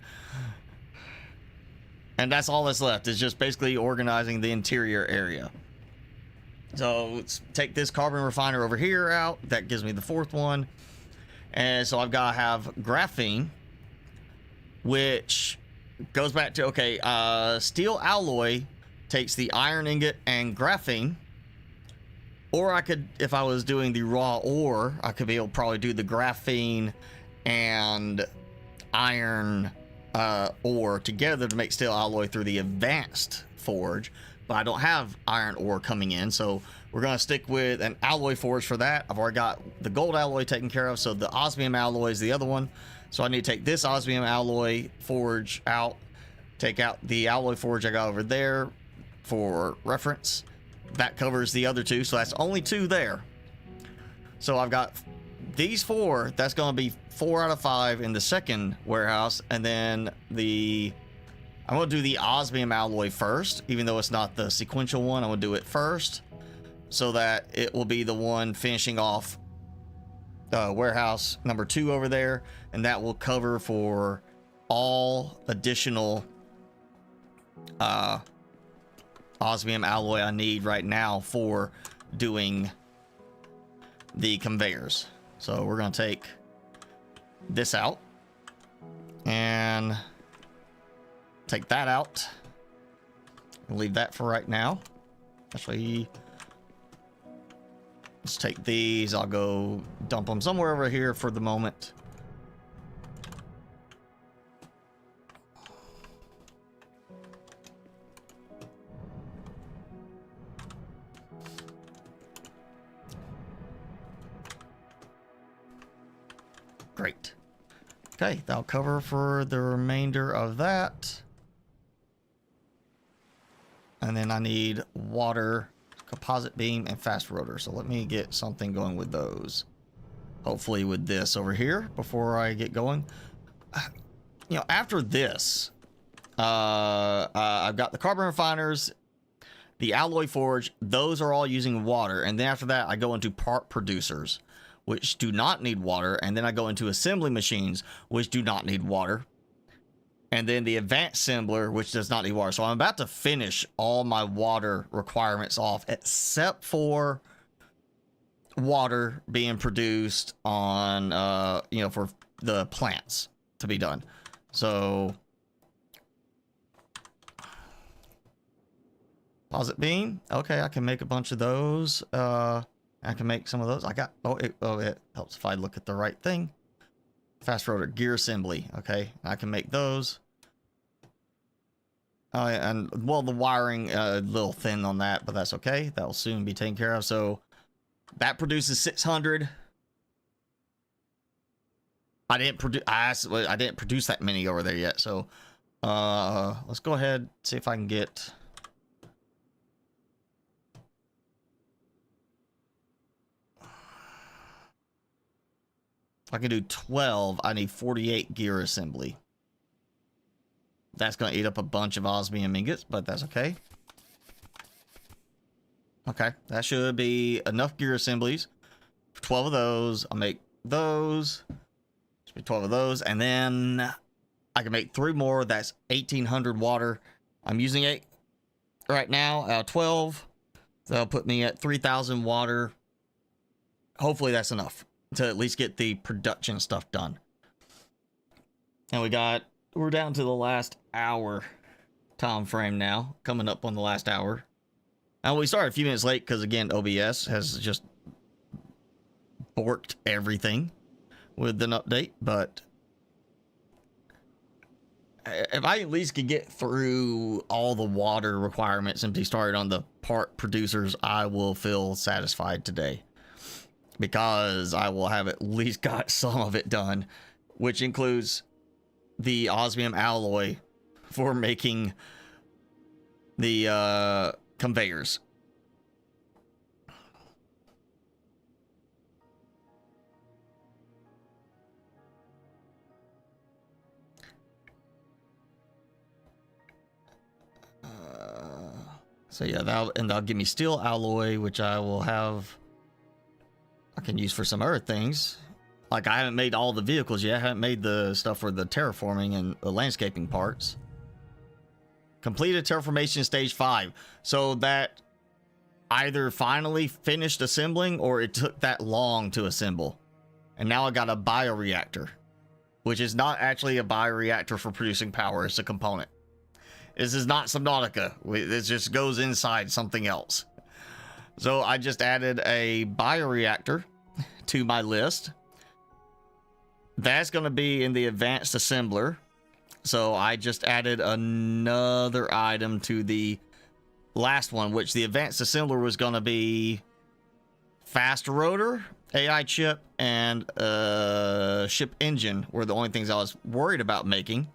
Speaker 1: And that's all that's left, is just basically organizing the interior area. So let's take this carbon refiner over here out. That gives me the 4th one. And so I've got to have graphene, which goes back to, okay, steel alloy takes the iron ingot and graphene. Or I could, if I was doing the raw ore, I could be able to probably do the graphene and iron ore together to make steel alloy through the advanced forge, but I don't have iron ore coming in, so we're going to stick with an alloy forge for that. I've already got the gold alloy taken care of, so the osmium alloy is the other one. So I need to take this osmium alloy forge out, take out the alloy forge I got over there for reference. That covers the other 2, so that's only 2 there. So I've got these 4. That's going to be 4 out of 5 in the second warehouse, and then I'm going to do the osmium alloy first, even though it's not the sequential one. I'm going to do it first so that it will be the one finishing off warehouse number 2 over there, and that will cover for all additional osmium alloy I need right now for doing the conveyors. So we're going to take this out and take that out. Leave that for right now. Actually, let's take these. I'll go dump them somewhere over here for the moment. Great. Okay, that'll cover for the remainder of that. And then I need water, composite beam, and fast rotor. So let me get something going with those. Hopefully with this over here before I get going. You know, after this, I've got the carbon refiners the alloy forge, those are all using water. And then after that, I go into part producers, which do not need water. And then I go into assembly machines, which do not need water. And then the advanced assembler, which does not need water. So I'm about to finish all my water requirements off, except for water being produced on, you know, for the plants to be done. So, deposit bean. Okay, I can make a bunch of those. I can make some of those. I got, it helps if I look at the right thing. Fast rotor gear assembly. Okay, I can make those. And well, the wiring a little thin on that, but that's okay. That will soon be taken care of. So that produces 600. I didn't produce that many over there yet. So let's go ahead, see if I can get. If I can do 12, I need 48 gear assembly. That's going to eat up a bunch of osmium ingots, but that's okay. Okay, that should be enough gear assemblies. 12 of those. I'll make those. Should be 12 of those. And then I can make 3 more. That's 1,800 water. I'm using 8 right now. 12. So that'll put me at 3,000 water. Hopefully that's enough to at least get the production stuff done. And we're down to the last hour time frame now, coming up on the last hour. And we started a few minutes late because, again, OBS has just borked everything with an update. But if I at least could get through all the water requirements and be started on the part producers, I will feel satisfied today, because I will have at least got some of it done, which includes the osmium alloy for making the conveyors. So yeah, that'll give me steel alloy, which I will have. I can use for some other things. Like, I haven't made all the vehicles yet. I haven't made the stuff for the terraforming and the landscaping parts. Completed terraformation stage 5. So that either finally finished assembling or it took that long to assemble. And now I got a bioreactor, which is not actually a bioreactor for producing power. It's a component. This is not Subnautica. It just goes inside something else. So I just added a bioreactor to my list. That's going to be in the advanced assembler. So I just added another item to the last one, which the advanced assembler was going to be fast rotor, AI chip, and ship engine were the only things I was worried about making.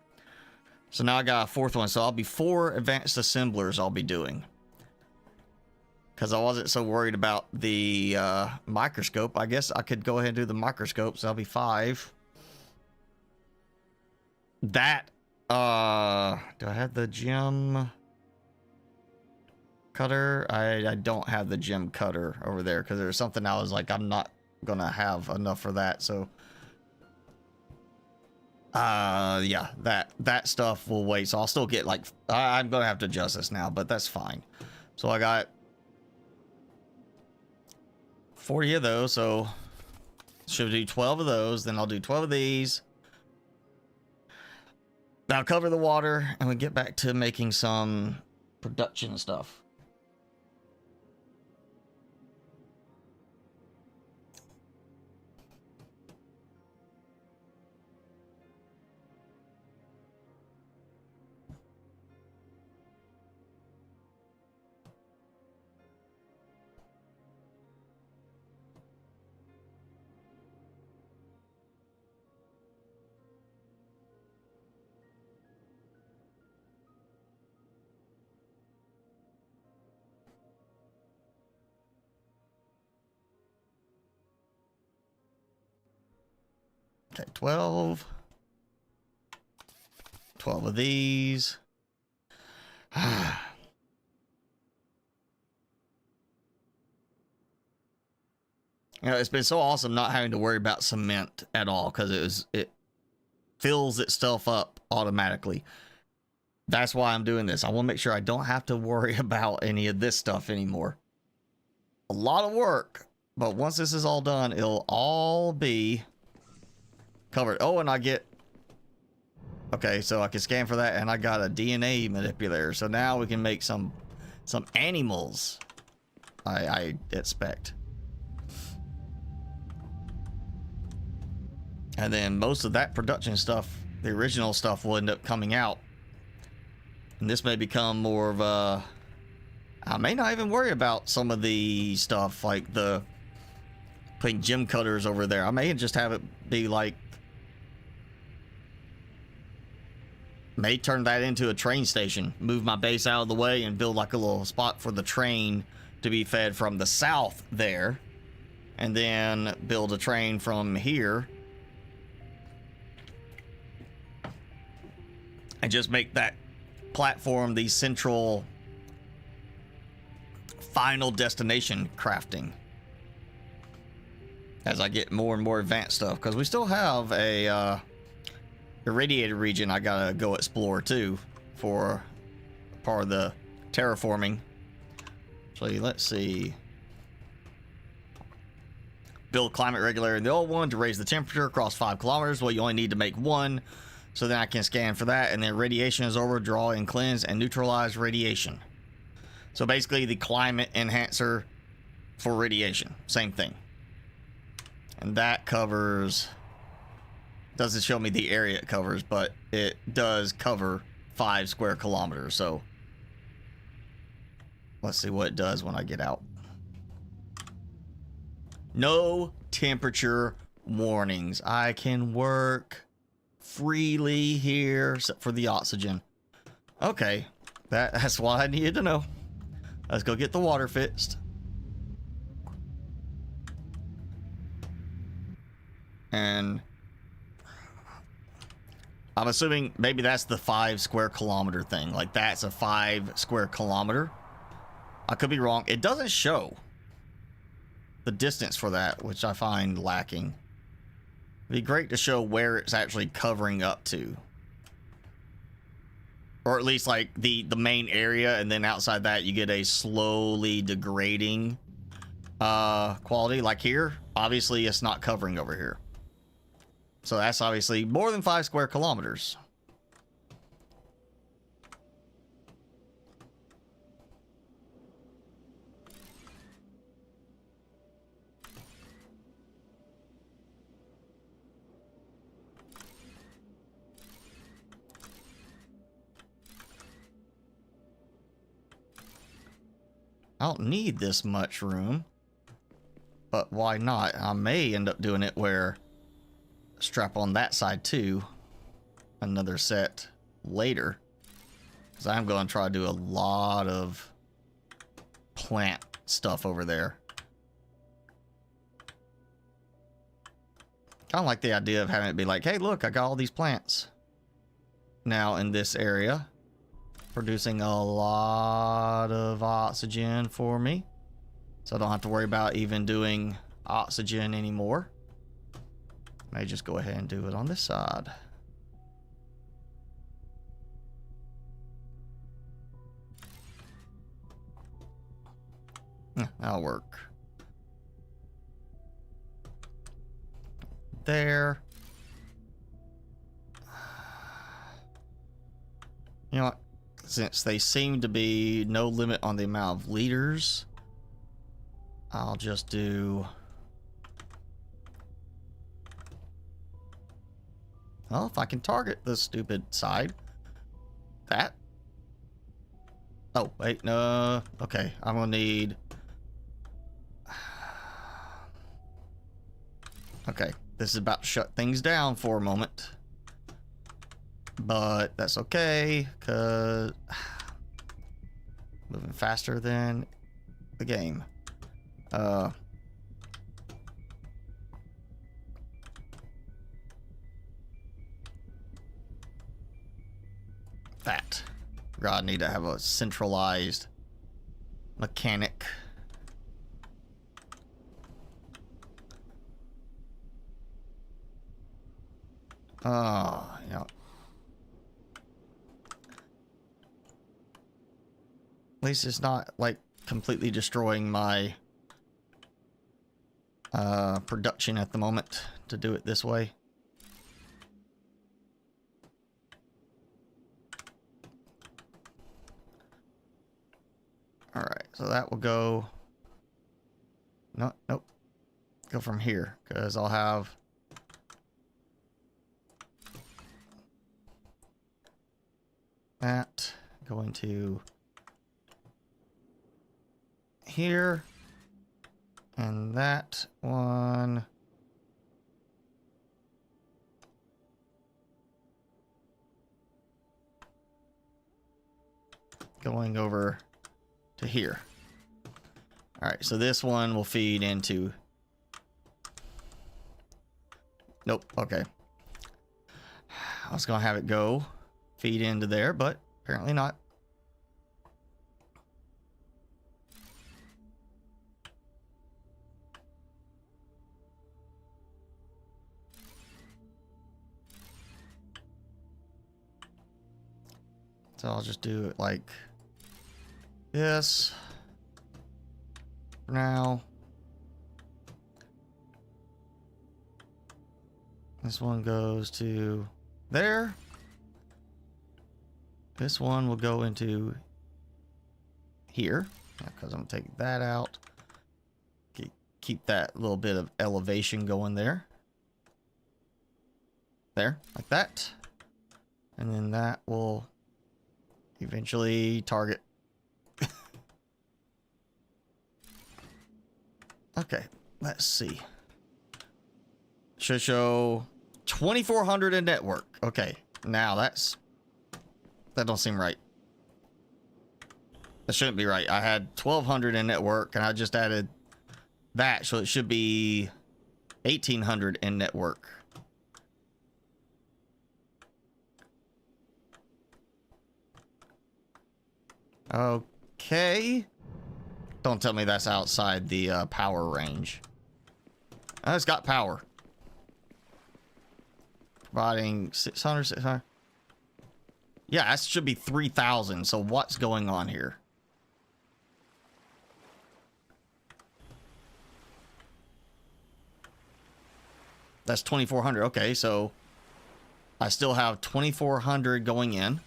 Speaker 1: So now I got a 4th one. So I'll be 4 advanced assemblers I'll be doing, because I wasn't so worried about the microscope. I guess I could go ahead and do the microscope. So I'll be 5. That, do I have the gem cutter? I don't have the gem cutter over there, because there's something I was like, I'm not gonna have enough for that. So yeah, that stuff will wait. So I'll still get, like, I'm gonna have to adjust this now, but that's fine. So I got 40 of those, so should do 12 of those. Then I'll do 12 of these. Now cover the water, and we get back to making some production stuff. Okay, 12. 12 of these. You know, it's been so awesome not having to worry about cement at all, because it fills itself up automatically. That's why I'm doing this. I want to make sure I don't have to worry about any of this stuff anymore. A lot of work, but once this is all done, it'll all be covered. Oh, and I get... Okay, so I can scan for that, and I got a DNA manipulator. So now we can make some animals, I expect. And then most of that production stuff, the original stuff, will end up coming out. And this may become more of a... I may not even worry about some of the stuff, like the putting gem cutters over there. I may just have it be like... May turn that into a train station. Move my base out of the way and build like a little spot for the train to be fed from the south there. And then build a train from here. And just make that platform the central final destination crafting. As I get more and more advanced stuff. Because we still have a... irradiated region I gotta go explore too for part of the terraforming. So let's see. Build climate regulator in the old one to raise the temperature across 5 kilometers. Well, you only need to make 1. So then I can scan for that. And then radiation is over. Draw and cleanse and neutralize radiation. So basically the climate enhancer for radiation. Same thing. And that covers... Doesn't show me the area it covers, but it does cover 5 square kilometers. So let's see what it does when I get out. No temperature warnings. I can work freely here, except for the oxygen. Okay, that's what I needed to know. Let's go get the water fixed. And... I'm assuming maybe that's the 5 square kilometer thing. Like that's a 5 square kilometer. I could be wrong. It doesn't show the distance for that, which I find lacking. It'd be great to show where it's actually covering up to. Or at least like the main area, and then outside that you get a slowly degrading quality. Like here, obviously it's not covering over here. So that's obviously more than 5 square kilometers. I don't need this much room, but why not? I may end up doing it where strap on that side too, another set later, because I'm going to try to do a lot of plant stuff over there. Kind of like the idea of having it be like, hey look, I got all these plants now in this area, producing a lot of oxygen for me, so I don't have to worry about even doing oxygen anymore. May just go ahead and do it on this side. That'll work. There. You know what? Since they seem to be no limit on the amount of liters, I'll just do... Well, if I can target the stupid side. That. Oh, wait, no. Okay, I'm gonna need... Okay, this is about to shut things down for a moment. But that's okay, because... Moving faster than the game. That. God, I need to have a centralized mechanic. Yeah. At least it's not like completely destroying my production at the moment to do it this way. All right, so that will go. No, nope. Go from here because I'll have. That going to here, and that one going over to here. All right, so this one will feed into. Nope. Okay. I was gonna have it go feed into there, but apparently not. So I'll just do it like this for now. This one goes to there. This one will go into here because I'm gonna take that out. Keep that little bit of elevation going there. There, like that. And then that will eventually target. Okay, let's see. Should show 2400 in network. Okay, now that don't seem right. That shouldn't be right. I had 1200 in network and I just added that, so it should be 1800 in network. Okay. Don't tell me that's outside the power range. It's got power. Providing 600. Yeah, that should be 3000. So what's going on here? That's 2400. Okay, so I still have 2400 going in.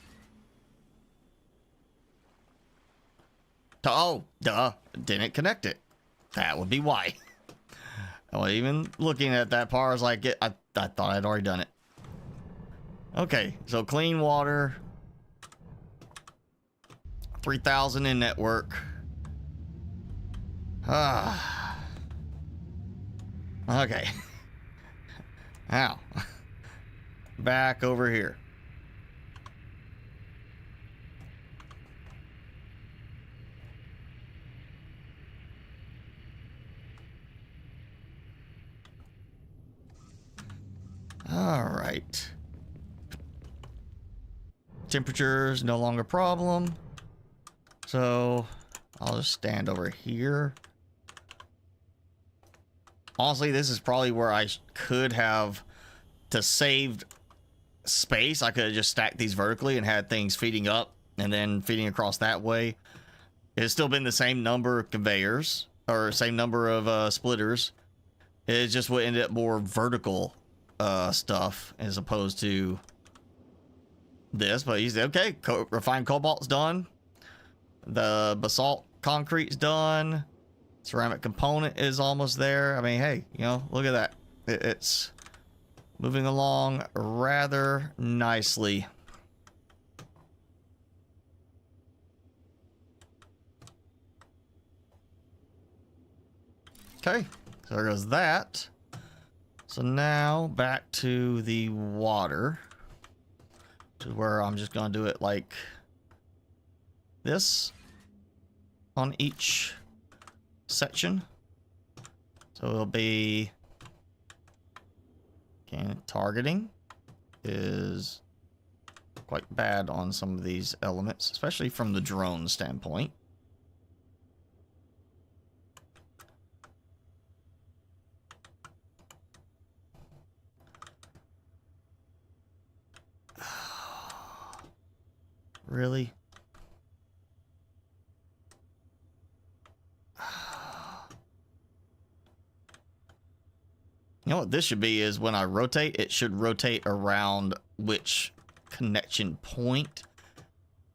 Speaker 1: Oh, duh. Didn't connect it. That would be why. Well, even looking at that power, I was like, I thought I'd already done it. Okay, so clean water. 3000 in network. Okay. Now, back over here. All right. Temperature is no longer a problem. So I'll just stand over here. Honestly, this is probably where I could have, to save space, I could have just stacked these vertically and had things feeding up and then feeding across that way. It's still been the same number of conveyors or same number of splitters. It just would end up more vertical stuff as opposed to this. But you say, okay, refined cobalt's done. The basalt concrete's done. Ceramic component is almost there. I mean, hey, you know, look at that. It's moving along rather nicely. Okay, so there goes that. So now back to the water, to where I'm just gonna do it like this on each section. So it'll be, okay, targeting is quite bad on some of these elements, especially from the drone standpoint. Really? You know what this should be is when I rotate, it should rotate around which connection point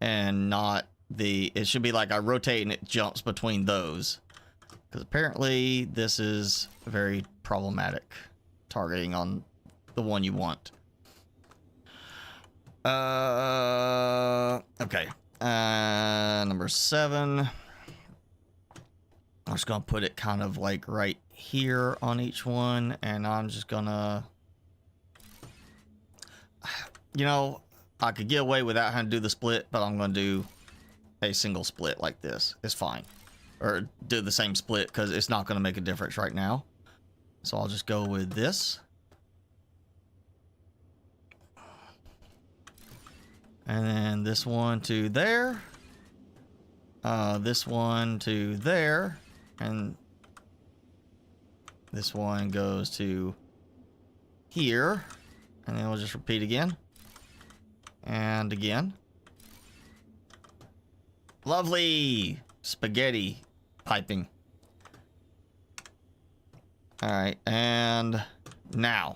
Speaker 1: and not it should be like I rotate and it jumps between those. Because apparently this is very problematic targeting on the one you want. Okay. Number 7. I'm just gonna put it kind of like right here on each one, and I'm just gonna, you know, I could get away without having to do the split, but I'm gonna do a single split like this. It's fine. Or do the same split because it's not gonna make a difference right now. So I'll just go with this. And then this one to there. This one to there. And this one goes to here. And then we'll just repeat again. And again. Lovely spaghetti piping. Alright, and now,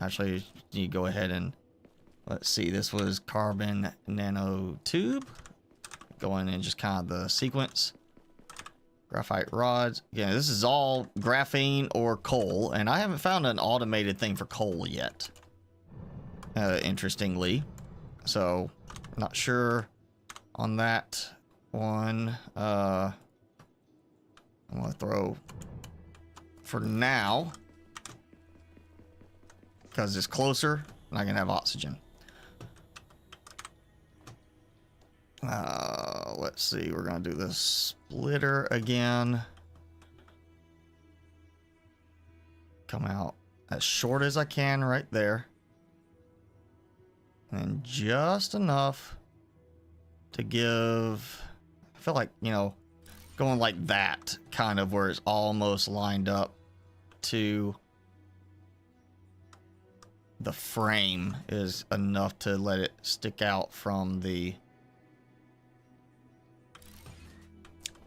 Speaker 1: actually, you go ahead and, let's see, this was carbon nanotube. Going in just kind of the sequence. Graphite rods. Again, this is all graphene or coal, and I haven't found an automated thing for coal yet. Interestingly. So, I'm not sure on that one. I'm gonna throw for now because it's closer and I can have oxygen. Let's see, we're gonna do this splitter again. Come out as short as I can right there, and just enough to give, I feel like, you know, going like that, kind of where it's almost lined up to the frame is enough to let it stick out from the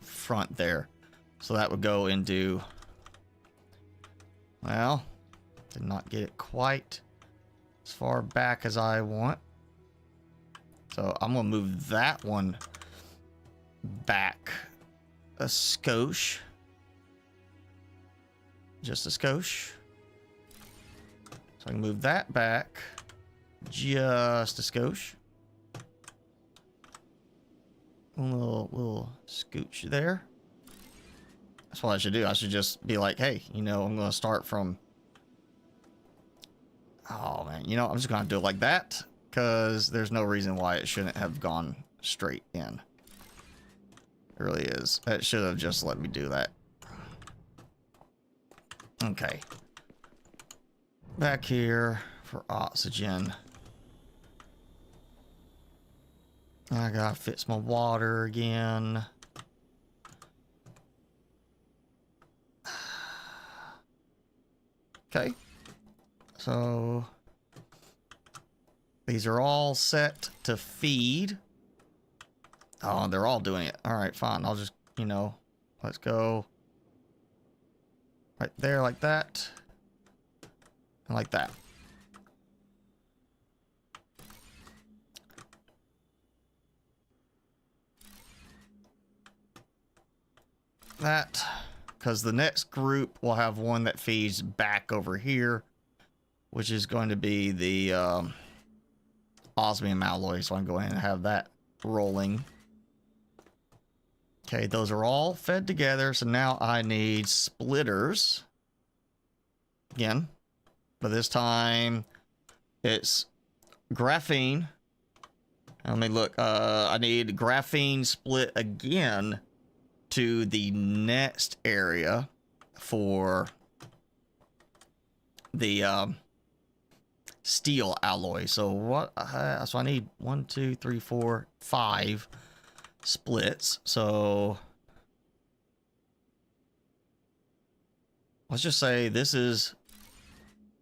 Speaker 1: front there. So that would go into, well, did not get it quite as far back as I want. So I'm gonna move that one back a skosh. Just a skosh. So I can move that back just a skosh. A little scooch there. That's what I should do. I should just be like, hey, you know, I'm gonna start from, oh man, you know, I'm just gonna do it like that because there's no reason why it shouldn't have gone straight in. It really is. It should have just let me do that. Okay. Back here for oxygen. I gotta fix my water again. Okay. So these are all set to feed. Oh, they're all doing it. All right, fine. I'll just, you know, let's go right there like that. And like that. That, because the next group will have one that feeds back over here, which is going to be the osmium alloy. So I'm going to have that rolling. Okay, those are all fed together. So now I need splitters again, but this time it's graphene. Let me look. I need graphene split again to the next area for the steel alloy. So what? So I need 1, 2, 3, 4, 5 splits. So let's just say this is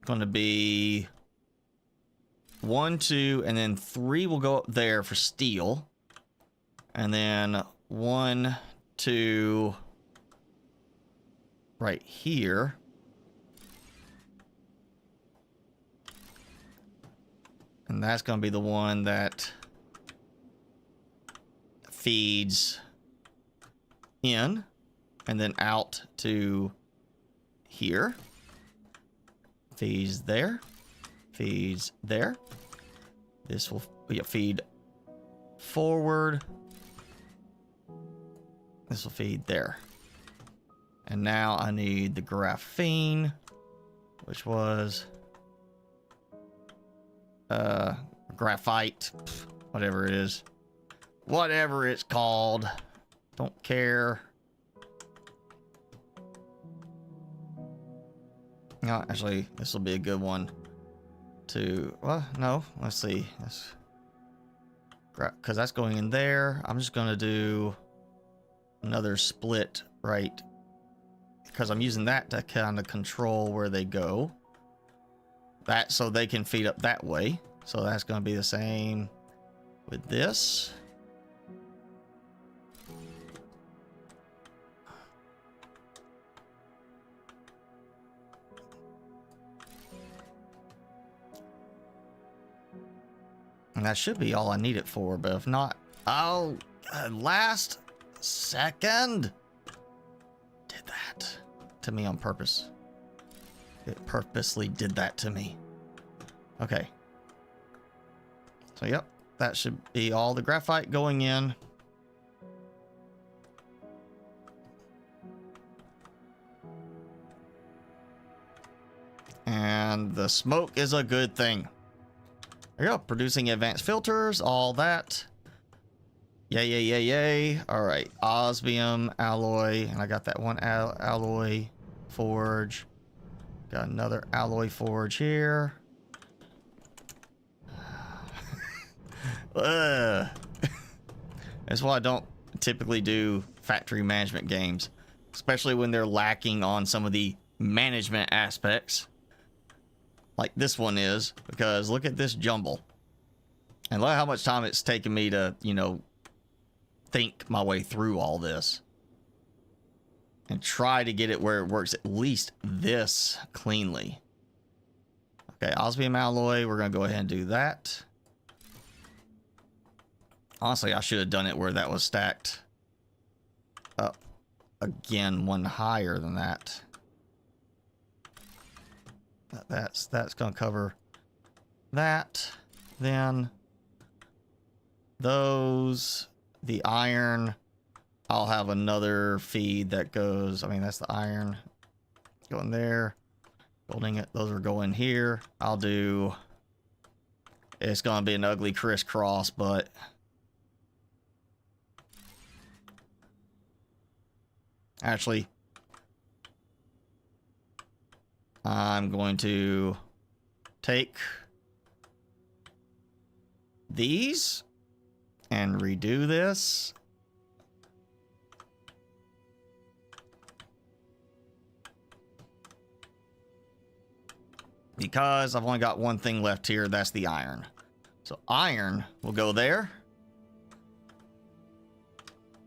Speaker 1: going to be 1, 2, and then 3 will go up there for steel. And then 1, 2 right here. And that's going to be the one that feeds in and then out to here. Feeds there. Feeds there. This will feed forward. This will feed there. And now I need the graphene, which was graphite, whatever it is. Whatever it's called. Don't care. No, actually, this will be a good one to... Well, no. Let's see. Because that's going in there. I'm just going to do another split right... Because I'm using that to kind of control where they go. That so they can feed up that way. So that's going to be the same with this. And that should be all I need it for, but if not, oh, last second did that to me on purpose. It purposely did that to me. Okay. So, yep, that should be all the graphite going in. And the smoke is a good thing. There you go, producing advanced filters, all that. Yay, yay, yay, yay. All right, osmium alloy, and I got that one alloy forge. Got another alloy forge here. That's why I don't typically do factory management games, especially when they're lacking on some of the management aspects. Like this one is, because look at this jumble. And look how much time it's taken me to, you know, think my way through all this. And try to get it where it works at least this cleanly. Okay, osmium alloy, we're going to go ahead and do that. Honestly, I should have done it where that was stacked up again, one higher than that. That's going to cover that. Then those, the iron, I'll have another feed that goes, I mean, that's the iron going there, building it. Those are going here. I'll do, it's going to be an ugly crisscross, but actually, I'm going to take these and redo this. Because I've only got one thing left here, that's the iron. So iron will go there.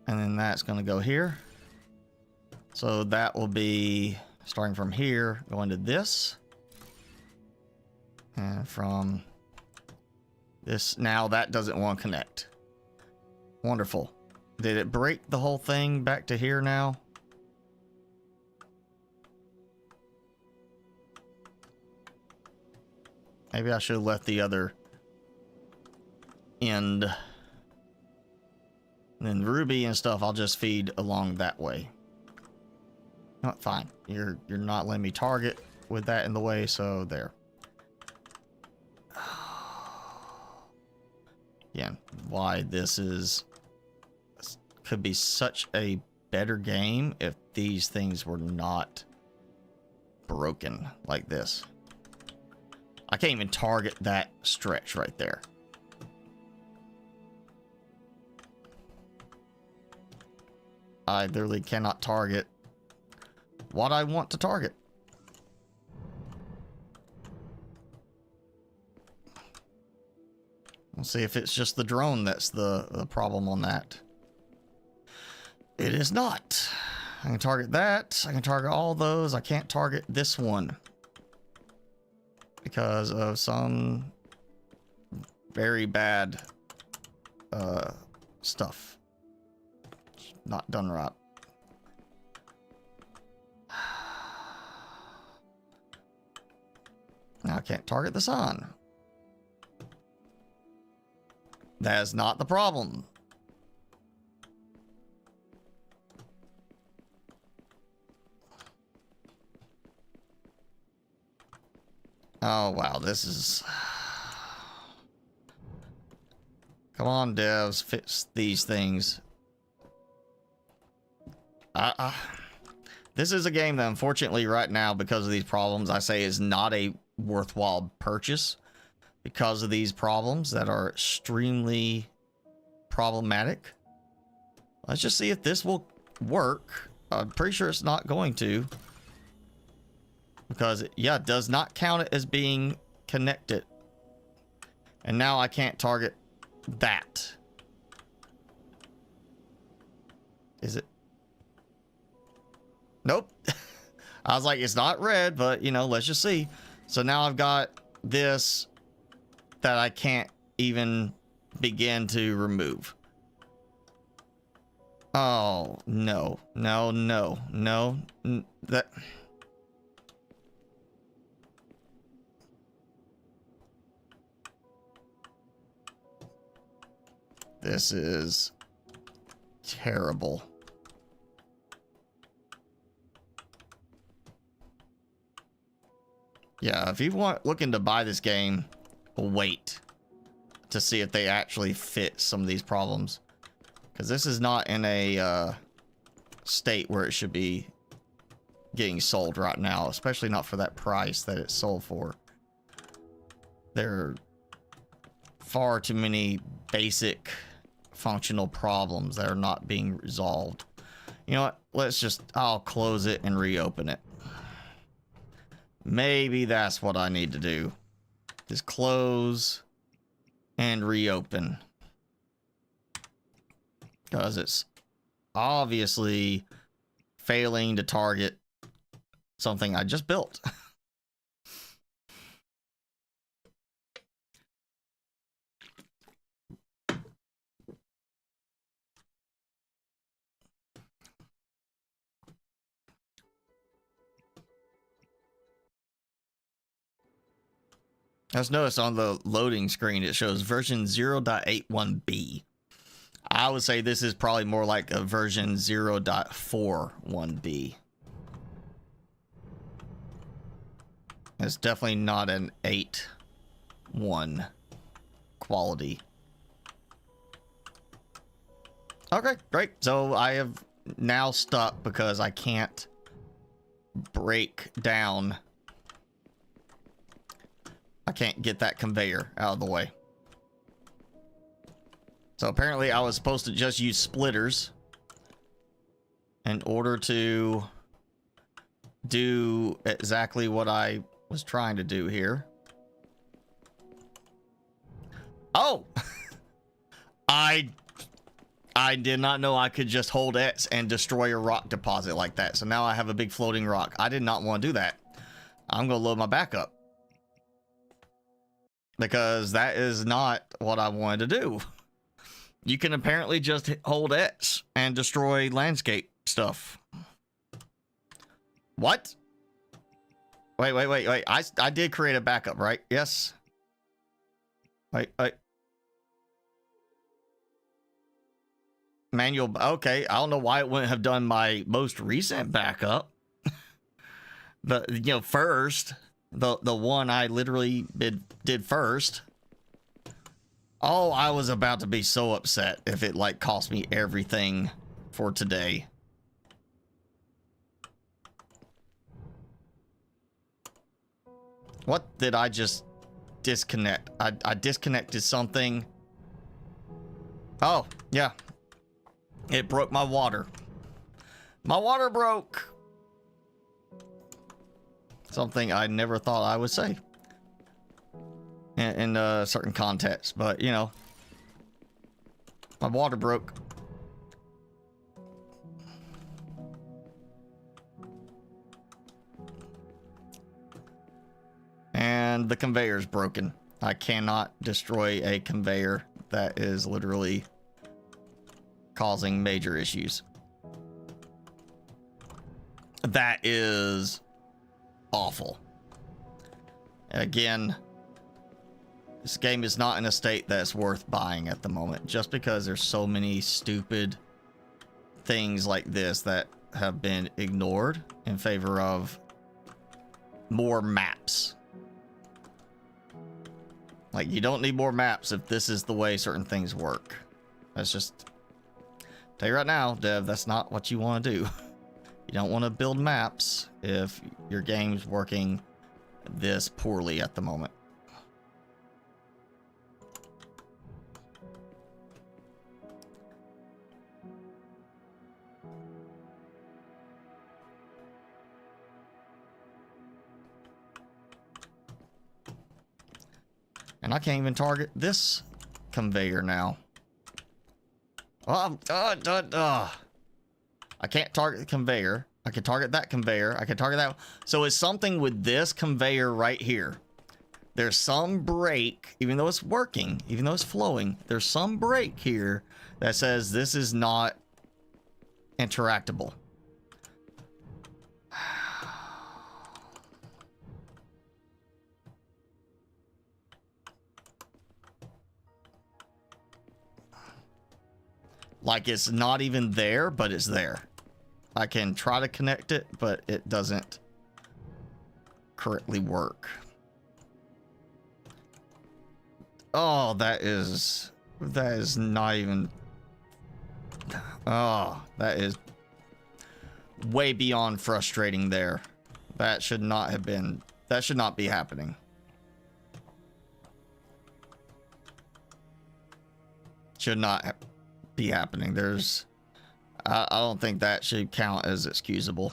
Speaker 1: And then that's going to go here. So that will be starting from here, going to this. And from this, now that doesn't want to connect. Wonderful. Did it break the whole thing back to here now? Maybe I should have left the other end. And then ruby and stuff, I'll just feed along that way. Not fine. You're not letting me target with that in the way, so there. Again, why this could be such a better game if these things were not broken like this. I can't even target that stretch right there. I literally cannot target what I want to target. Let's see if it's just the drone that's the problem on that. It is not. I can target that. I can target all those. I can't target this one because of some very bad stuff. Not done right. Now I can't target the sun. That is not the problem. Oh, wow, this is... Come on, devs, fix these things. This is a game that, unfortunately, right now, because of these problems, I say is not a worthwhile purchase because of these problems that are extremely problematic. Let's just see if this will work. I'm pretty sure it's not going to. Because, yeah, it does not count it as being connected. And now I can't target that. Is it? Nope. I was like, it's not red, but, you know, let's just see. So now I've got this that I can't even begin to remove. Oh, no. No, no, no. That... This is terrible. Yeah, if you want looking to buy this game, wait to see if they actually fit some of these problems, because this is not in a state where it should be getting sold right now, especially not for that price that it's sold for. There are far too many basic functional problems that are not being resolved. You know what? Let's just, I'll close it and reopen it. Maybe that's what I need to do. Just close and reopen. Because it's obviously failing to target something I just built. Just notice on the loading screen it shows version 0.81b. I would say this is probably more like a version 0.41b. It's definitely not an 8.1 quality. Okay, great. So I have now stuck because I can't break down. I can't get that conveyor out of the way. So apparently I was supposed to just use splitters in order to do exactly what I was trying to do here. Oh! I did not know I could just hold X and destroy a rock deposit like that. So now I have a big floating rock. I did not want to do that. I'm going to load my backup. Because that is not what I wanted to do. You can apparently just hold X and destroy landscape stuff. What? Wait. I did create a backup, right? Yes. Wait. Manual. Okay. I don't know why it wouldn't have done my most recent backup. First. The one I literally did first. Oh, I was about to be so upset if it like cost me everything for today. What did I just disconnect? I disconnected something. Oh, yeah. It broke my water. My water broke. Something I never thought I would say. in certain contexts, but you know, my water broke. And the conveyor's broken. I cannot destroy a conveyor that is literally causing major issues. That is awful. Again, this game is not in a state that's worth buying at the moment, just because there's so many stupid things like this that have been ignored in favor of more maps. Like, you don't need more maps if this is the way certain things work. That's just, tell you right now, Dev, that's not what you want to do. You don't want to build maps if your game's working this poorly at the moment. And I can't even target this conveyor now. Oh, I can't target the conveyor. I can target that conveyor. I can target that. So it's something with this conveyor right here. There's some break, even though it's working, even though it's flowing, there's some break here that says this is not interactable. Like, it's not even there, but it's there. I can try to connect it, but it doesn't correctly work. Oh, that is not even... Oh, that is way beyond frustrating there. That should not have been... That should not be happening. Should not be happening. There's... I don't think that should count as excusable.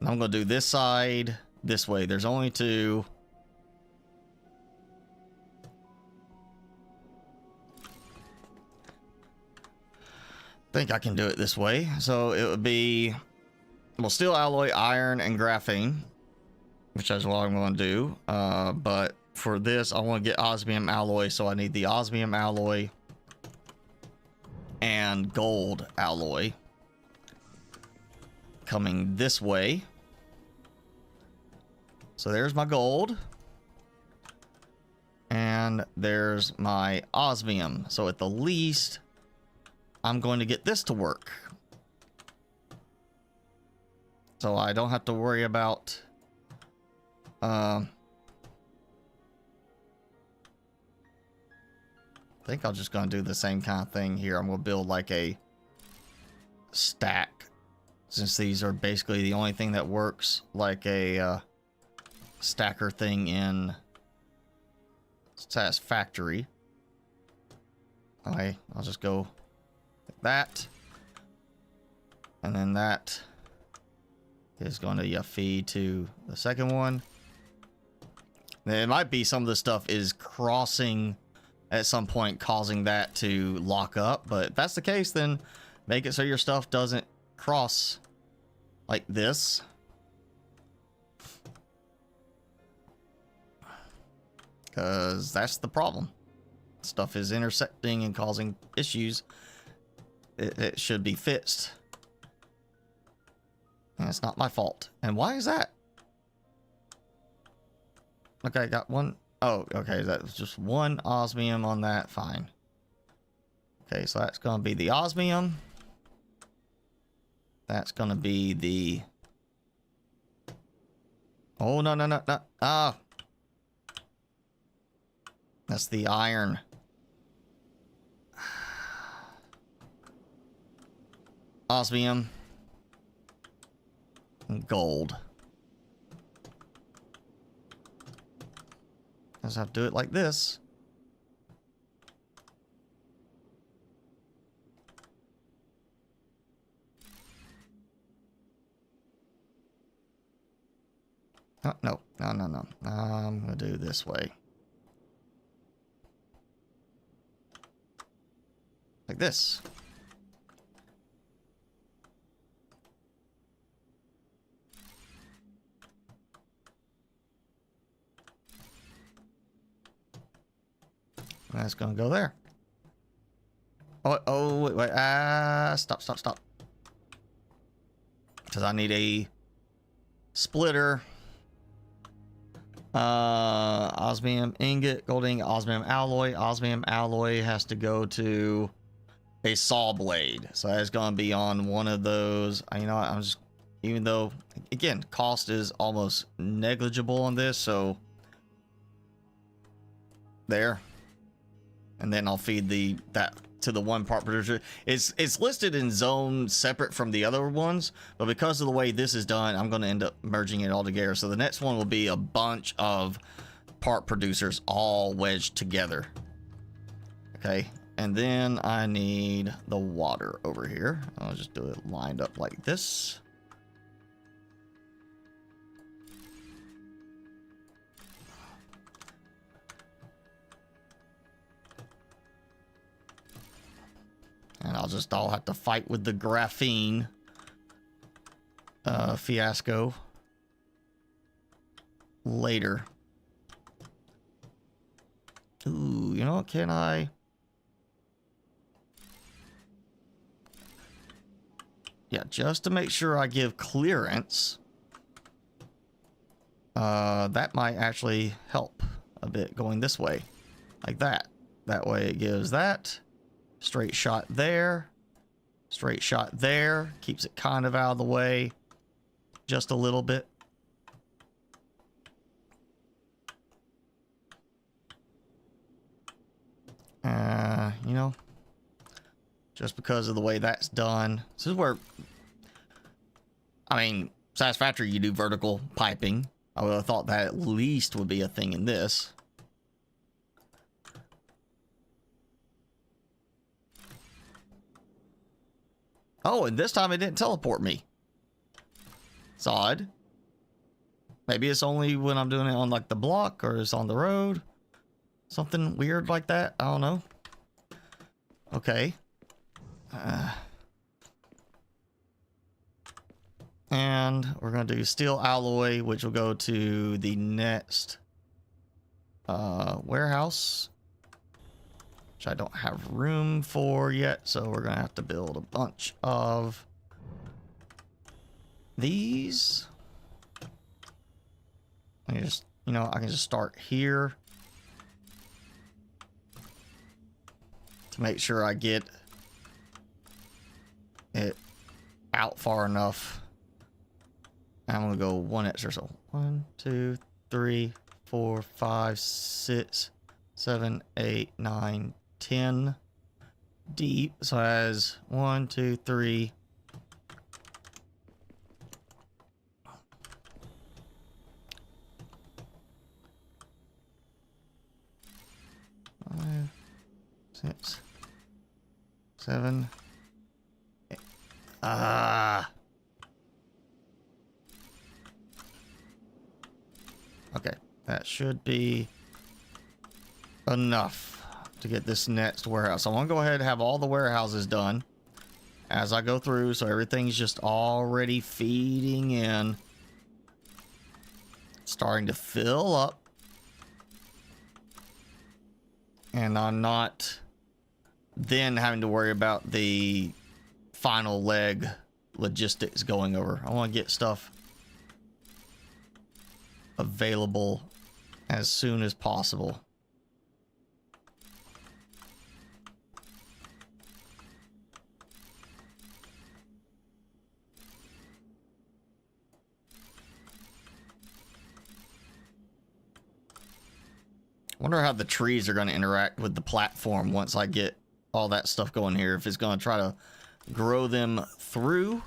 Speaker 1: And I'm going to do this side this way. There's only two. I think I can do it this way. So it would be, well, steel alloy, iron, and graphene, which is what I'm going to do. But for this, I want to get osmium alloy, so I need the osmium alloy and gold alloy coming this way. So there's my gold, and there's my osmium. So at the least, I'm going to get this to work, so I don't have to worry about I think I'm just going to do the same kind of thing here. I'm going to build like a stack, since these are basically the only thing that works like a stacker thing in Satisfactory. Okay, I'll just go like that. And then that is going to feed to the second one. Then it might be some of the stuff is crossing at some point, causing that to lock up, but if that's the case, then make it so your stuff doesn't cross like this. Because that's the problem. Stuff is intersecting and causing issues. It should be fixed. And it's not my fault. And why is that? Okay, I got one. Oh, okay, that was just one osmium on that. Fine. Okay, so that's going to be the osmium. That's going to be the... Oh, no, no, no, no. Ah. That's the iron. Osmium. And gold. I just have to do it like this. Oh, no, no, no, no. I'm gonna do it this way. this. That's gonna go there. Oh, wait, stop. Because I need a splitter. Osmium ingot, gold ingot, osmium alloy. Osmium alloy has to go to a saw blade. So that's gonna be on one of those. You know what, I'm just, even though, again, cost is almost negligible on this, so there. And then I'll feed that to the one part producer. It's listed in zone separate from the other ones, but because of the way this is done, I'm going to end up merging it all together. So the next one will be a bunch of part producers all wedged together. Okay, and then I need the water over here. I'll just do it lined up like this. And I'll have to fight with the graphene fiasco later. Ooh, you know what, can I? Yeah, just to make sure I give clearance. That might actually help a bit going this way. Like that. That way it gives that. Straight shot there. Straight shot there. Keeps it kind of out of the way. Just a little bit. You know, just because of the way that's done. This is where, I mean, Satisfactory, you do vertical piping. I would have thought that at least would be a thing in this. Oh, and this time it didn't teleport me. It's odd. Maybe it's only when I'm doing it on like the block or it's on the road. Something weird like that. I don't know. Okay. And we're going to do steel alloy, which will go to the next warehouse, which I don't have room for yet. So we're going to have to build a bunch of these. I just, you know, I can just start here to make sure I get it out far enough. I'm gonna go one extra, so 1, 2, 3, 4, 5, 6, 7, 8, 9, 10 deep. So as 1, 2, 3. 5, 6, 7, 8. Okay, that should be enough to get this next warehouse. So I'm gonna go ahead and have all the warehouses done as I go through, so everything's just already feeding in, starting to fill up, and I'm not then having to worry about the final leg logistics going over. I want to get stuff available as soon as possible. Wonder how the trees are going to interact with the platform once I get all that stuff going here. If it's going to try to grow them through,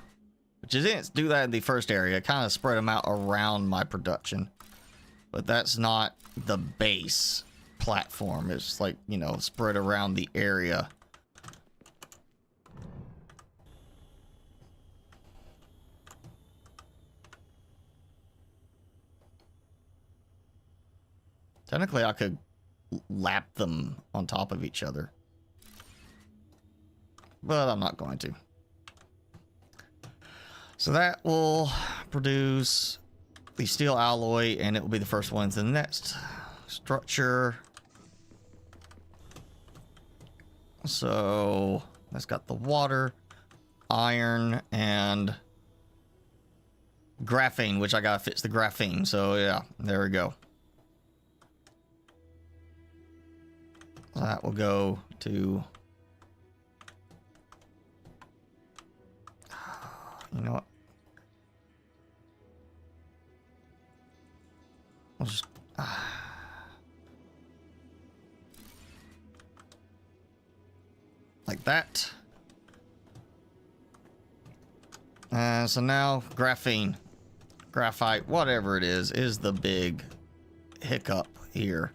Speaker 1: which it didn't do that in the first area. Kind of spread them out around my production. But that's not the base platform. It's like, you know, spread around the area. Technically, I could lap them on top of each other. but I'm not going to. So that will produce the steel alloy, and it will be the first one to the next structure. So that's got the water, iron, and graphene, which I gotta fix the graphene. So yeah, there we go. That will go to, you know what? We'll just like that. So now graphene, graphite, whatever it is the big hiccup here,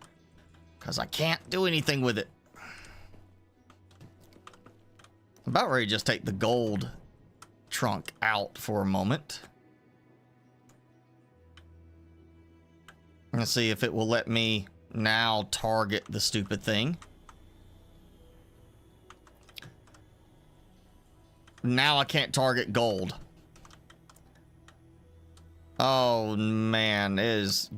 Speaker 1: because I can't do anything with it. I'm about ready to just take the gold trunk out for a moment. Let's see if it will let me now target the stupid thing. Now I can't target gold. Oh man, it is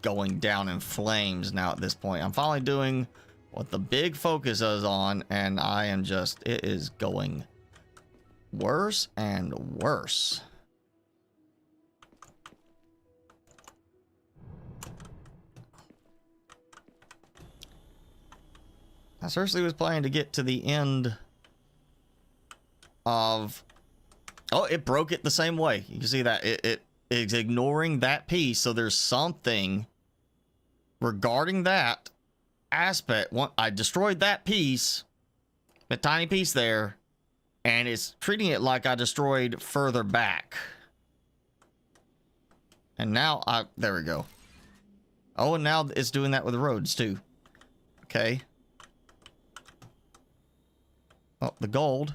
Speaker 1: going down in flames now at this point. I'm finally doing what the big focus is on, and I am just, it is going worse and worse. I seriously was planning to get to the end of... Oh, it broke it the same way. You can see that it is ignoring that piece. So there's something regarding that aspect. I destroyed that piece, the tiny piece there, and it's treating it like I destroyed further back. And now there we go. Oh, and now it's doing that with the roads too. Okay. Oh, the gold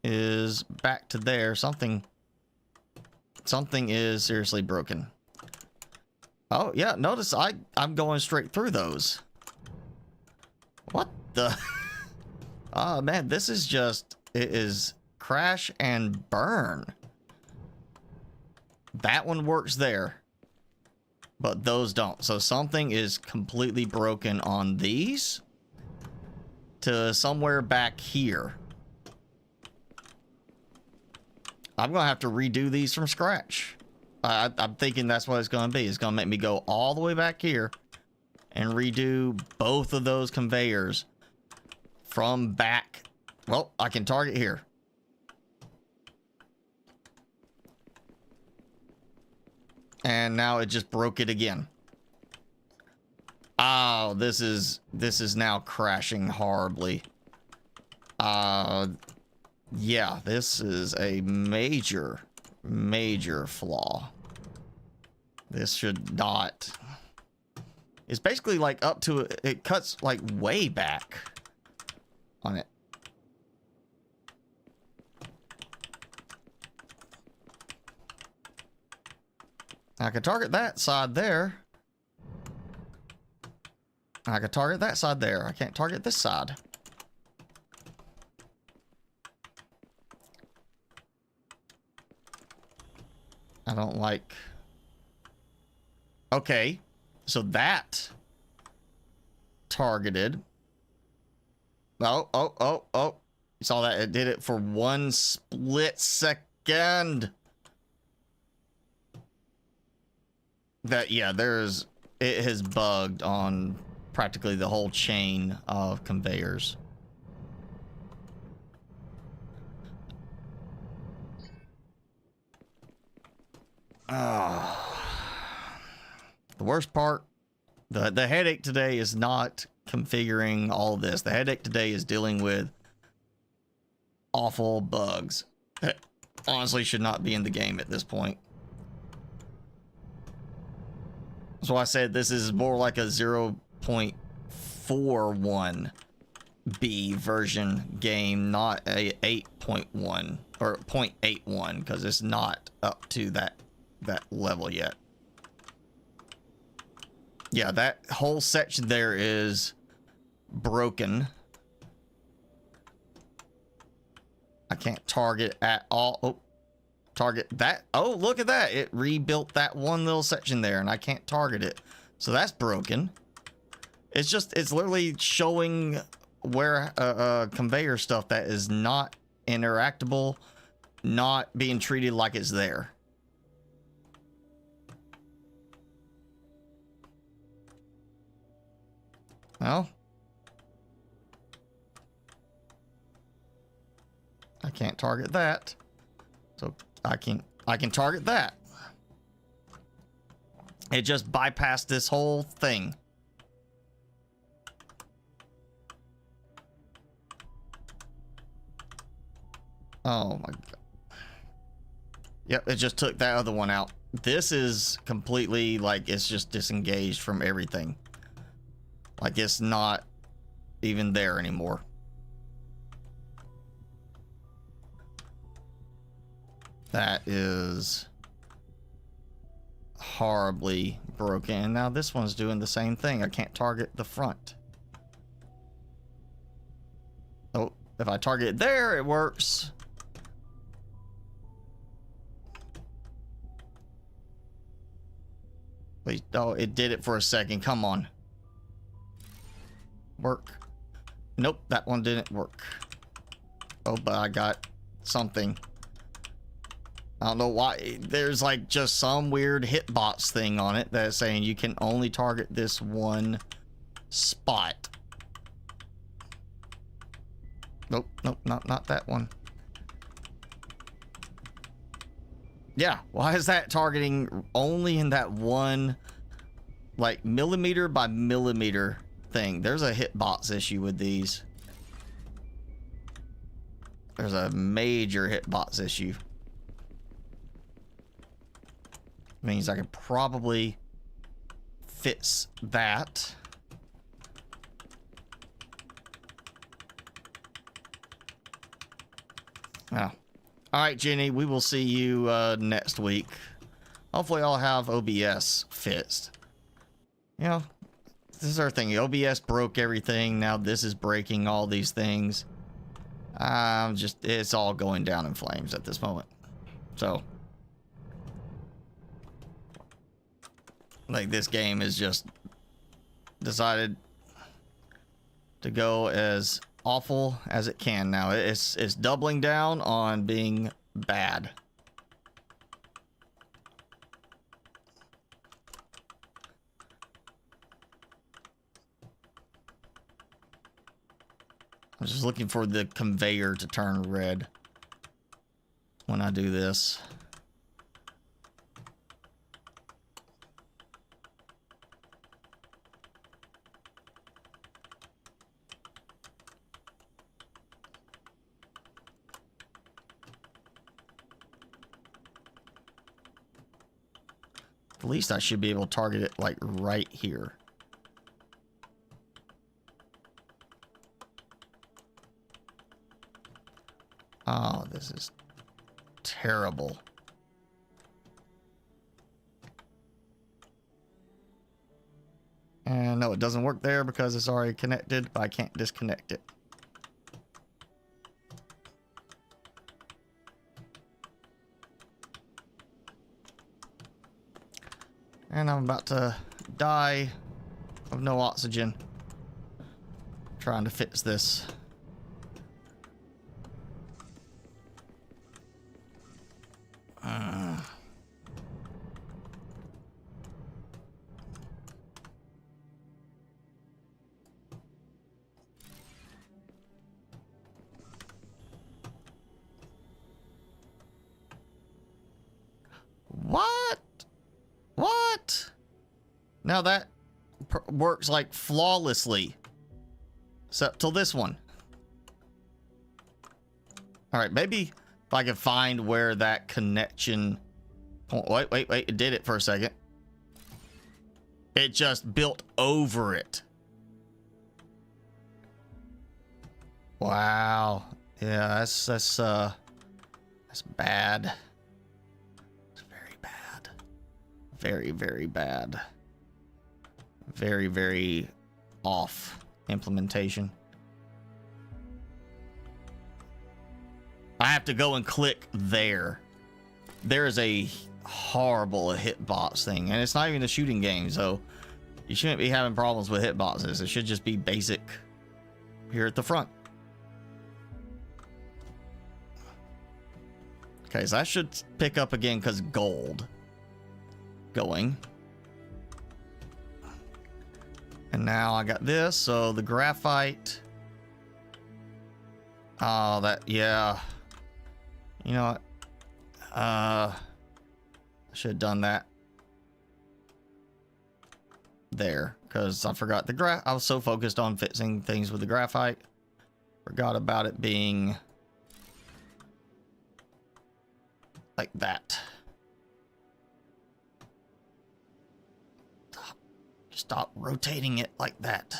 Speaker 1: is back to there. Something is seriously broken. Oh yeah, notice I'm going straight through those. What the? Oh man, this is just, it is crash and burn. That one works there, but those don't. So something is completely broken on these to somewhere back here. I'm gonna have to redo these from scratch. I'm thinking that's what it's gonna be. It's gonna make me go all the way back here and redo both of those conveyors from back. Well, I can target here. And now it just broke it again. Oh, this is now crashing horribly. Yeah, this is a major flaw. This should not. It's basically like up to, it cuts like way back on it. I can target that side there. I can target that side there. I can't target this side. I don't like... Okay, so that targeted. Oh. You saw that? It did it for 1 split second. That, yeah, it has bugged on practically the whole chain of conveyors. The worst part, the headache today is not configuring all this. The headache today is dealing with awful bugs that honestly should not be in the game at this point. So I said this is more like a 0.41B version game, not a 8.1 or 0.81, because it's not up to that level yet. Yeah, that whole section there is broken. I can't target at all. Oh, target that. Oh, look at that. It rebuilt that one little section there and I can't target it. So that's broken. It's literally showing where conveyor stuff that is not interactable, not being treated like it's there. Well, I can't target that. So I can target that. It just bypassed this whole thing. Oh my god. Yep, it just took that other one out. This is completely like it's just disengaged from everything. Like it's not even there anymore. That is horribly broken. And now this one's doing the same thing. I can't target the front. Oh, if I target it there, it works. Please, oh, it did it for a second. Come on. Work. Nope, that one didn't work. Oh, but I got something. I don't know why. There's like just some weird hitbox thing on it that's saying you can only target this one spot. Nope, nope, not that one. Yeah, why is that targeting only in that one, like, millimeter by millimeter thing? There's a hitbox issue with these. There's a major hitbox issue. Means I could probably fix that. Oh. All right, Jenny, we will see you next week. Hopefully I'll have OBS fixed. You know, this is our thing. OBS broke everything. Now this is breaking all these things. It's all going down in flames at this moment. So, like, this game has just decided to go as awful as it can now. It's doubling down on being bad. I'm just looking for the conveyor to turn red when I do this. At least I should be able to target it like right here. Oh, this is terrible. And no, it doesn't work there because it's already connected, but I can't disconnect it. And I'm about to die of no oxygen trying to fix this. What? What? Now that works like flawlessly. Except till this one. Alright, maybe if I can find where that connection... Wait, it did it for a second. It just built over it. Wow. Yeah, that's bad. It's very bad. Very, very bad. Very, very off implementation. I have to go and click there. There is a horrible hitbox thing, and it's not even a shooting game, so you shouldn't be having problems with hitboxes. It should just be basic here at the front. Okay, so that should pick up again because gold going. And now I got this, so the graphite. Oh, that, yeah. You know what? I should have done that there, because I forgot I was so focused on fixing things with the graphite. Forgot about it being like that. Stop rotating it like that.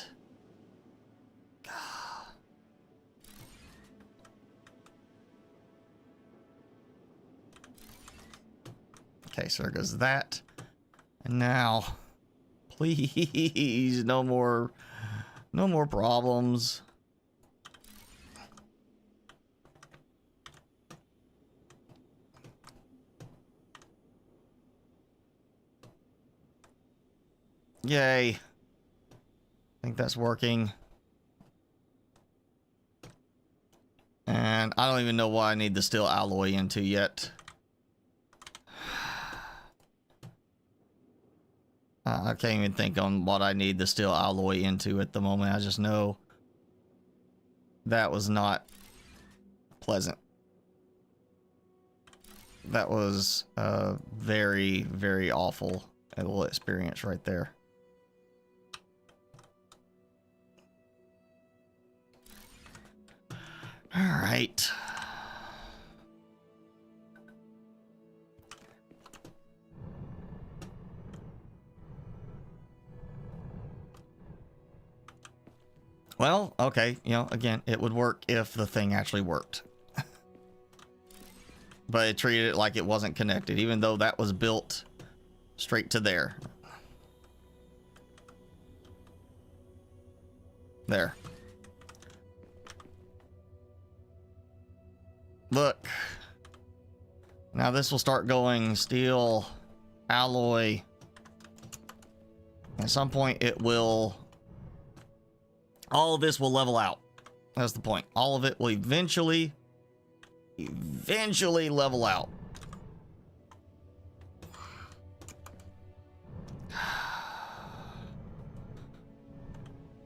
Speaker 1: Okay, so there goes that. And now, please, no more problems. Yay. I think that's working. And I don't even know what I need the steel alloy into yet. I can't even think on what I need the steel alloy into at the moment. I just know that was not pleasant. That was a very, very awful little experience right there. All right. Well, okay, you know, again, it would work if the thing actually worked. But it treated it like it wasn't connected, even though that was built straight to there. There. Look. Now this will start going steel, alloy. At some point it will... all of this will level out. That's the point. All of it will eventually level out.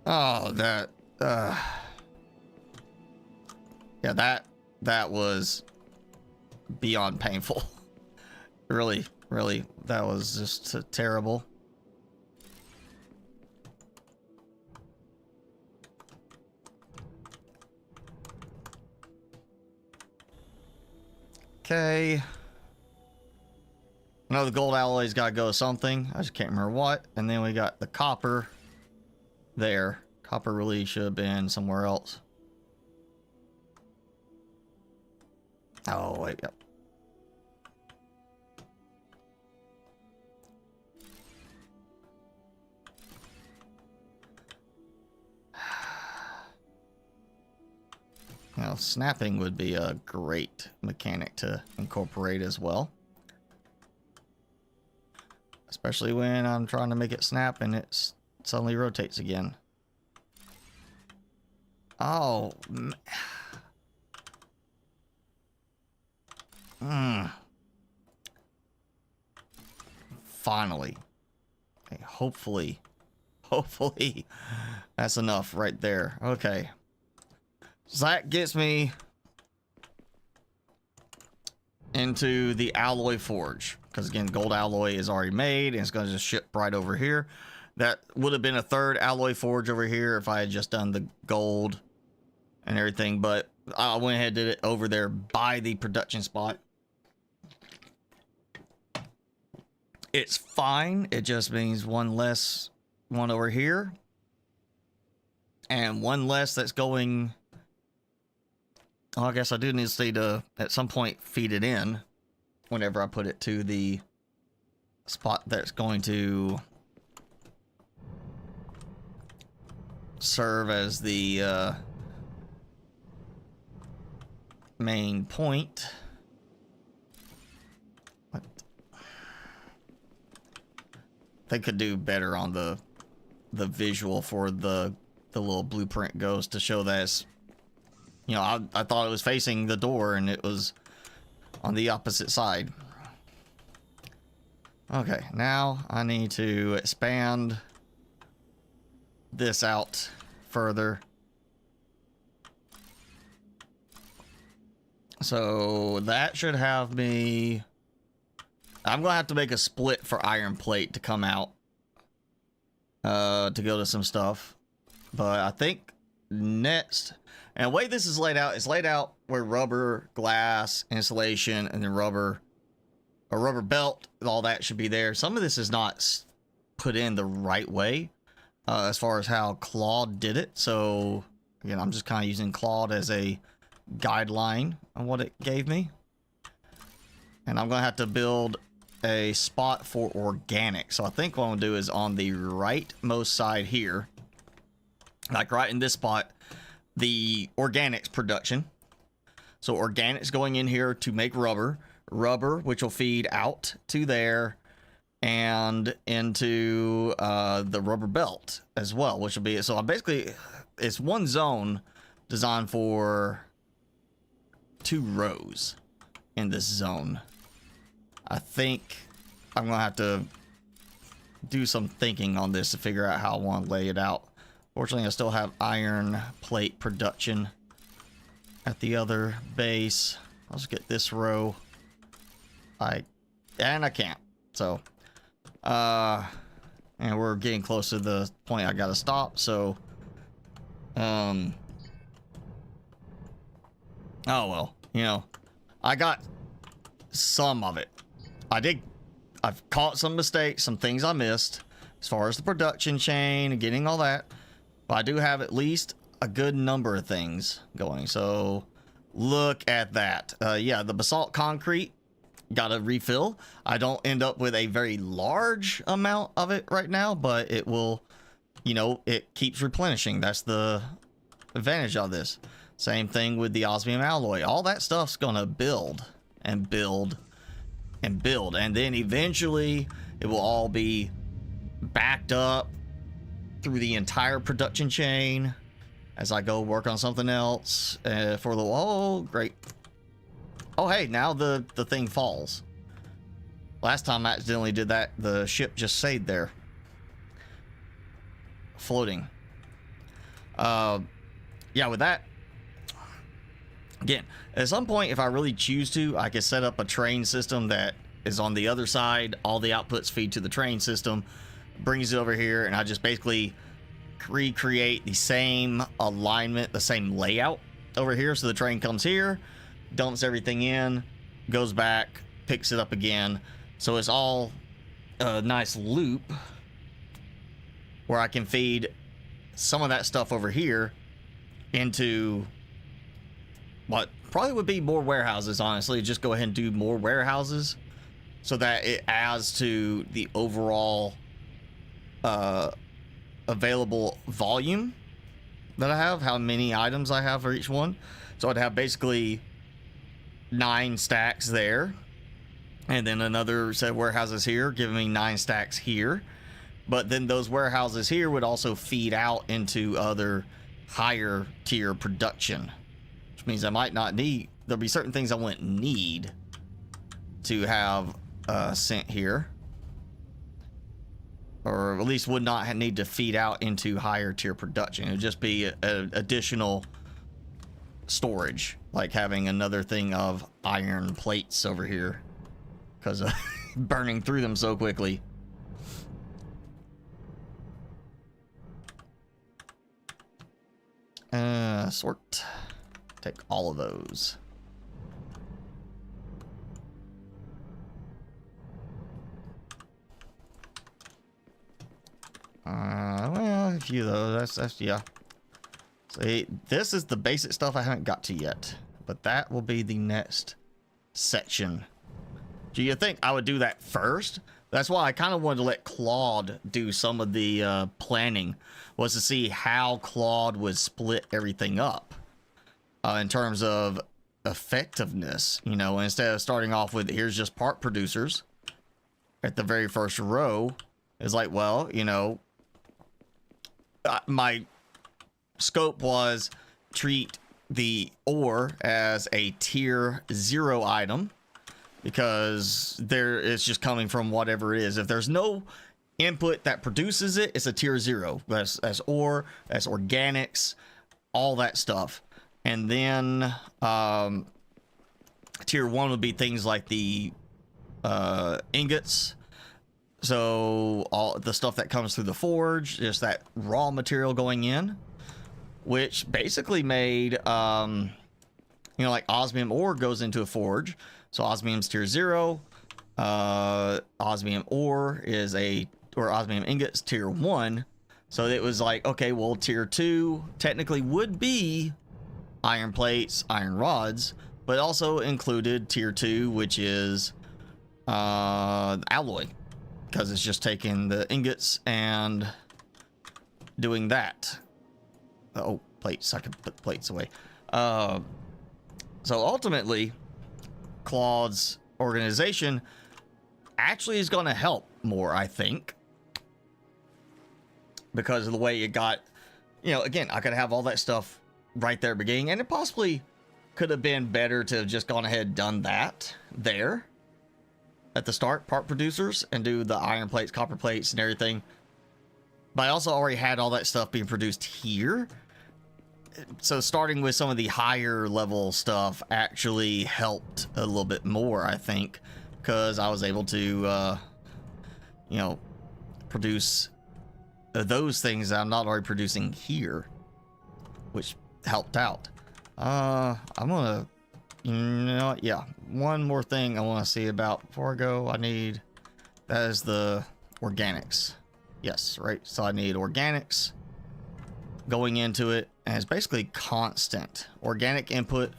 Speaker 1: Oh, that, yeah, that was beyond painful. Really, that was just terrible. Okay. I know the gold alloy's got to go something. I just can't remember what. And then we got the copper there. Copper really should have been somewhere else. Oh, wait. Yep. Now, snapping would be a great mechanic to incorporate as well. Especially when I'm trying to make it snap and it suddenly rotates again. Oh. Finally. Okay, hopefully that's enough right there. Okay. So that gets me into the alloy forge, because again, gold alloy is already made and it's going to just ship right over here. That would have been a third alloy forge over here if I had just done the gold and everything, but I went ahead and did it over there by the production spot. It's fine. It just means one less one over here and one less that's going. Well, I guess I do need to at some point feed it in whenever I put it to the spot that's going to serve as the main point. What? They could do better on the visual for the little blueprint goes to show that it's, you know, I thought it was facing the door and it was on the opposite side. Okay, now I need to expand this out further. So that should have me... I'm gonna have to make a split for iron plate to come out. To go to some stuff. But I think next... And the way this is laid out, it's laid out where rubber, glass, insulation, and then rubber... A rubber belt, all that should be there. Some of this is not put in the right way. As far as how Claude did it. So, again, I'm just kind of using Claude as a guideline on what it gave me. And I'm going to have to build a spot for organic. So I think what I'm going to do is on the rightmost side here, like right in this spot, the organics production. So organics going in here to make rubber. Rubber, which will feed out to there and into the rubber belt as well, which will be... So I basically... It's one zone designed for 2 rows in this zone. I think I'm going to have to do some thinking on this to figure out how I want to lay it out. Fortunately, I still have iron plate production at the other base. I'll just get this row. I can't. So, and we're getting close to the point I gotta stop. So, oh well, you know, I got some of it. I've caught some mistakes, some things I missed as far as the production chain and getting all that. But I do have at least a good number of things going. So, look at that. Yeah, the basalt concrete. Got to refill. I don't end up with a very large amount of it right now, but it will, you know, it keeps replenishing. That's the advantage of this. Same thing with the osmium alloy. All that stuff's gonna build and build and build, and then eventually it will all be backed up through the entire production chain as I go work on something else for the... Oh, great. Oh, hey, now the thing falls. Last time I accidentally did that, the ship just stayed there. Floating. Yeah, with that, again, at some point, if I really choose to, I can set up a train system that is on the other side. All the outputs feed to the train system, brings it over here, and I just basically recreate the same alignment, the same layout over here. So the train comes here, dumps everything in, goes back, picks it up again. So it's all a nice loop where I can feed some of that stuff over here into what probably would be more warehouses, honestly. Just go ahead and do more warehouses so that it adds to the overall available volume that I have, how many items I have for each one. So I'd have basically 9 stacks there, and then another set of warehouses here giving me 9 stacks here. But then those warehouses here would also feed out into other higher tier production, which means I might not need... There'll be certain things I wouldn't need to have sent here, or at least would not need to feed out into higher tier production. It would just be additional storage, like having another thing of iron plates over here because of burning through them so quickly. Sort. Take all of those. Well, a few of those. That's yeah. See, this is the basic stuff I haven't got to yet, but that will be the next section. Do you think I would do that first? That's why I kind of wanted to let Claude do some of the planning, was to see how Claude would split everything up in terms of effectiveness, you know, instead of starting off with here's just part producers at the very first row. It's like, well, you know, my scope was treat the ore as a tier 0 item, because it's just coming from whatever it is. If there's no input that produces it, it's a tier 0. That's ore, that's organics, all that stuff. And then tier 1 would be things like the ingots. So all the stuff that comes through the forge, just that raw material going in, which basically made, you know, like osmium ore goes into a forge. So osmium's tier 0. Osmium ore is or osmium ingots tier 1. So it was like, okay, well, tier 2 technically would be iron plates, iron rods, but also included tier 2, which is alloy, because it's just taking the ingots and doing that. Oh, plates. I can put the plates away. So ultimately, Claude's organization actually is going to help more, I think, because of the way it got, you know, again, I could have all that stuff right there beginning, and it possibly could have been better to have just gone ahead and done that there at the start, part producers, and do the iron plates, copper plates, and everything. But I also already had all that stuff being produced here. So starting with some of the higher level stuff actually helped a little bit more, I think, because I was able to, you know, produce those things that I'm not already producing here, which helped out. I'm gonna, you know, yeah, one more thing I want to see about before I go. That is the organics. Yes, right. So I need organics going into it, and it's basically constant organic input.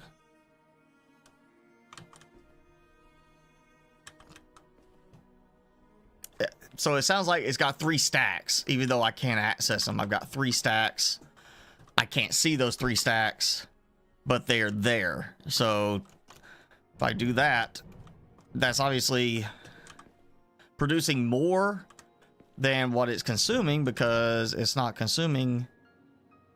Speaker 1: So it sounds like it's got 3 stacks, even though I can't access them. I've got 3 stacks. I can't see those 3 stacks, but they're there. So if I do that, that's obviously producing more than what it's consuming, because it's not consuming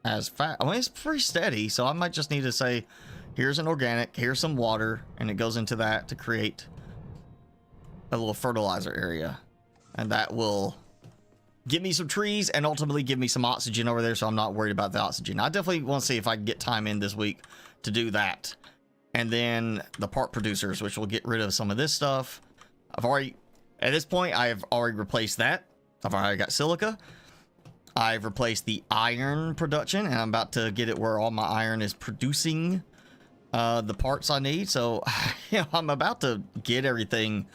Speaker 1: as fast. I mean, it's pretty steady, so I might just need to say, here's an organic, here's some water, and it goes into that to create a little fertilizer area. And that will give me some trees and ultimately give me some oxygen over there, so I'm not worried about the oxygen. I definitely want to see if I can get time in this week to do that. And then the part producers, which will get rid of some of this stuff. At this point, I've already replaced that. I've already got silica. I've replaced the iron production, and I'm about to get it where all my iron is producing the parts I need. So, you know, I'm about to get everything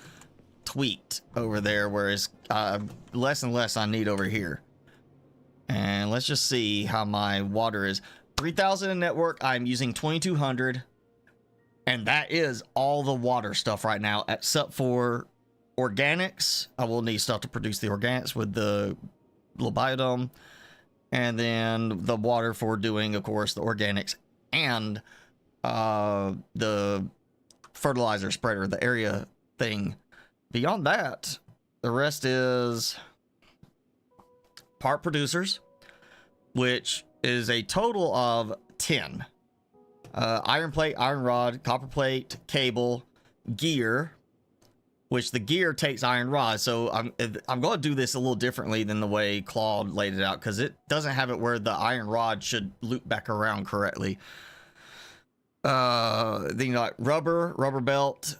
Speaker 1: tweaked over there, whereas less and less I need over here. And let's just see how my water is. 3,000 in network. I'm using 2,200, and that is all the water stuff right now, except for organics. I will need stuff to produce the organics with the little biodome, and then the water for doing, of course, the organics and the fertilizer spreader, the area thing. Beyond that, the rest is part producers, which is a total of 10. Iron plate, iron rod, copper plate, cable, gear, which the gear takes iron rod. So I'm going to do this a little differently than the way Claude laid it out, because it doesn't have it where the iron rod should loop back around correctly. Then you know, like rubber belt.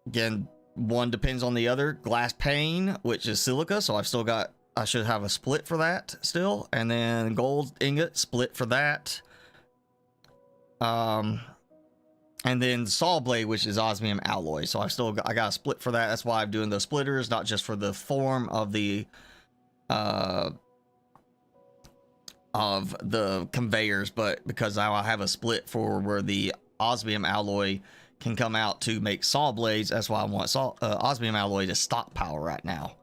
Speaker 1: Again, one depends on the other. Glass pane, which is silica, so I should have a split for that still. And then gold ingot, split for that. And then saw blade, which is osmium alloy. So I got a split for that. That's why I'm doing those splitters, not just for the form of the conveyors, but because now I have a split for where the osmium alloy can come out to make saw blades. That's why I want osmium alloy to stockpile right now.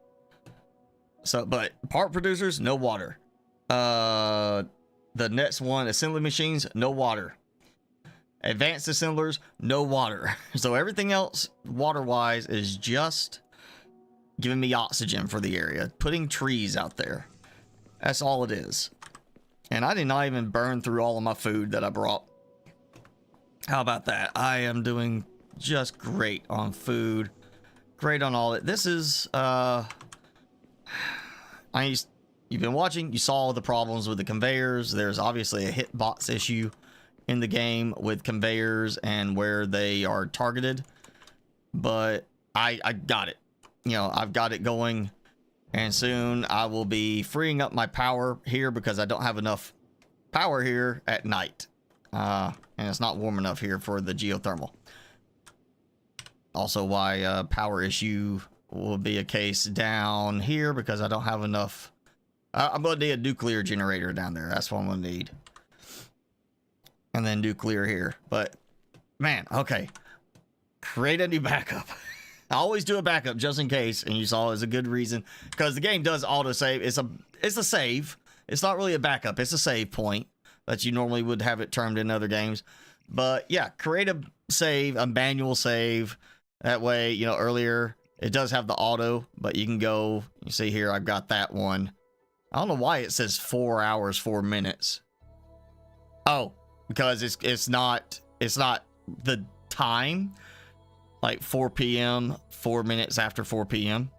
Speaker 1: So, but part producers, no water. The next one, assembly machines, no water. Advanced assemblers, no water. So everything else, water-wise, is just giving me oxygen for the area. Putting trees out there. That's all it is. And I did not even burn through all of my food that I brought. How about that? I am doing just great on food. Great on all it. This is, you've been watching, you saw the problems with the conveyors. There's obviously a hitbox issue in the game with conveyors and where they are targeted. But I got it. You know, I've got it going. And soon I will be freeing up my power here because I don't have enough power here at night. And it's not warm enough here for the geothermal. Also why power issue will be a case down here because I don't have enough. I'm going to need a nuclear generator down there. That's what I'm going to need. And then nuclear here. But, man, okay. Create a new backup. I always do a backup just in case. And you saw it as a good reason. Because the game does auto-save. It's a save. It's not really a backup. It's a save point that you normally would have it termed in other games. But, yeah, create a save, a manual save. That way, you know, earlier, it does have the auto. But you can go, you see here, I've got that one. I don't know why it says 4 hours, 4 minutes. Oh, because it's not the time, like 4 p.m., 4 minutes after 4 p.m.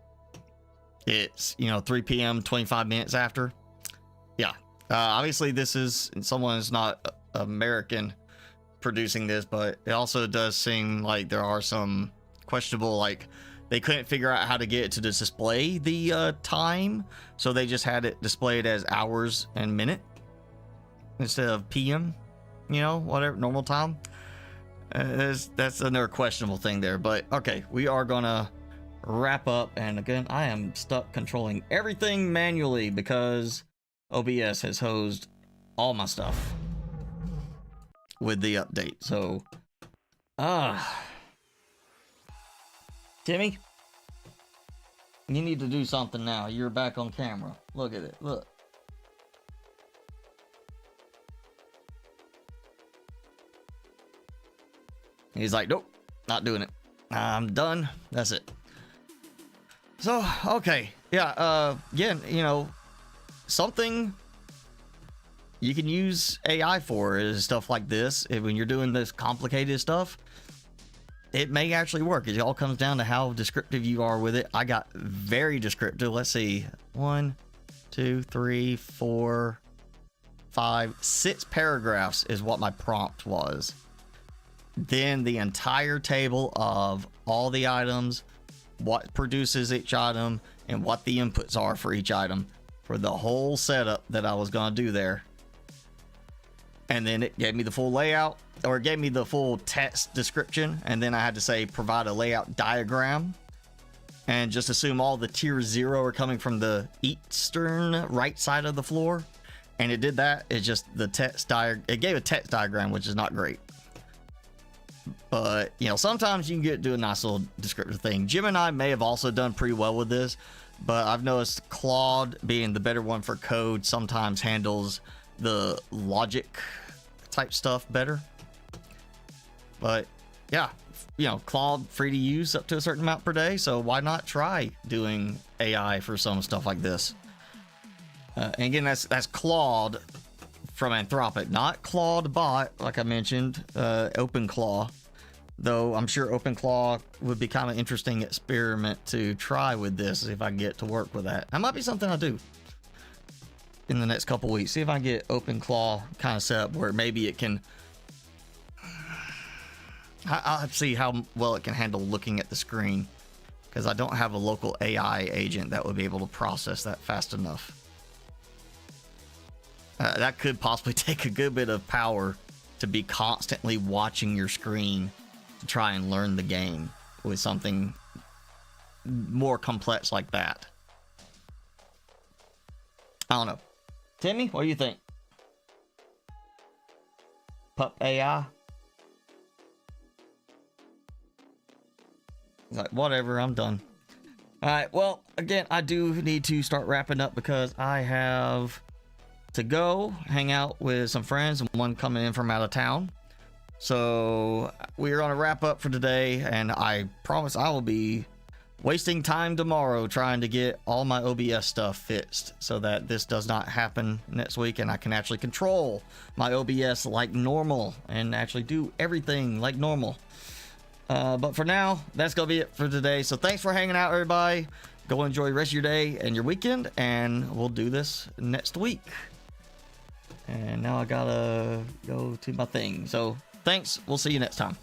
Speaker 1: It's, you know, 3 p.m., 25 minutes after. Yeah. Obviously, this is, someone is not American producing this, but it also does seem like there are some questionable, like, they couldn't figure out how to get it to display the time, so they just had it displayed as hours and minute instead of PM, you know, whatever, normal time. That's another questionable thing there, but okay, we are gonna wrap up. And again, I am stuck controlling everything manually because OBS has hosed all my stuff with the update. So, Timmy, you need to do something now. You're back on camera. Look at it. Look. He's like, nope, not doing it. I'm done. That's it. So, okay. Yeah, again, you know, something you can use AI for is stuff like this. When you're doing this complicated stuff, it may actually work. It all comes down to how descriptive you are with it. I got very descriptive. Let's see. 1, 2, 3, 4, 5, 6 paragraphs is what my prompt was. Then the entire table of all the items, what produces each item, and what the inputs are for each item for the whole setup that I was going to do there. And then it gave me the full layout, or it gave me the full text description. And then I had to say, provide a layout diagram. And just assume all the tier 0 are coming from the eastern right side of the floor. And it did that. It's just the text it gave a text diagram, which is not great. But, you know, sometimes you can do a nice little descriptive thing. Gemini may have also done pretty well with this, but I've noticed Claude, being the better one for code, sometimes handles the logic type stuff better. But yeah, you know, Claude free to use up to a certain amount per day, so why not try doing AI for some stuff like this? And again, that's Claude from Anthropic, not Claude bot, like I mentioned, OpenClaw. Though I'm sure OpenClaw would be kind of interesting experiment to try with this, if I can get to work with that. That might be something I do in the next couple weeks. See if I can get OpenClaw kind of set up where maybe it can. I'll have to see how well it can handle looking at the screen, because I don't have a local AI agent that would be able to process that fast enough. That could possibly take a good bit of power to be constantly watching your screen to try and learn the game with something more complex like that. I don't know. Timmy, what do you think? Pup AI? He's like, whatever, I'm done. Alright, well, again, I do need to start wrapping up because I have to go hang out with some friends and one coming in from out of town. So we're going to wrap up for today, and I promise I will be wasting time tomorrow trying to get all my OBS stuff fixed so that this does not happen next week and I can actually control my OBS like normal and actually do everything like normal. But for now, that's going to be it for today. So thanks for hanging out, everybody. Go enjoy the rest of your day and your weekend, and we'll do this next week. And now I gotta go to my thing. So thanks. We'll see you next time.